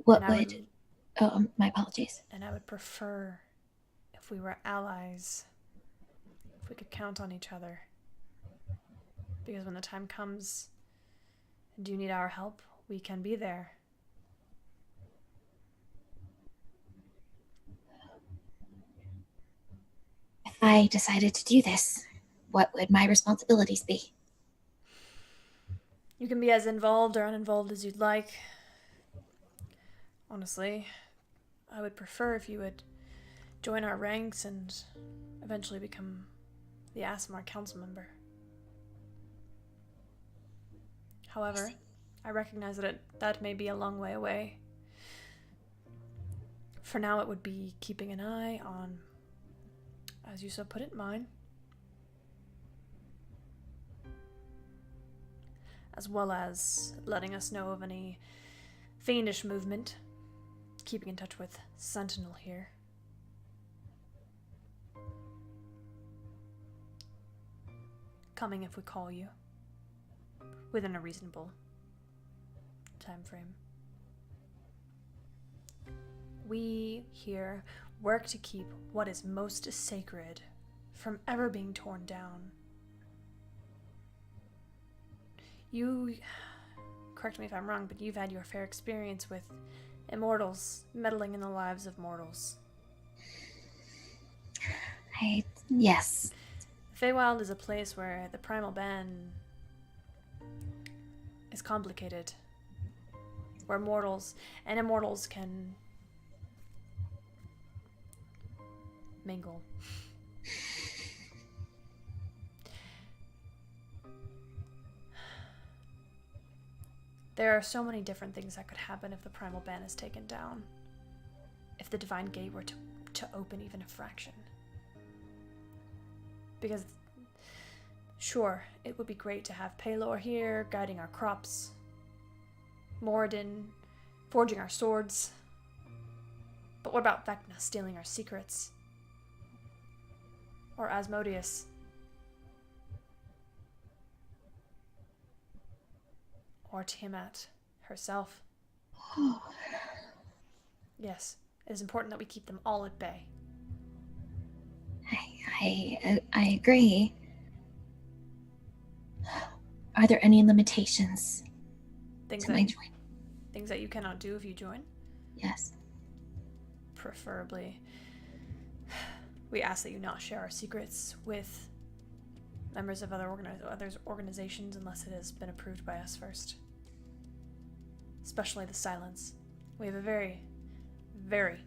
What would... Oh, my apologies. And I would prefer if we were allies, if we could count on each other. Because when the time comes and you need our help, we can be there. If I decided to do this, what would my responsibilities be? You can be as involved or uninvolved as you'd like. Honestly, I would prefer if you would join our ranks and eventually become the Aasimar council member. However, I recognize that may be a long way away. For now, it would be keeping an eye on, as you so put it, mine. As well as letting us know of any fiendish movement. Keeping in touch with Sentinel here. Coming if we call you. Within a reasonable time frame. We here work to keep what is most sacred from ever being torn down. You, correct me if I'm wrong, but you've had your fair experience with immortals meddling in the lives of mortals. Yes. Feywild is a place where the primal ban is complicated, where mortals and immortals can mingle. There are so many different things that could happen if the primal ban is taken down. If the divine gate were to open even a fraction. Because, sure, it would be great to have Pelor here, guiding our crops. Moradin, forging our swords. But what about Vecna stealing our secrets? Or Asmodeus? Or Tiamat herself? Yes, it is important that we keep them all at bay. I agree. Are there any limitations Things to my join? Things that you cannot do if you join? Yes. Preferably, we ask that you not share our secrets with members of other organizations unless it has been approved by us first. Especially the Silence. We have a very, very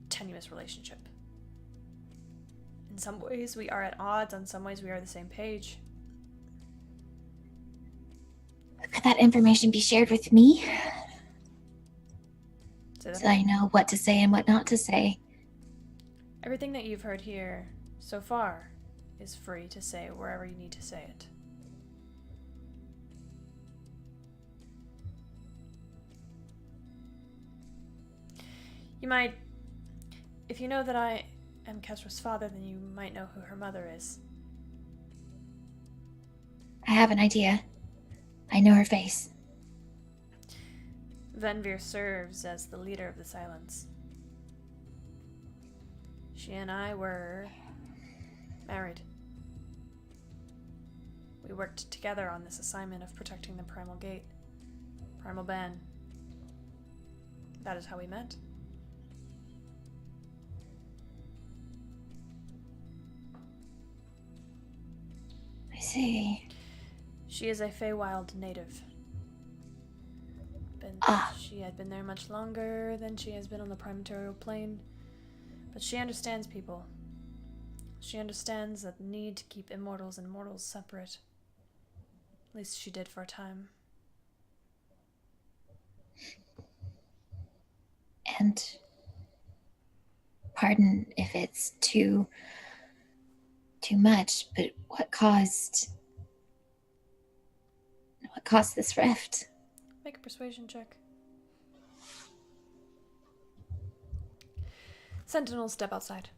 tenuous relationship. In some ways, we are at odds. In some ways, we are the same page. Could that information be shared with me? So I know what to say and what not to say. Everything that you've heard here so far is free to say wherever you need to say it. You might, if you know that I am Kesra's father, then you might know who her mother is. I have an idea. I know her face. Venvir serves as the leader of the Silence. She and I were married. We worked together on this assignment of protecting the Primal Gate. Primal Ban. That is how we met. I see. She is a Feywild native. She had been there much longer than she has been on the Primatorial Plane. But she understands people. She understands the need to keep immortals and mortals separate. At least she did for a time. And pardon if it's too much, but what caused this rift? Make a persuasion check. Sentinel, step outside.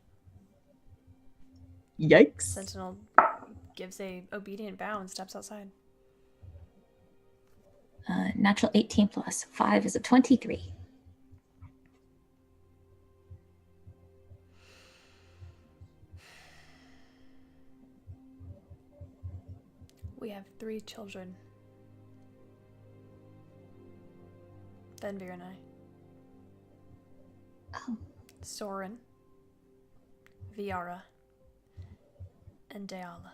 Yikes. Sentinel gives a obedient bow and steps outside. Natural 18 plus 5 is a 23. We have 3 children. Venvir and I. Oh, Soren, Viara, and Deala.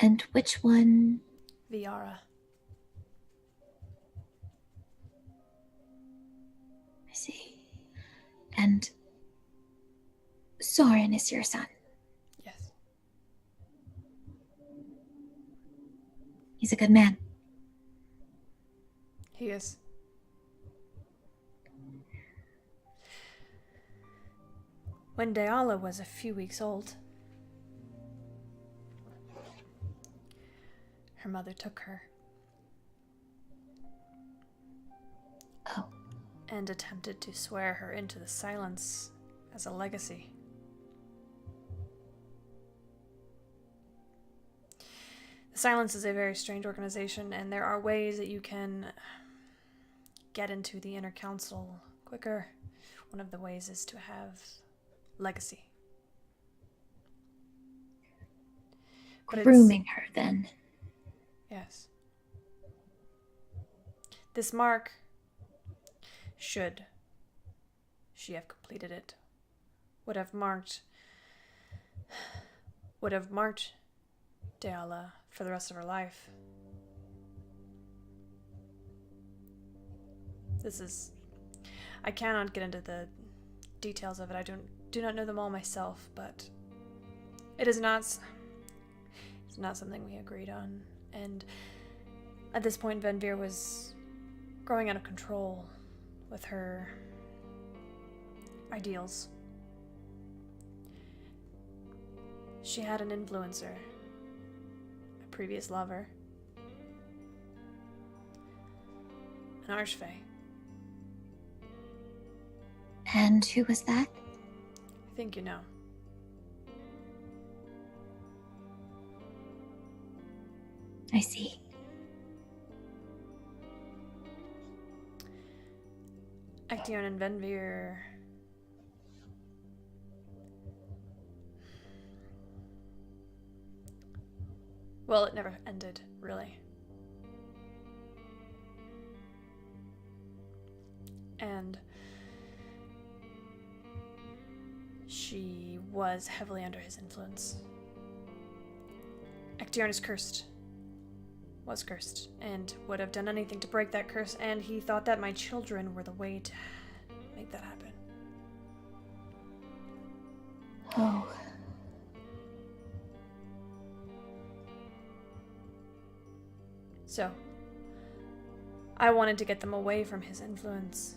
and which one? Viara. I see. And Soren is your son. Yes. He's a good man. He is. When Deala was a few weeks old, her mother took her. Oh. And attempted to swear her into the silence as a legacy. The Silence is a very strange organization, and there are ways that you can get into the inner council quicker. One of the ways is to have legacy. But Grooming her, then. Yes. This mark, should she have completed it, would have marked Deala for the rest of her life. I cannot get into the details of it. I do not know them all myself, but it's not something we agreed on. And at this point, Venvir was growing out of control with her ideals. She had an influencer, a previous lover, an Archfey. And who was that? I think you know. I see. Actaeon and Venvir well, it never ended, really. And she was heavily under his influence. Actaeon is cursed. Was cursed, and would have done anything to break that curse, and he thought that my children were the way to make that happen. Oh. So, I wanted to get them away from his influence,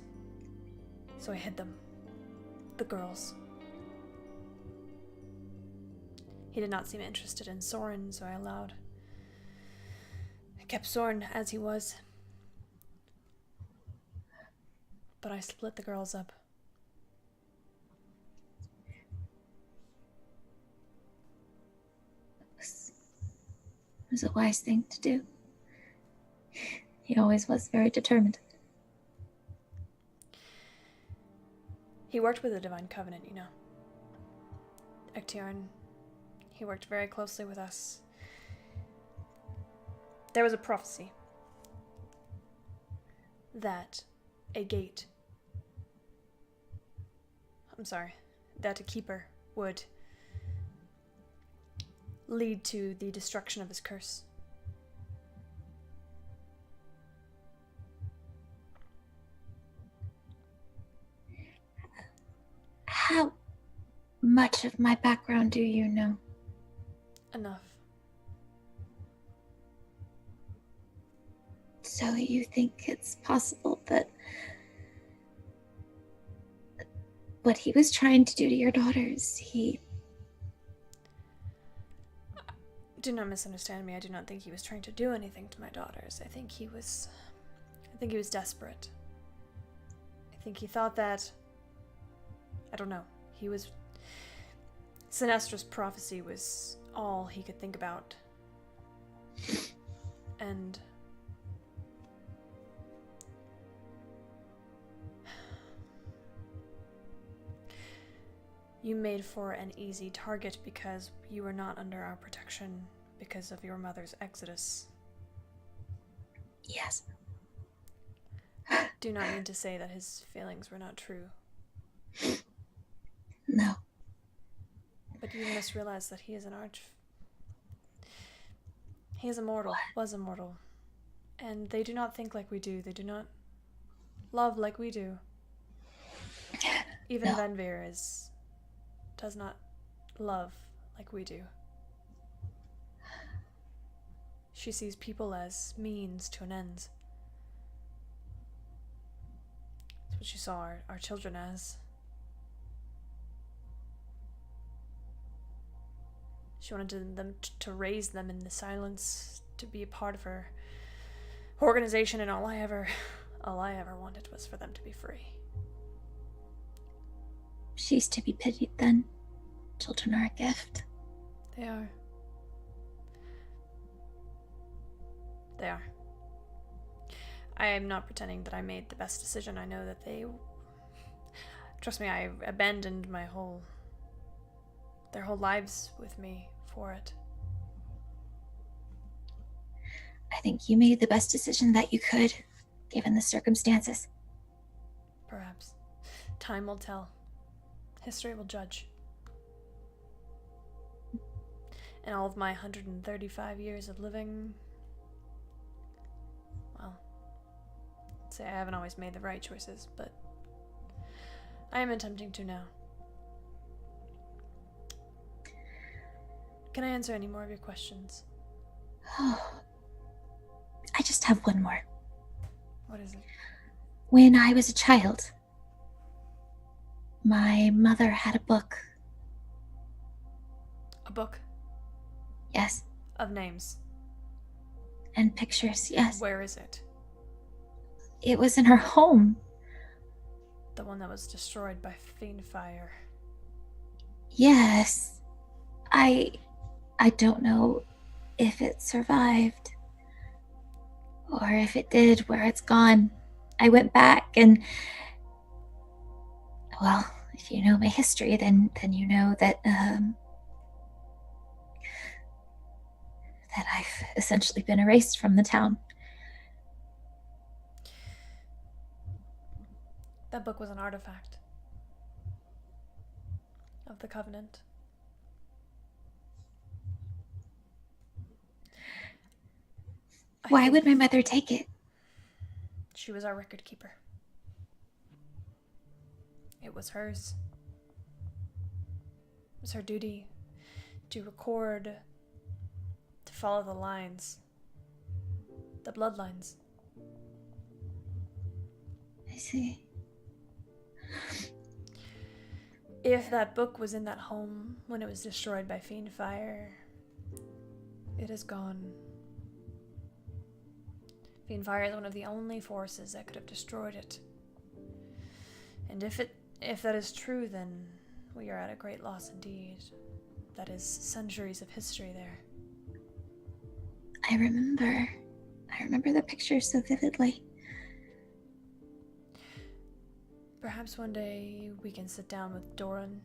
so I hid them. The girls. He did not seem interested in Soren, so I kept Soren as he was. But I split the girls up. It was a wise thing to do. He always was very determined. He worked with the Divine Covenant, you know. Actaeon, he worked very closely with us. There was a prophecy that a keeper would lead to the destruction of his curse. How much of my background do you know? Enough. So you think it's possible that what he was trying to do to your daughters, Do not misunderstand me. I do not think he was trying to do anything to my daughters. I think he was desperate. I think he thought that, I don't know, Sinestra's prophecy was all he could think about. And you made for an easy target because you were not under our protection because of your mother's exodus. Yes. Do not mean to say that his feelings were not true. No. But you must realize that he is He is immortal, was immortal. And they do not think like we do. They do not love like we do. Even Venvir does not love like we do. She sees people as means to an end. That's what she saw our children as. She wanted them to raise them in the silence, to be a part of her organization, and all I ever wanted was for them to be free. She's to be pitied then. Children are a gift. They are. They are. I am not pretending that I made the best decision. I know that trust me, I abandoned their whole lives with me for it. I think you made the best decision that you could, given the circumstances. Perhaps. Time will tell. History will judge. In all of my 135 years of living, well, I'd say I haven't always made the right choices, but I am attempting to now. Can I answer any more of your questions? Oh, I just have one more. What is it? When I was a child, my mother had a book. A book? Yes. Of names? And pictures, yes. Where is it? It was in her home. The one that was destroyed by Fiendfire. Yes. I don't know if it survived. Or if it did, where it's gone. I went back and... Well, if you know my history, then you know that, that I've essentially been erased from the town. That book was an artifact of the Covenant. Why would my mother take it? She was our record keeper. It was hers. It was her duty to record, to follow the lines, the bloodlines. I see. If that book was in that home when it was destroyed by Fiendfire, it is gone. Fiendfire is one of the only forces that could have destroyed it. And if that is true, then we are at a great loss indeed. That is centuries of history there. I remember the pictures so vividly. Perhaps one day we can sit down with Doran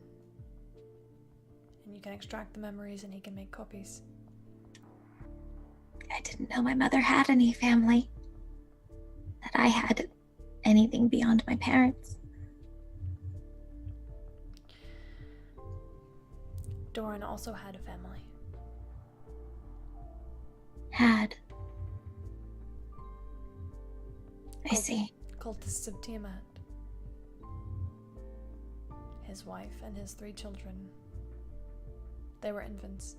and you can extract the memories and he can make copies. I didn't know my mother had any family. That I had anything beyond my parents. Doran also had a family. Had. I see. Cultists of Tiamat. His wife and his 3 children. They were infants.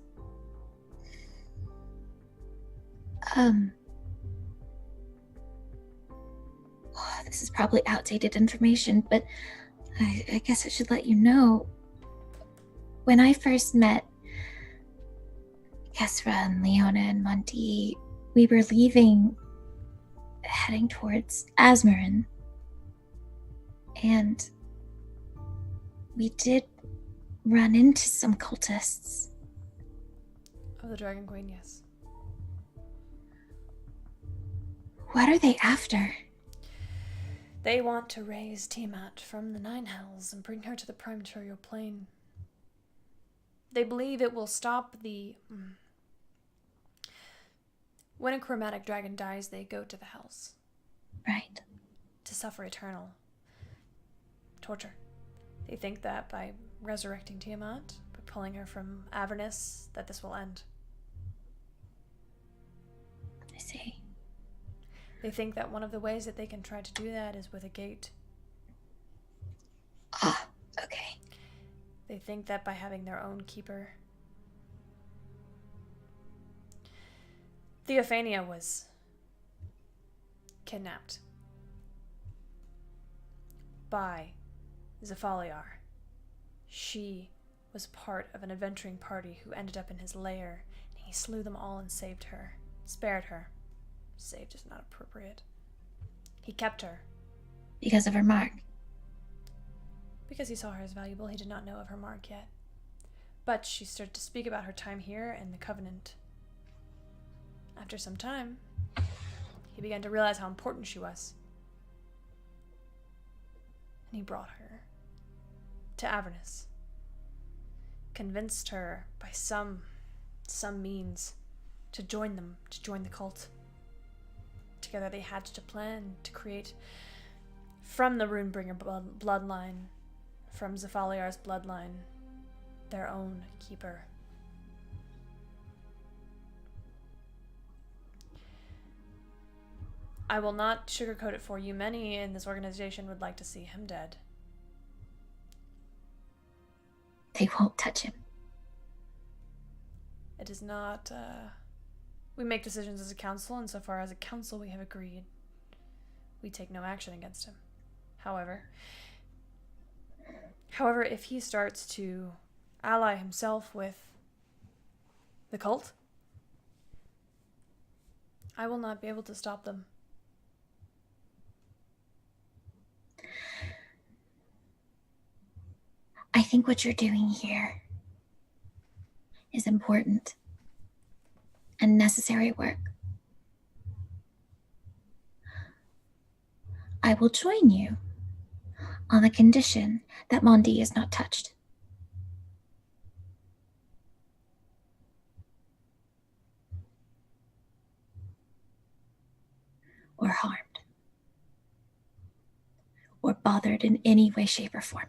This is probably outdated information, but I guess I should let you know. When I first met Kesra and Leona and Monty, we were leaving, heading towards Azmorin. And we did run into some cultists. Of the Dragon Queen, yes. What are they after? They want to raise Tiamat from the Nine Hells and bring her to the Primatorial Plane. They believe it will stop the When a chromatic dragon dies, they go to the hells Right. to suffer eternal torture. They think that by resurrecting Tiamat, by pulling her from Avernus, that this will end. I see. They think that one of the ways that they can try to do that is with a gate. Ah, okay. They think that by having their own keeper. Theophania was kidnapped by Zephaliar. She was part of an adventuring party who ended up in his lair. He slew them all and saved her. Spared her. Saved is not appropriate. He kept her. Because of her mark. Because he saw her as valuable, he did not know of her mark yet. But she started to speak about her time here and the Covenant. After some time, he began to realize how important she was. And he brought her to Avernus. Convinced her by some means to join them, to join the cult. Together they hatched a plan to create, from the Runebringer bloodline, from Zephaliar's bloodline, their own keeper. I will not sugarcoat it for you. Many in this organization would like to see him dead. They won't touch him. It is not, we make decisions as a council, and so far as a council we have agreed. We take no action against him. However, if he starts to ally himself with the cult, I will not be able to stop them. I think what you're doing here is important and necessary work. I will join you on the condition that Mondi is not touched. Or harmed. Or bothered in any way, shape, or form.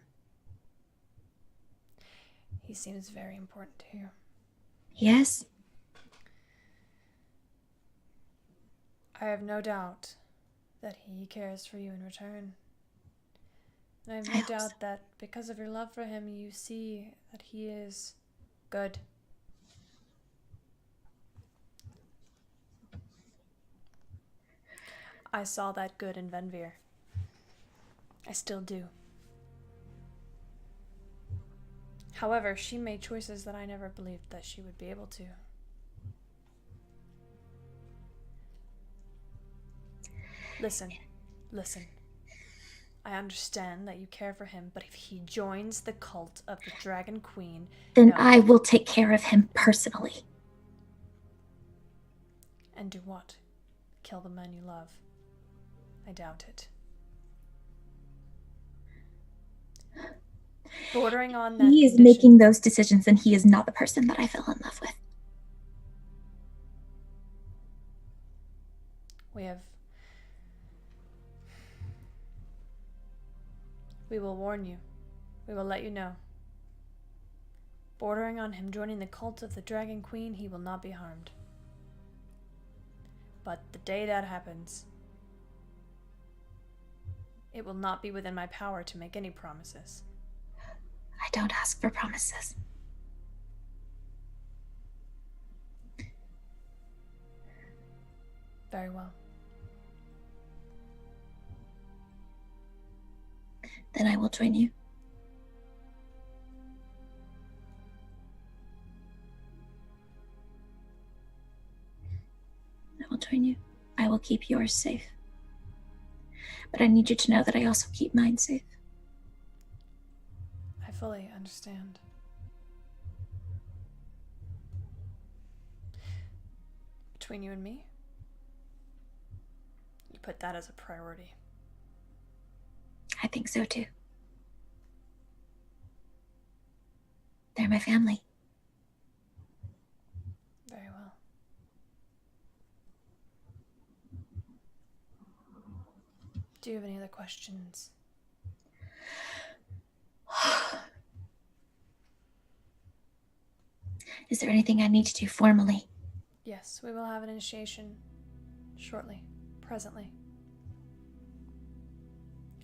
He seems very important to you. Yes? I have no doubt that he cares for you in return. And I have no doubt that because of your love for him, you see that he is good. I saw that good in Venvir. I still do. However, she made choices that I never believed that she would be able to. Listen. I understand that you care for him, but if he joins the cult of the Dragon Queen... Then no. I will take care of him personally. And do what? Kill the man you love? I doubt it. Bordering on that He is condition, making those decisions, and he is not the person that I fell in love with. We will warn you. We will let you know. Bordering on him joining the cult of the Dragon Queen, he will not be harmed. But the day that happens, it will not be within my power to make any promises. I don't ask for promises. Very well. Then I will join you. I will join you. I will keep yours safe. But I need you to know that I also keep mine safe. I fully understand. Between you and me, you put that as a priority. I think so too. They're my family. Very well. Do you have any other questions? Is there anything I need to do formally? Yes, we will have an initiation shortly, presently.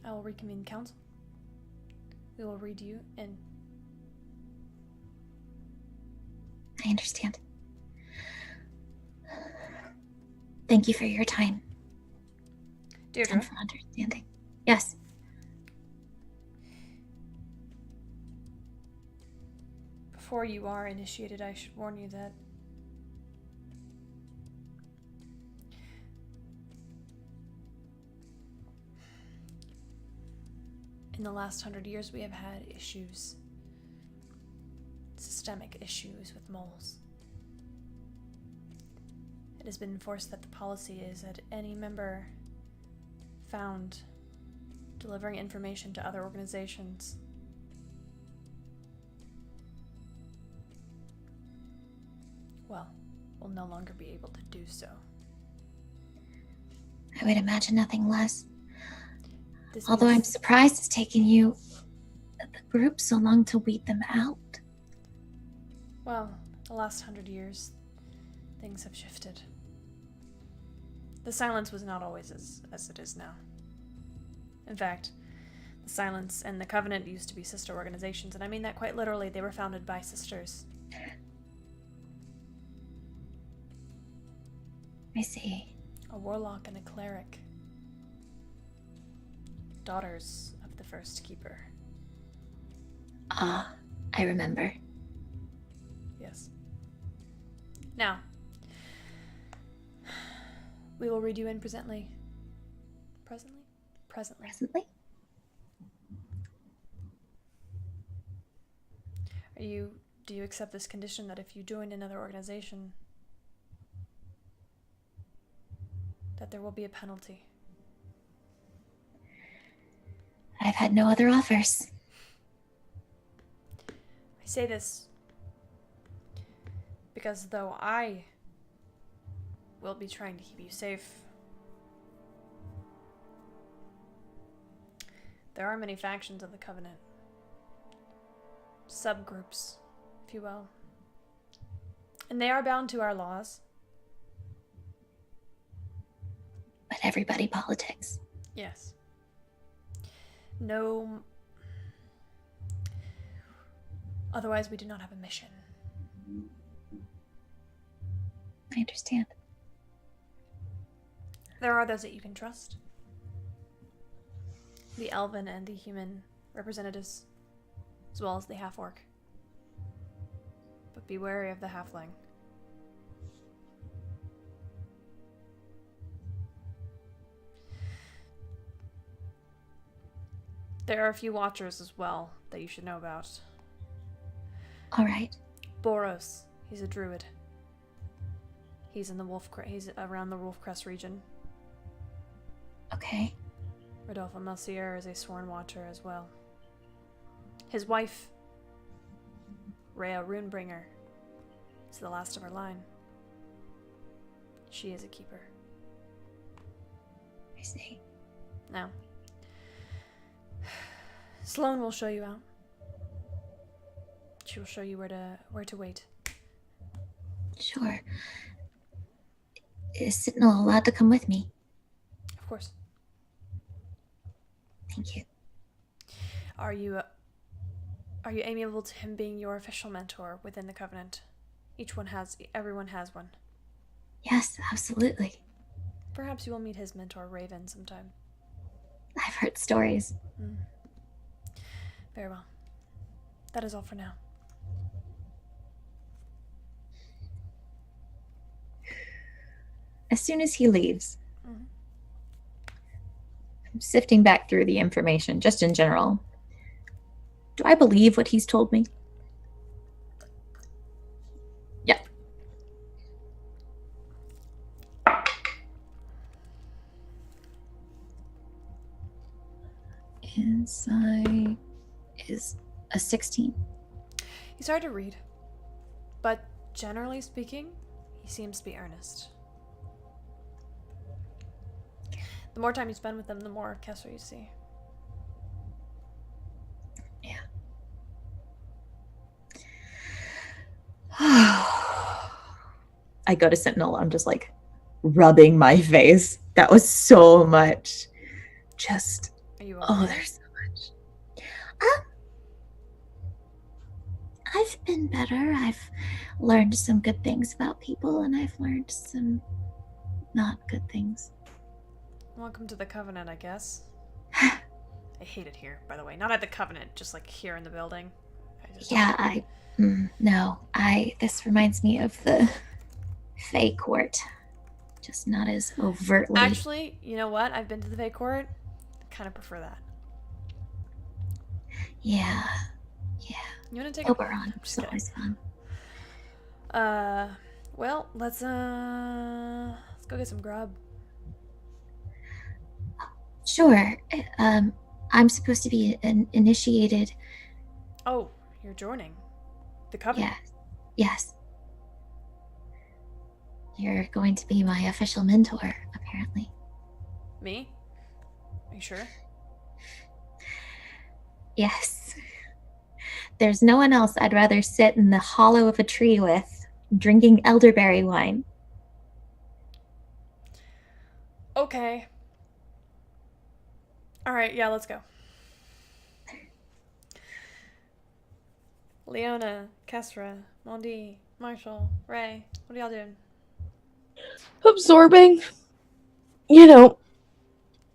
I will reconvene council. We will read you in. I understand. Thank you for your time Deirdre, and for understanding. Yes. before you are initiated, I should warn you that in the last 100 years we have had issues, systemic issues with moles. It has been enforced that the policy is that any member found delivering information to other organizations will no longer be able to do so. I would imagine nothing less. This Although I'm means- surprised it's taken you, the group, so long to weed them out. Well, the last 100 years, things have shifted. The silence was not always as it is now. In fact, the Silence and the Covenant used to be sister organizations, and I mean that quite literally. They were founded by sisters. I see. A warlock and a cleric. Daughters of the first keeper. Ah, I remember. Yes. Now, we will read you in presently. Presently? Presently. Presently? Do you accept this condition that if you join another organization, that there will be a penalty? I've had no other offers. I say this because though I will be trying to keep you safe, there are many factions of the Covenant. Subgroups, if you will. And they are bound to our laws. But everybody politics. Yes. No. Otherwise, we do not have a mission. I understand. There are those that you can trust. The elven and the human representatives, as well as the half-orc. But be wary of the halfling. There are a few watchers as well that you should know about. All right. Boros, he's a druid. He's in the he's around the Wolfcrest region. Okay. Rodolfo Melcier is a sworn watcher as well. His wife, Rhea Runebringer, is the last of her line. She is a keeper. I see. Now, Sloane will show you out. She will show you where to wait. Sure. Is Sentinel allowed to come with me? Of course. Thank you. Are you amiable to him being your official mentor within the Covenant? Everyone has one. Yes, absolutely. Perhaps you will meet his mentor, Raven, sometime. I've heard stories. Very well. That is all for now. As soon as he leaves, I'm sifting back through the information, just in general. Do I believe what he's told me? Yep. Insight is a 16. He's hard to read, but generally speaking, he seems to be earnest. The more time you spend with them, the more Kessler you see. I go to Sentinel. I'm just like rubbing my face. That was so much. Just Are you oh, okay? there's so much. I've been better. I've learned some good things about people, and I've learned some not good things. Welcome to the Covenant, I guess. I hate it here, by the way. Not at the Covenant, just like here in the building. This reminds me of the Fae Court, just not as overtly. Actually, you know what? I've been to the Fae Court. I kind of prefer that. Yeah. You want to take Oberon, it's always fun. Well, let's go get some grub. Sure. I'm supposed to be initiated. Oh, you're joining the Covenant. Yes. You're going to be my official mentor, apparently. Me? Are you sure? Yes. There's no one else I'd rather sit in the hollow of a tree with, drinking elderberry wine. Okay. Alright, yeah, let's go. Leona, Kesra, Mondi, Marshall, Ray, what are y'all doing? Absorbing. You know,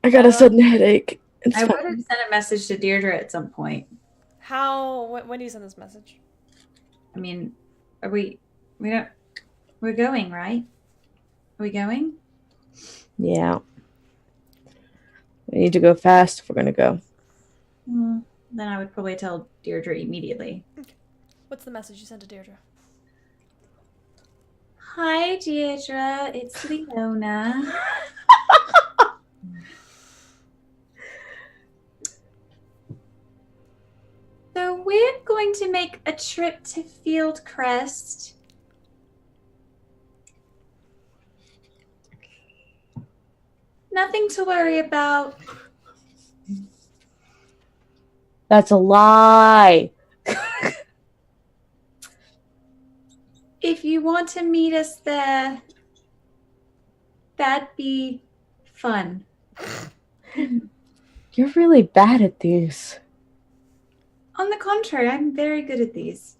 I got a sudden headache. It's I would fine. have sent a message to Deirdre at some point. When do you send this message? I mean, we're going, right? Are we going? Yeah. We need to go fast if we're going to go. Then I would probably tell Deirdre immediately. Okay. What's the message you sent to Deirdre? Hi, Deirdre. It's Leona. So we're going to make a trip to Fieldcrest. Nothing to worry about. That's a lie. If you want to meet us there, that'd be fun. You're really bad at these. On the contrary, I'm very good at these.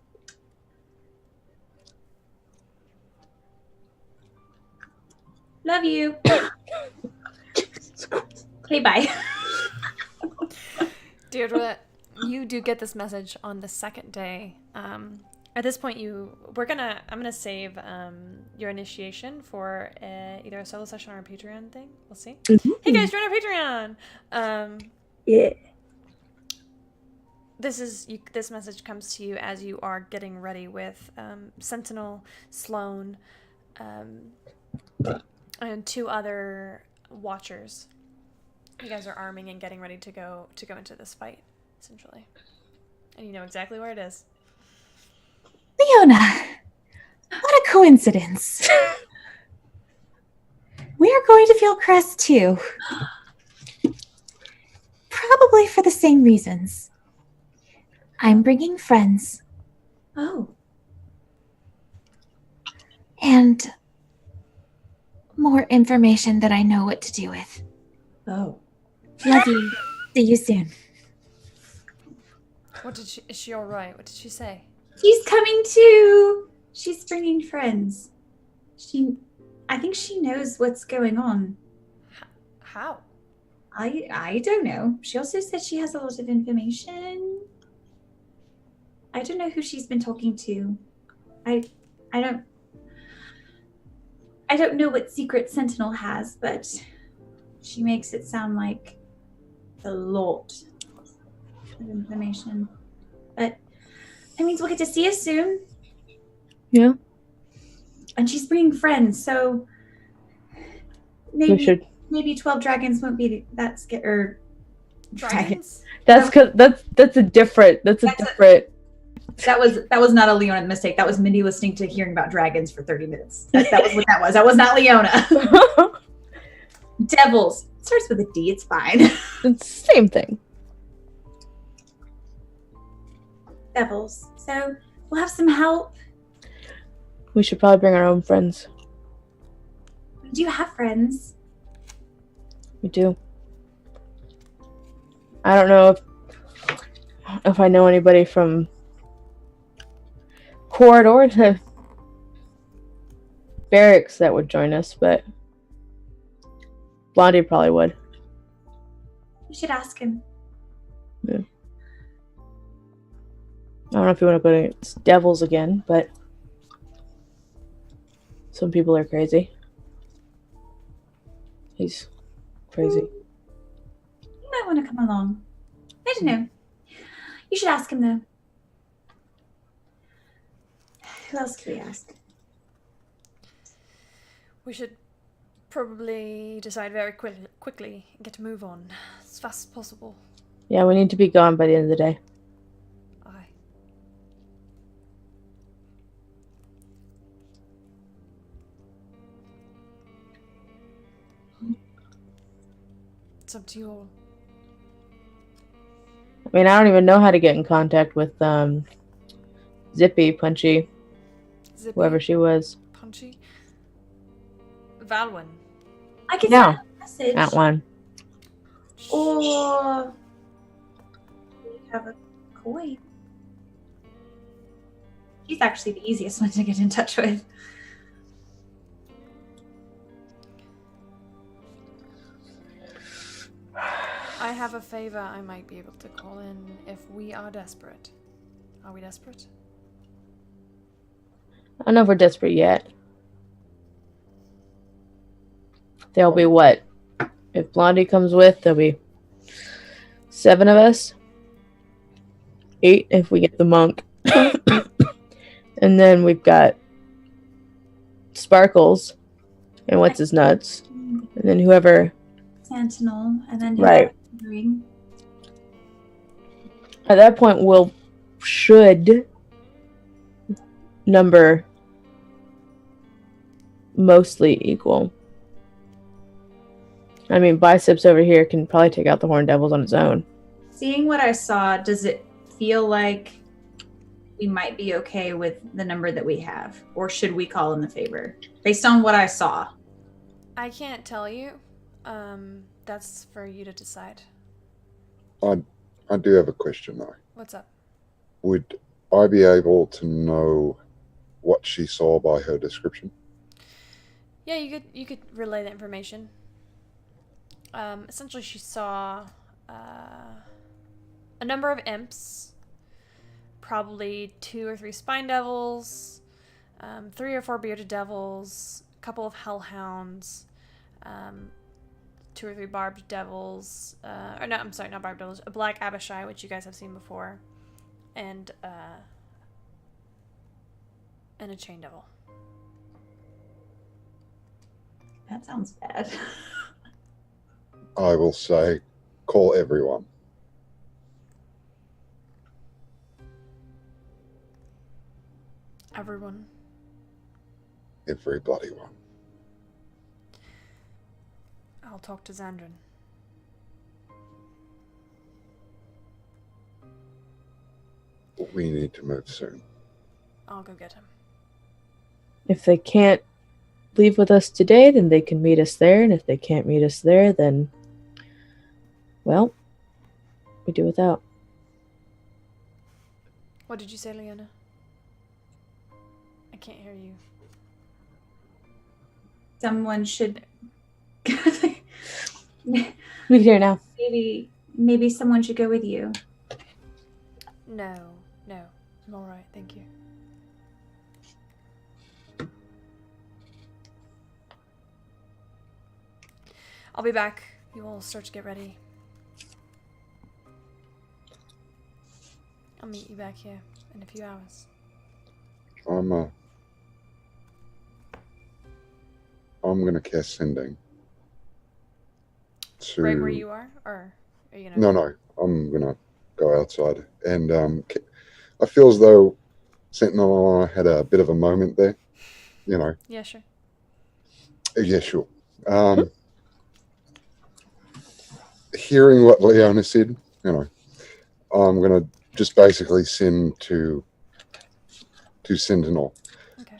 Love you. Okay, bye. Deirdre, you do get this message on the second day. At this point, I'm gonna save your initiation for either a solo session or a Patreon thing. We'll see. Mm-hmm. Hey guys, join our Patreon. Yeah. This message comes to you as you are getting ready with Sentinel, Sloane, and 2 other Watchers. You guys are arming and getting ready to go into this fight, essentially, and you know exactly where it is. Leona, what a coincidence. We're going to Fieldcrest too. Probably for the same reasons. I'm bringing friends. Oh. And more information that I know what to do with. Oh. Love you. See you soon. Is she all right? What did she say? She's coming too. She's bringing friends. I think she knows what's going on. How? I don't know. She also said she has a lot of information. I don't know who she's been talking to. I don't know what secret Sentinel has, but she makes it sound like a lot of information. But that means we'll get to see us soon. Yeah. And she's bringing friends, so maybe 12 dragons won't be that scared. Or Dragons? That's a different. That was not a Leona mistake. That was Mindy listening to hearing about dragons for 30 minutes. That was what that was. That was not Leona. Devils. It starts with a D. It's fine. It's the same thing. Devils. So we'll have some help. We should probably bring our own friends. Do you have friends? We do. I don't know if I know anybody from corridor to barracks that would join us, but Blondie probably would. You should ask him. Yeah. I don't know if you want to go to Devils again, but some people are crazy. He's crazy. You might want to come along. I don't know. You should ask him, though. Who else can we ask? We should probably decide very quickly and get to move on as fast as possible. Yeah, we need to be gone by the end of the day. Aye. It's up to you all. I mean, I don't even know how to get in contact with Zippy, Punchy, Zippy, whoever she was. Punchy, Valwyn. I can No, send a message. that one. Or we have a coin. He's actually the easiest one to get in touch with. I have a favor I might be able to call in if we are desperate. Are we desperate? I don't know if we're desperate yet. There'll be what? If Blondie comes with, there'll be 7 of us. 8 if we get the monk. And then we've got Sparkles and what's his nuts. And then whoever. Sentinel, and then Right. Ring. At that point, we'll should number mostly equal. I mean, Biceps over here can probably take out the Horned Devils on his own. Seeing what I saw, does it feel like we might be okay with the number that we have? Or should we call in the favor? Based on what I saw. I can't tell you. That's for you to decide. I do have a question though. What's up? Would I be able to know what she saw by her description? Yeah, you could relay the information. Essentially, she saw a number of imps, probably 2 or 3 spine devils, 3 or 4 bearded devils, a couple of hellhounds, 2 or 3 barbed devils, or no, I'm sorry, not barbed devils, a black Abishai, which you guys have seen before, and a chain devil. That sounds bad. I will say, call everyone. Everyone. Every bloody one. I'll talk to Xandrin. We need to move soon. I'll go get him. If they can't leave with us today, then they can meet us there. And if they can't meet us there, then, well, we do without. What did you say, Leona? I can't hear you. Someone should. We can hear now. Maybe someone should go with you. No, I'm alright, thank you. I'll be back. You all start to get ready. I'll meet you back here in a few hours. I'm gonna cast sending. Right where you are, or are you gonna? No, I'm gonna go outside, and I feel as though Sentinel and I had a bit of a moment there. You know. Yeah, sure. Yeah, sure. hearing what Leona said, I'm going to just basically send to Sentinel. Okay.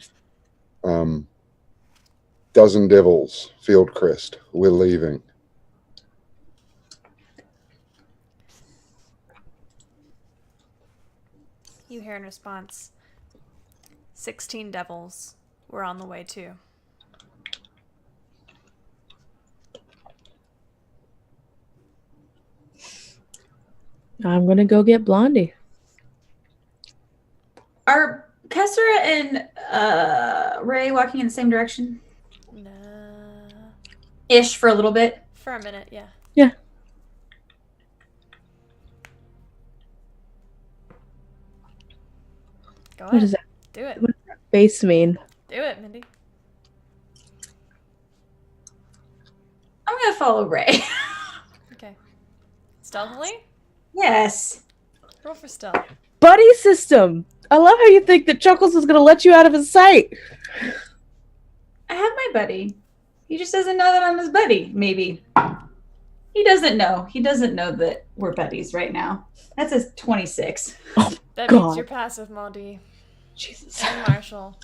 Dozen Devils, Field Crest, we're leaving. You hear in response, 16 devils. We're on the way too. I'm gonna go get Blondie. Are Kessera and Ray walking in the same direction? No. Ish for a little bit. For a minute, yeah. Yeah. Go What ahead. does that Do it. what does that face mean? Do it, Mindy. I'm gonna follow Ray. Okay. Stealthily? Yes. Roll for stealth. Buddy system. I love how you think that Chuckles is gonna let you out of his sight. I have my buddy. He just doesn't know that I'm his buddy, maybe. He doesn't know. He doesn't know that we're buddies right now. That's a 26. That God. means you're passive, Maudie. Jesus. And Marshall.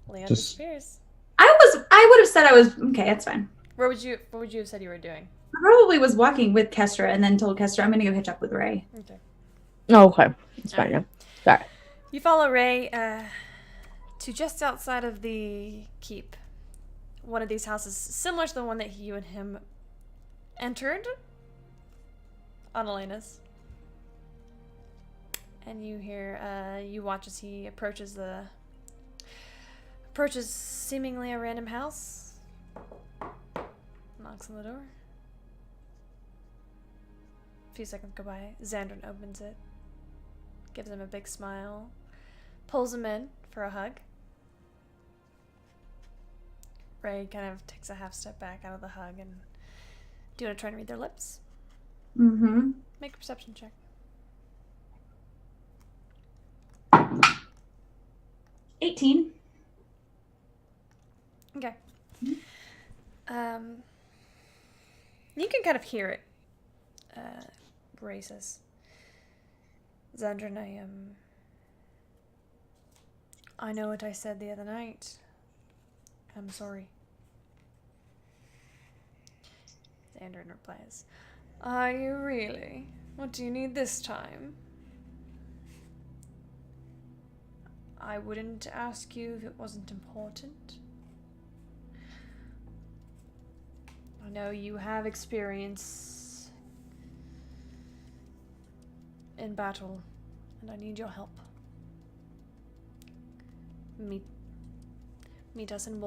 Leon Just- disappears. I would have said I was okay, that's fine. What would you have said you were doing? I probably was walking with Kestra and then told Kestra I'm gonna go hitch up with Ray. Okay. Oh, okay. It's fine now. Sorry. You follow Ray to just outside of the keep. One of these houses similar to the one that you and him entered on Elena's. And you hear, you watch as he approaches seemingly a random house. Knocks on the door. A few seconds go by. Xandrin opens it. Gives him a big smile. Pulls him in for a hug. Ray kind of takes a half step back out of the hug and... Do you want to try and read their lips? Mm-hmm. Make a perception check. 18. Okay. You can kind of hear it. Ray says, Xandrin, I know what I said the other night. I'm sorry. Xandrin replies, Are you really? What do you need this time? I wouldn't ask you if it wasn't important. I know you have experience in battle, and I need your help. Meet us in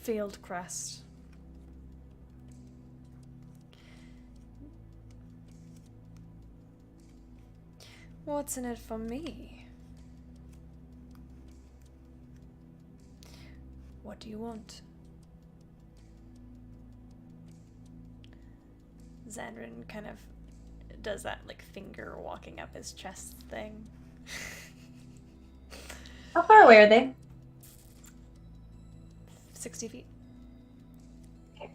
Fieldcrest. What's in it for me? What do you want? Xandrin kind of does that like finger walking up his chest thing. How far away are they? 60 feet. Okay.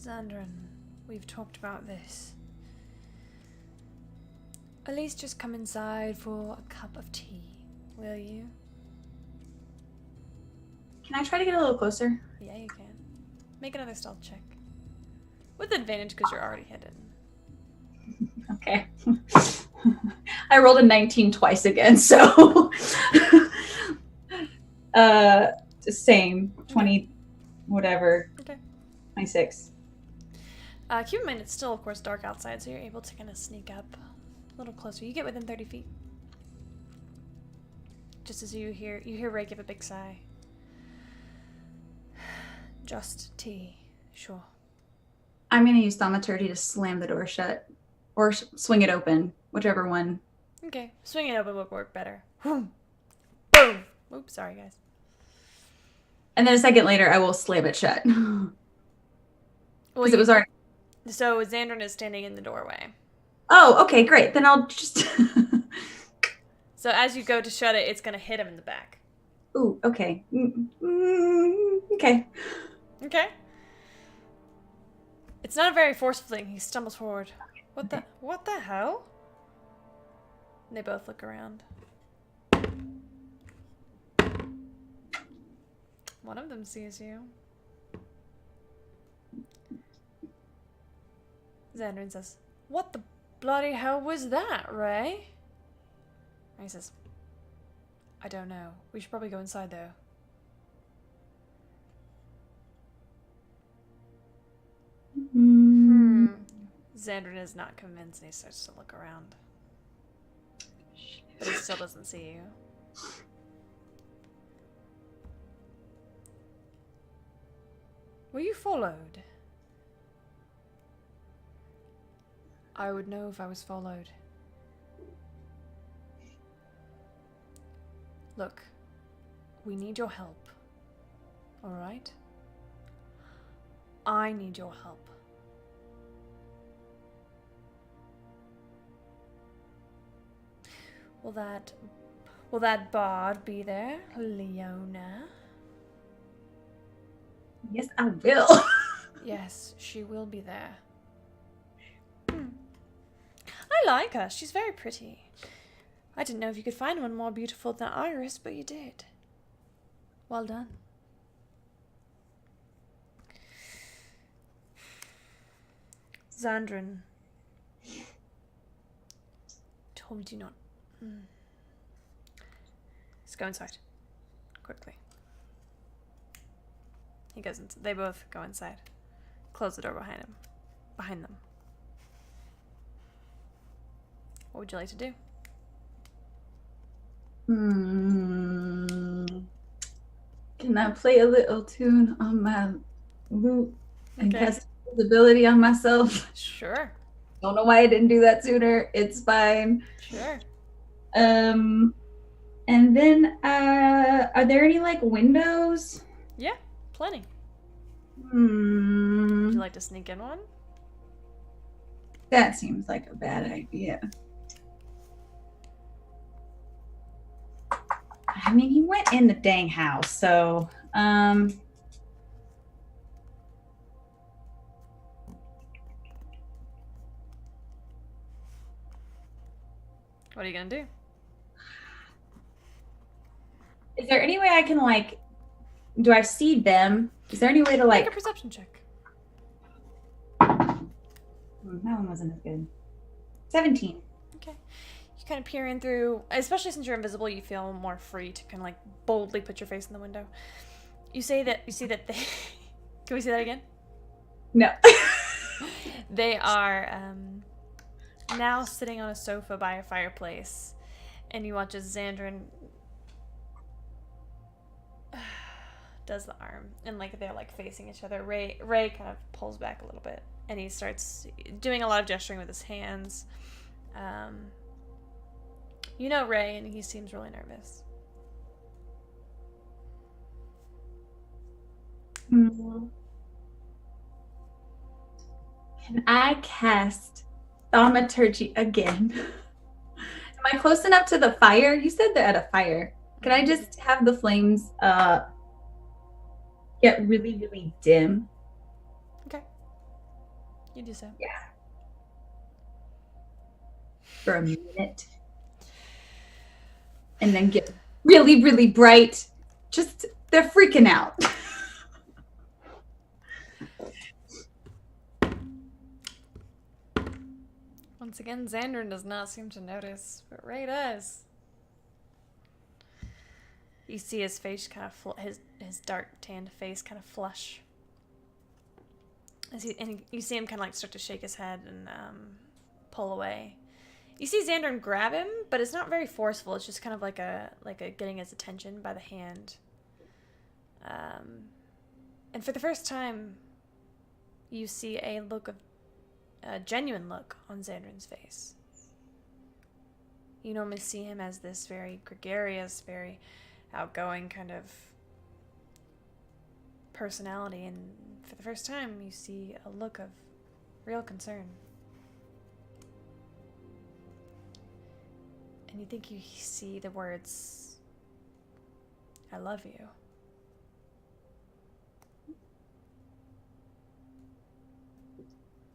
Xandrin, we've talked about this. At least just come inside for a cup of tea, will you? Can I try to get a little closer? Yeah, you can. Make another stealth check. With advantage because you're already hidden. Okay. I rolled a 19 twice again, so same. 20 whatever. Okay. 26. Keep in mind it's still of course dark outside, so you're able to kind of sneak up a little closer. You get within 30 feet. Just as you hear Ray give a big sigh. Just tea, sure. I'm going to use Thaumaturgy to slam the door shut. Or swing it open. Whichever one. Okay, swing it open would work better. Boom! Boom! Oops, sorry guys. And then a second later, I will slam it shut. Because Well, it was already... So Xandrin is standing in the doorway. Oh, okay, great. Then I'll just... So as you go to shut it, it's gonna hit him in the back. Ooh, okay. Okay. Okay. It's not a very forceful thing. He stumbles forward. What the hell? And they both look around. One of them sees you. Xandrin says, "What the bloody hell was that, Ray?" And he says, "I don't know. We should probably go inside, though." Xandrin is not convinced and he starts to look around. But he still doesn't see you. Were you followed? I would know if I was followed. Look, we need your help. Alright? I need your help. Will that bard be there, Leona? Yes, I will. Yes, she will be there. I like her. She's very pretty. I didn't know if you could find one more beautiful than Iris, but you did. Well done. Xandrin told me to not. Let's go inside. Quickly. He goes into. They both go inside. Close the door behind him. Behind them. What would you like to do? Can I play a little tune on my lute and Okay. cast invisibility on myself? Sure. Don't know why I didn't do that sooner. It's fine. Sure. And then are there any like windows? Yeah, plenty. Hmm. Would you like to sneak in one? That seems like a bad idea. I mean, he went in the dang house, so What are you gonna do? is there any way I can like do I see them? Is there any way to Make like a perception check. that one wasn't as good. 17. Okay. You kind of peer in through, especially since you're invisible, you feel more free to kind of like boldly put your face in the window. You see that they. Can we see that again? No. They are now sitting on a sofa by a fireplace, and you watch as Xandrin does the arm, and like they're like facing each other. Ray kind of pulls back a little bit, and he starts doing a lot of gesturing with his hands. You know Ray, and he seems really nervous. Can I cast thaumaturgy again? Am I close enough to the fire? You said they're at a fire. Can I just have the flames get really, really dim? Okay. You do so. Yeah. For a minute. And then get really, really bright. Just, they're freaking out. Once again, Xandrin does not seem to notice, but Ray does. You see his face kind of his dark tanned face kind of flush. And you see him kind of like start to shake his head and pull away. You see Xandrin grab him, but it's not very forceful. It's just kind of like a getting his attention by the hand. And for the first time, you see a genuine look on Xandrin's face. You normally see him as this very gregarious, very outgoing kind of personality, and for the first time you see a look of real concern. and you think you see the words, "I love you."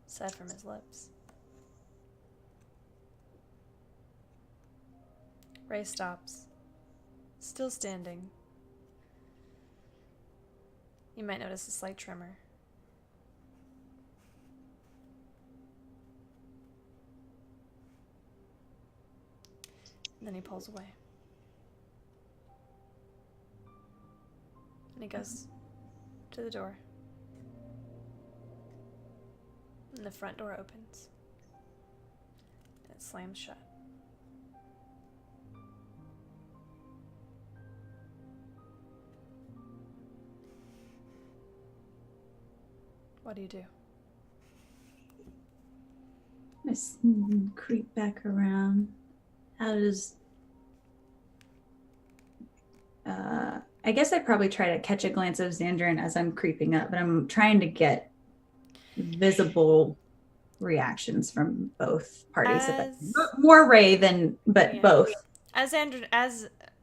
Said from his lips. Ray stops, still standing. You might notice a slight tremor. And then he pulls away. And he goes to the door. And the front door opens. And it slams shut. What do you do? I creep back around. How does... I guess I probably try to catch a glance of Xandrin as I'm creeping up, but I'm trying to get visible reactions from both parties. More Ray than, but both. As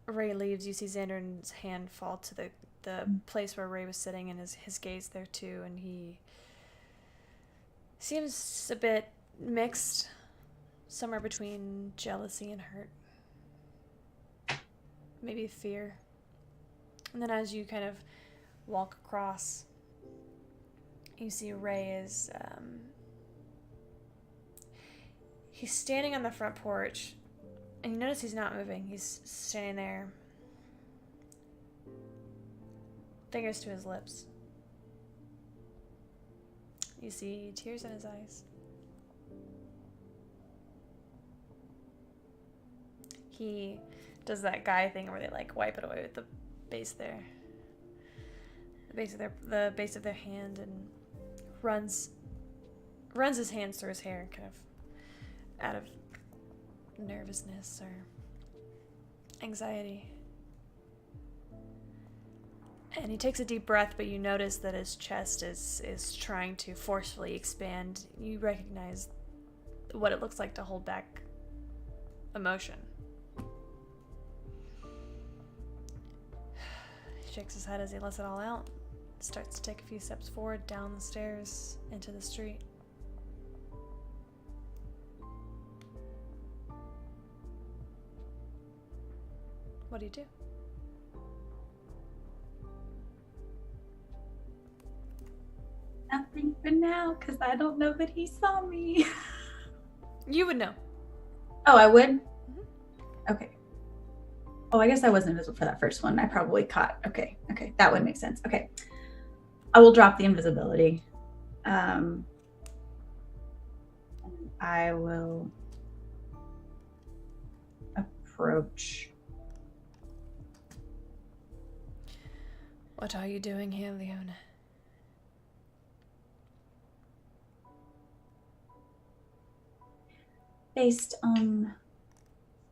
Ray leaves, you see Xandrin's hand fall to the place where Ray was sitting, and his gaze there too, and he seems a bit mixed, somewhere between jealousy and hurt. Maybe fear. And then as you kind of walk across, you see Ray is, he's standing on the front porch, and you notice he's not moving. He's standing there, fingers to his lips. You see tears in his eyes. He does that guy thing where they like wipe it away with the base there. The base of their hand, and runs his hands through his hair, kind of out of nervousness or anxiety. And he takes a deep breath, but you notice that his chest is trying to forcefully expand. You recognize what it looks like to hold back emotion. He shakes his head as he lets it all out. Starts to take a few steps forward, down the stairs, into the street. What do you do? Nothing for now, because I don't know that he saw me. You would know. Oh, I would? Mm-hmm. Okay. Oh, I guess I wasn't invisible for that first one. I probably caught. Okay. That would make sense. Okay. I will drop the invisibility. I will approach. What are you doing here, Leona? Based on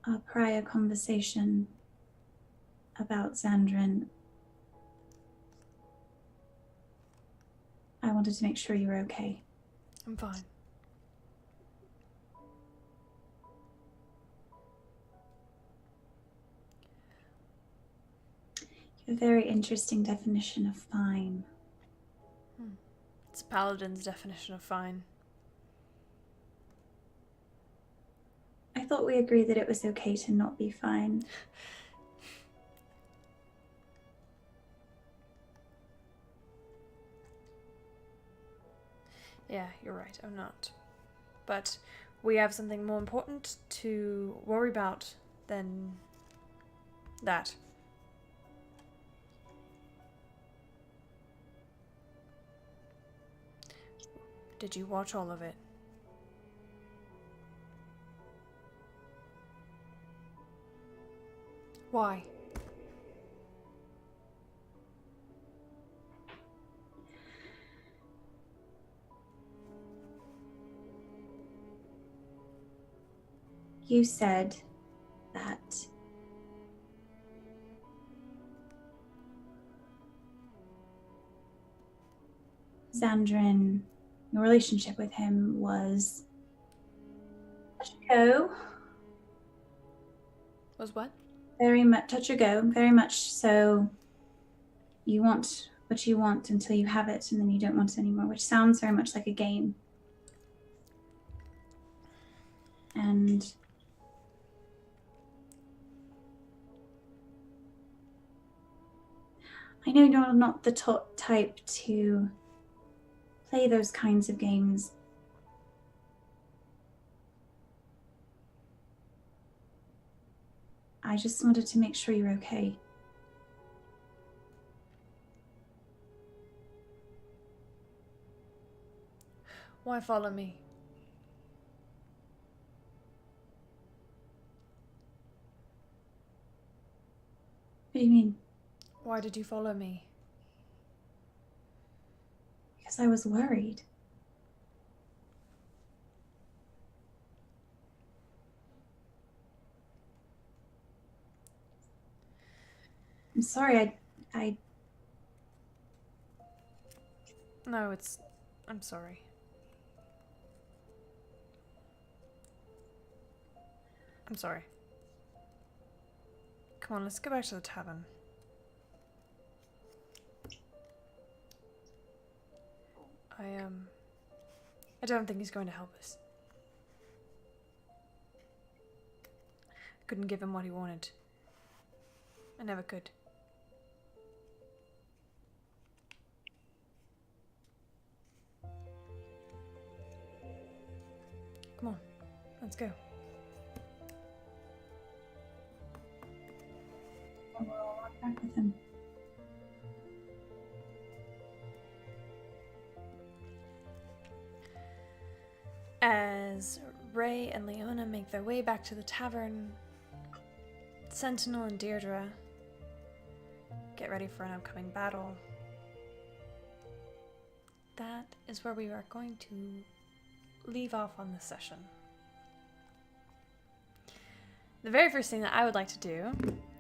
our prior conversation about Xandrin, I wanted to make sure you were okay. I'm fine. You have a very interesting definition of fine. It's Paladin's definition of fine. I thought we agreed that it was okay to not be fine. Yeah, you're right, I'm not. But we have something more important to worry about than that. Did you watch all of it? Why? You said that Xandrin, your relationship with him was go. Was what? Very much touch or go. Very much so. You want what you want until you have it, and then you don't want it anymore, which sounds very much like a game. And I know you're not the type to play those kinds of games. I just wanted to make sure you're okay. Why follow me? What do you mean? Why did you follow me? Because I was worried. I'm sorry, No, I'm sorry. I'm sorry. Come on, let's go back to the tavern. I don't think he's going to help us. I couldn't give him what he wanted. I never could. Come on, let's go. We'll walk back with him. As Ray and Leona make their way back to the tavern, Sentinel and Deirdre get ready for an upcoming battle. That is where we are going to leave off on this session. The very first thing that I would like to do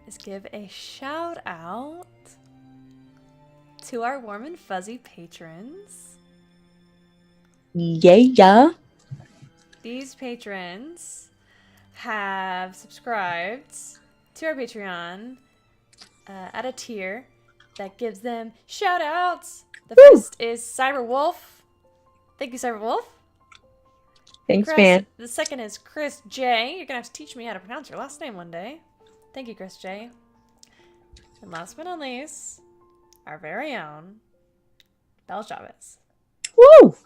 is give a shout out to our warm and fuzzy patrons. Yeah. These patrons have subscribed to our Patreon at a tier that gives them shout outs. The first is Cyberwolf. Thank you, Cyberwolf. Thanks, Chris, man. The second is Chris J. You're gonna have to teach me how to pronounce your last name one day. Thank you, Chris J. And last but not least, our very own Belle Chavez. Woo!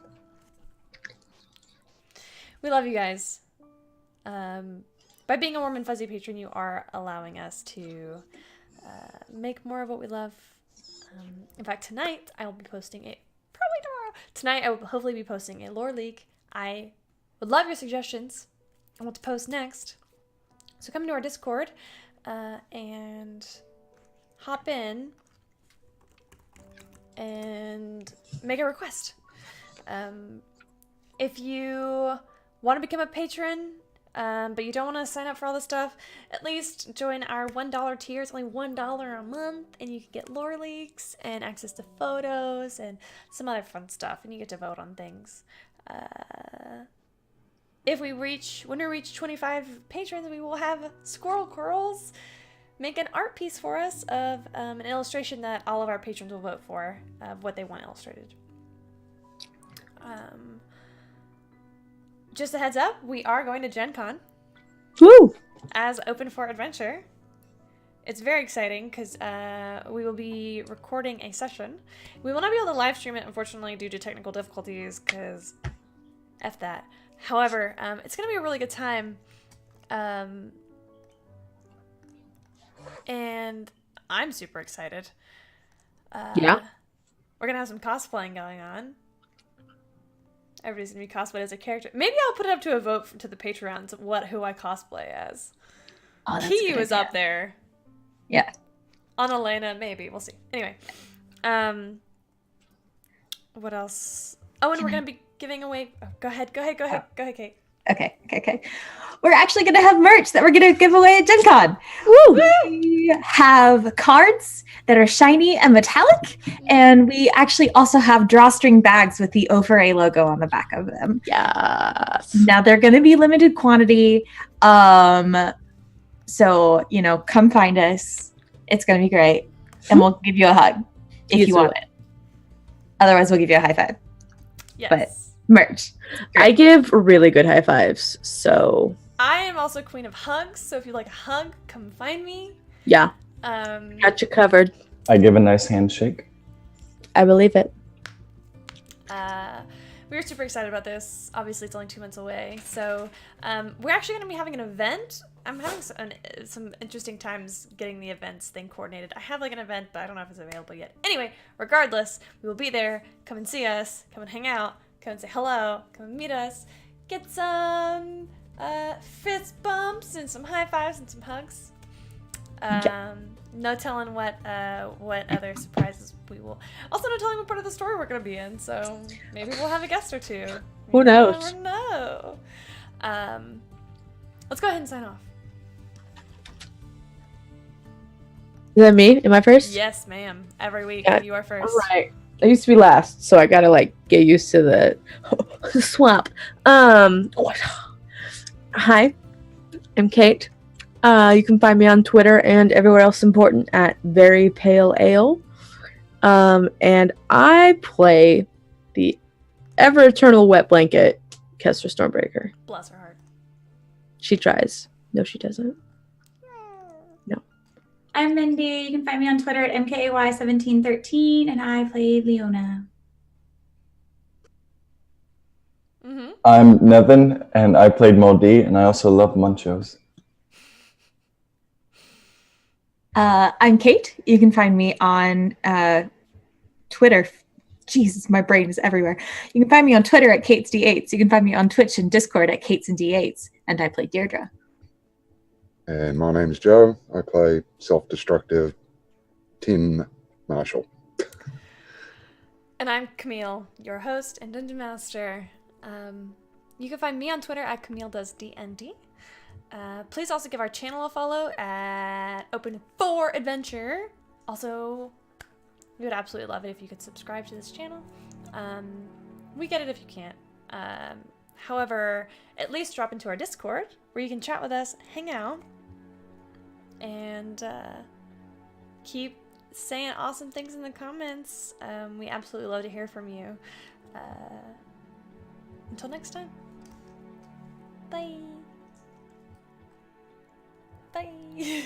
We love you guys. By being a warm and fuzzy patron, you are allowing us to make more of what we love. In fact, tonight I will be posting it. Probably tomorrow. Tonight I will hopefully be posting a lore leak. I would love your suggestions on what to post next. So come to our Discord and hop in and make a request. If you want to become a patron, but you don't want to sign up for all this stuff, at least join our $1 tier. It's only $1 a month, and you can get lore leaks and access to photos and some other fun stuff, and you get to vote on things. When we reach 25 patrons, we will have Squirrel Curls make an art piece for us of an illustration that all of our patrons will vote for, of what they want illustrated. Just a heads up, we are going to Gen Con. Woo! As Open for Adventure. It's very exciting because we will be recording a session. We will not be able to live stream it, unfortunately, due to technical difficulties, because F that. However, it's going to be a really good time. And I'm super excited. Yeah. We're going to have some cosplaying going on. Everybody's gonna be cosplayed as a character. Maybe I'll put it up to a vote to the Patreons who I cosplay as. Oh, Kiyu is up there. Yeah. Annalena, maybe. We'll see. Anyway. What else? Oh, and we're gonna be giving away... Oh, go ahead, Kate. Okay. We're actually going to have merch that we're going to give away at Gen Con. Woo! We have cards that are shiny and metallic, and we actually also have drawstring bags with the O4A logo on the back of them. Yes. Now, they're going to be limited quantity. So, come find us. It's going to be great. And we'll give you a hug if you want it. Otherwise, we'll give you a high five. Yes. But merch. I give really good high fives, so I am also queen of hugs, so if you like a hug, come find me. yeah, Um, got you covered. I give a nice handshake. I believe it. we were super excited about this. Obviously, it's only 2 months away, so we're actually going to be having an event. I'm having some interesting times getting the events thing coordinated. I have like an event, but I don't know if it's available yet. Anyway, regardless, we will be there. Come and see us. Come and hang out. Come and say hello. Come and meet us. Get some fist bumps and some high fives and some hugs. No telling what other surprises we will. Also, no telling what part of the story we're gonna be in. So maybe we'll have a guest or two. Who knows? You never know. Let's go ahead and sign off. Is that me? Am I first? Yes, ma'am. Every week Yeah. you are first. All right. I used to be last, so I gotta like get used to the swap. Hi, I'm Kate. You can find me on Twitter and everywhere else important at Very Pale Ale. And I play the ever eternal wet blanket, Kessler Stormbreaker. Bless her heart. She tries. No, she doesn't. I'm Mindy. You can find me on Twitter at MKAY1713, and I played Leona. Mm-hmm. I'm Nevin, and I played Moldy, and I also love Munchos. I'm Kate. You can find me on Twitter. Jesus, my brain is everywhere. You can find me on Twitter at KatesD8s. You can find me on Twitch and Discord at Kates and D8s. And I play Deirdre. And my name's Joe. I play self-destructive Tim Marshall. And I'm Camille, your host and Dungeon Master. You can find me on Twitter at CamilleDoesDND. Please also give our channel a follow at Open for Adventure. Also, we would absolutely love it if you could subscribe to this channel. We get it if you can't. However, at least drop into our Discord where you can chat with us, hang out, and keep saying awesome things in the comments. We absolutely love to hear from you. Until next time. Bye. Bye.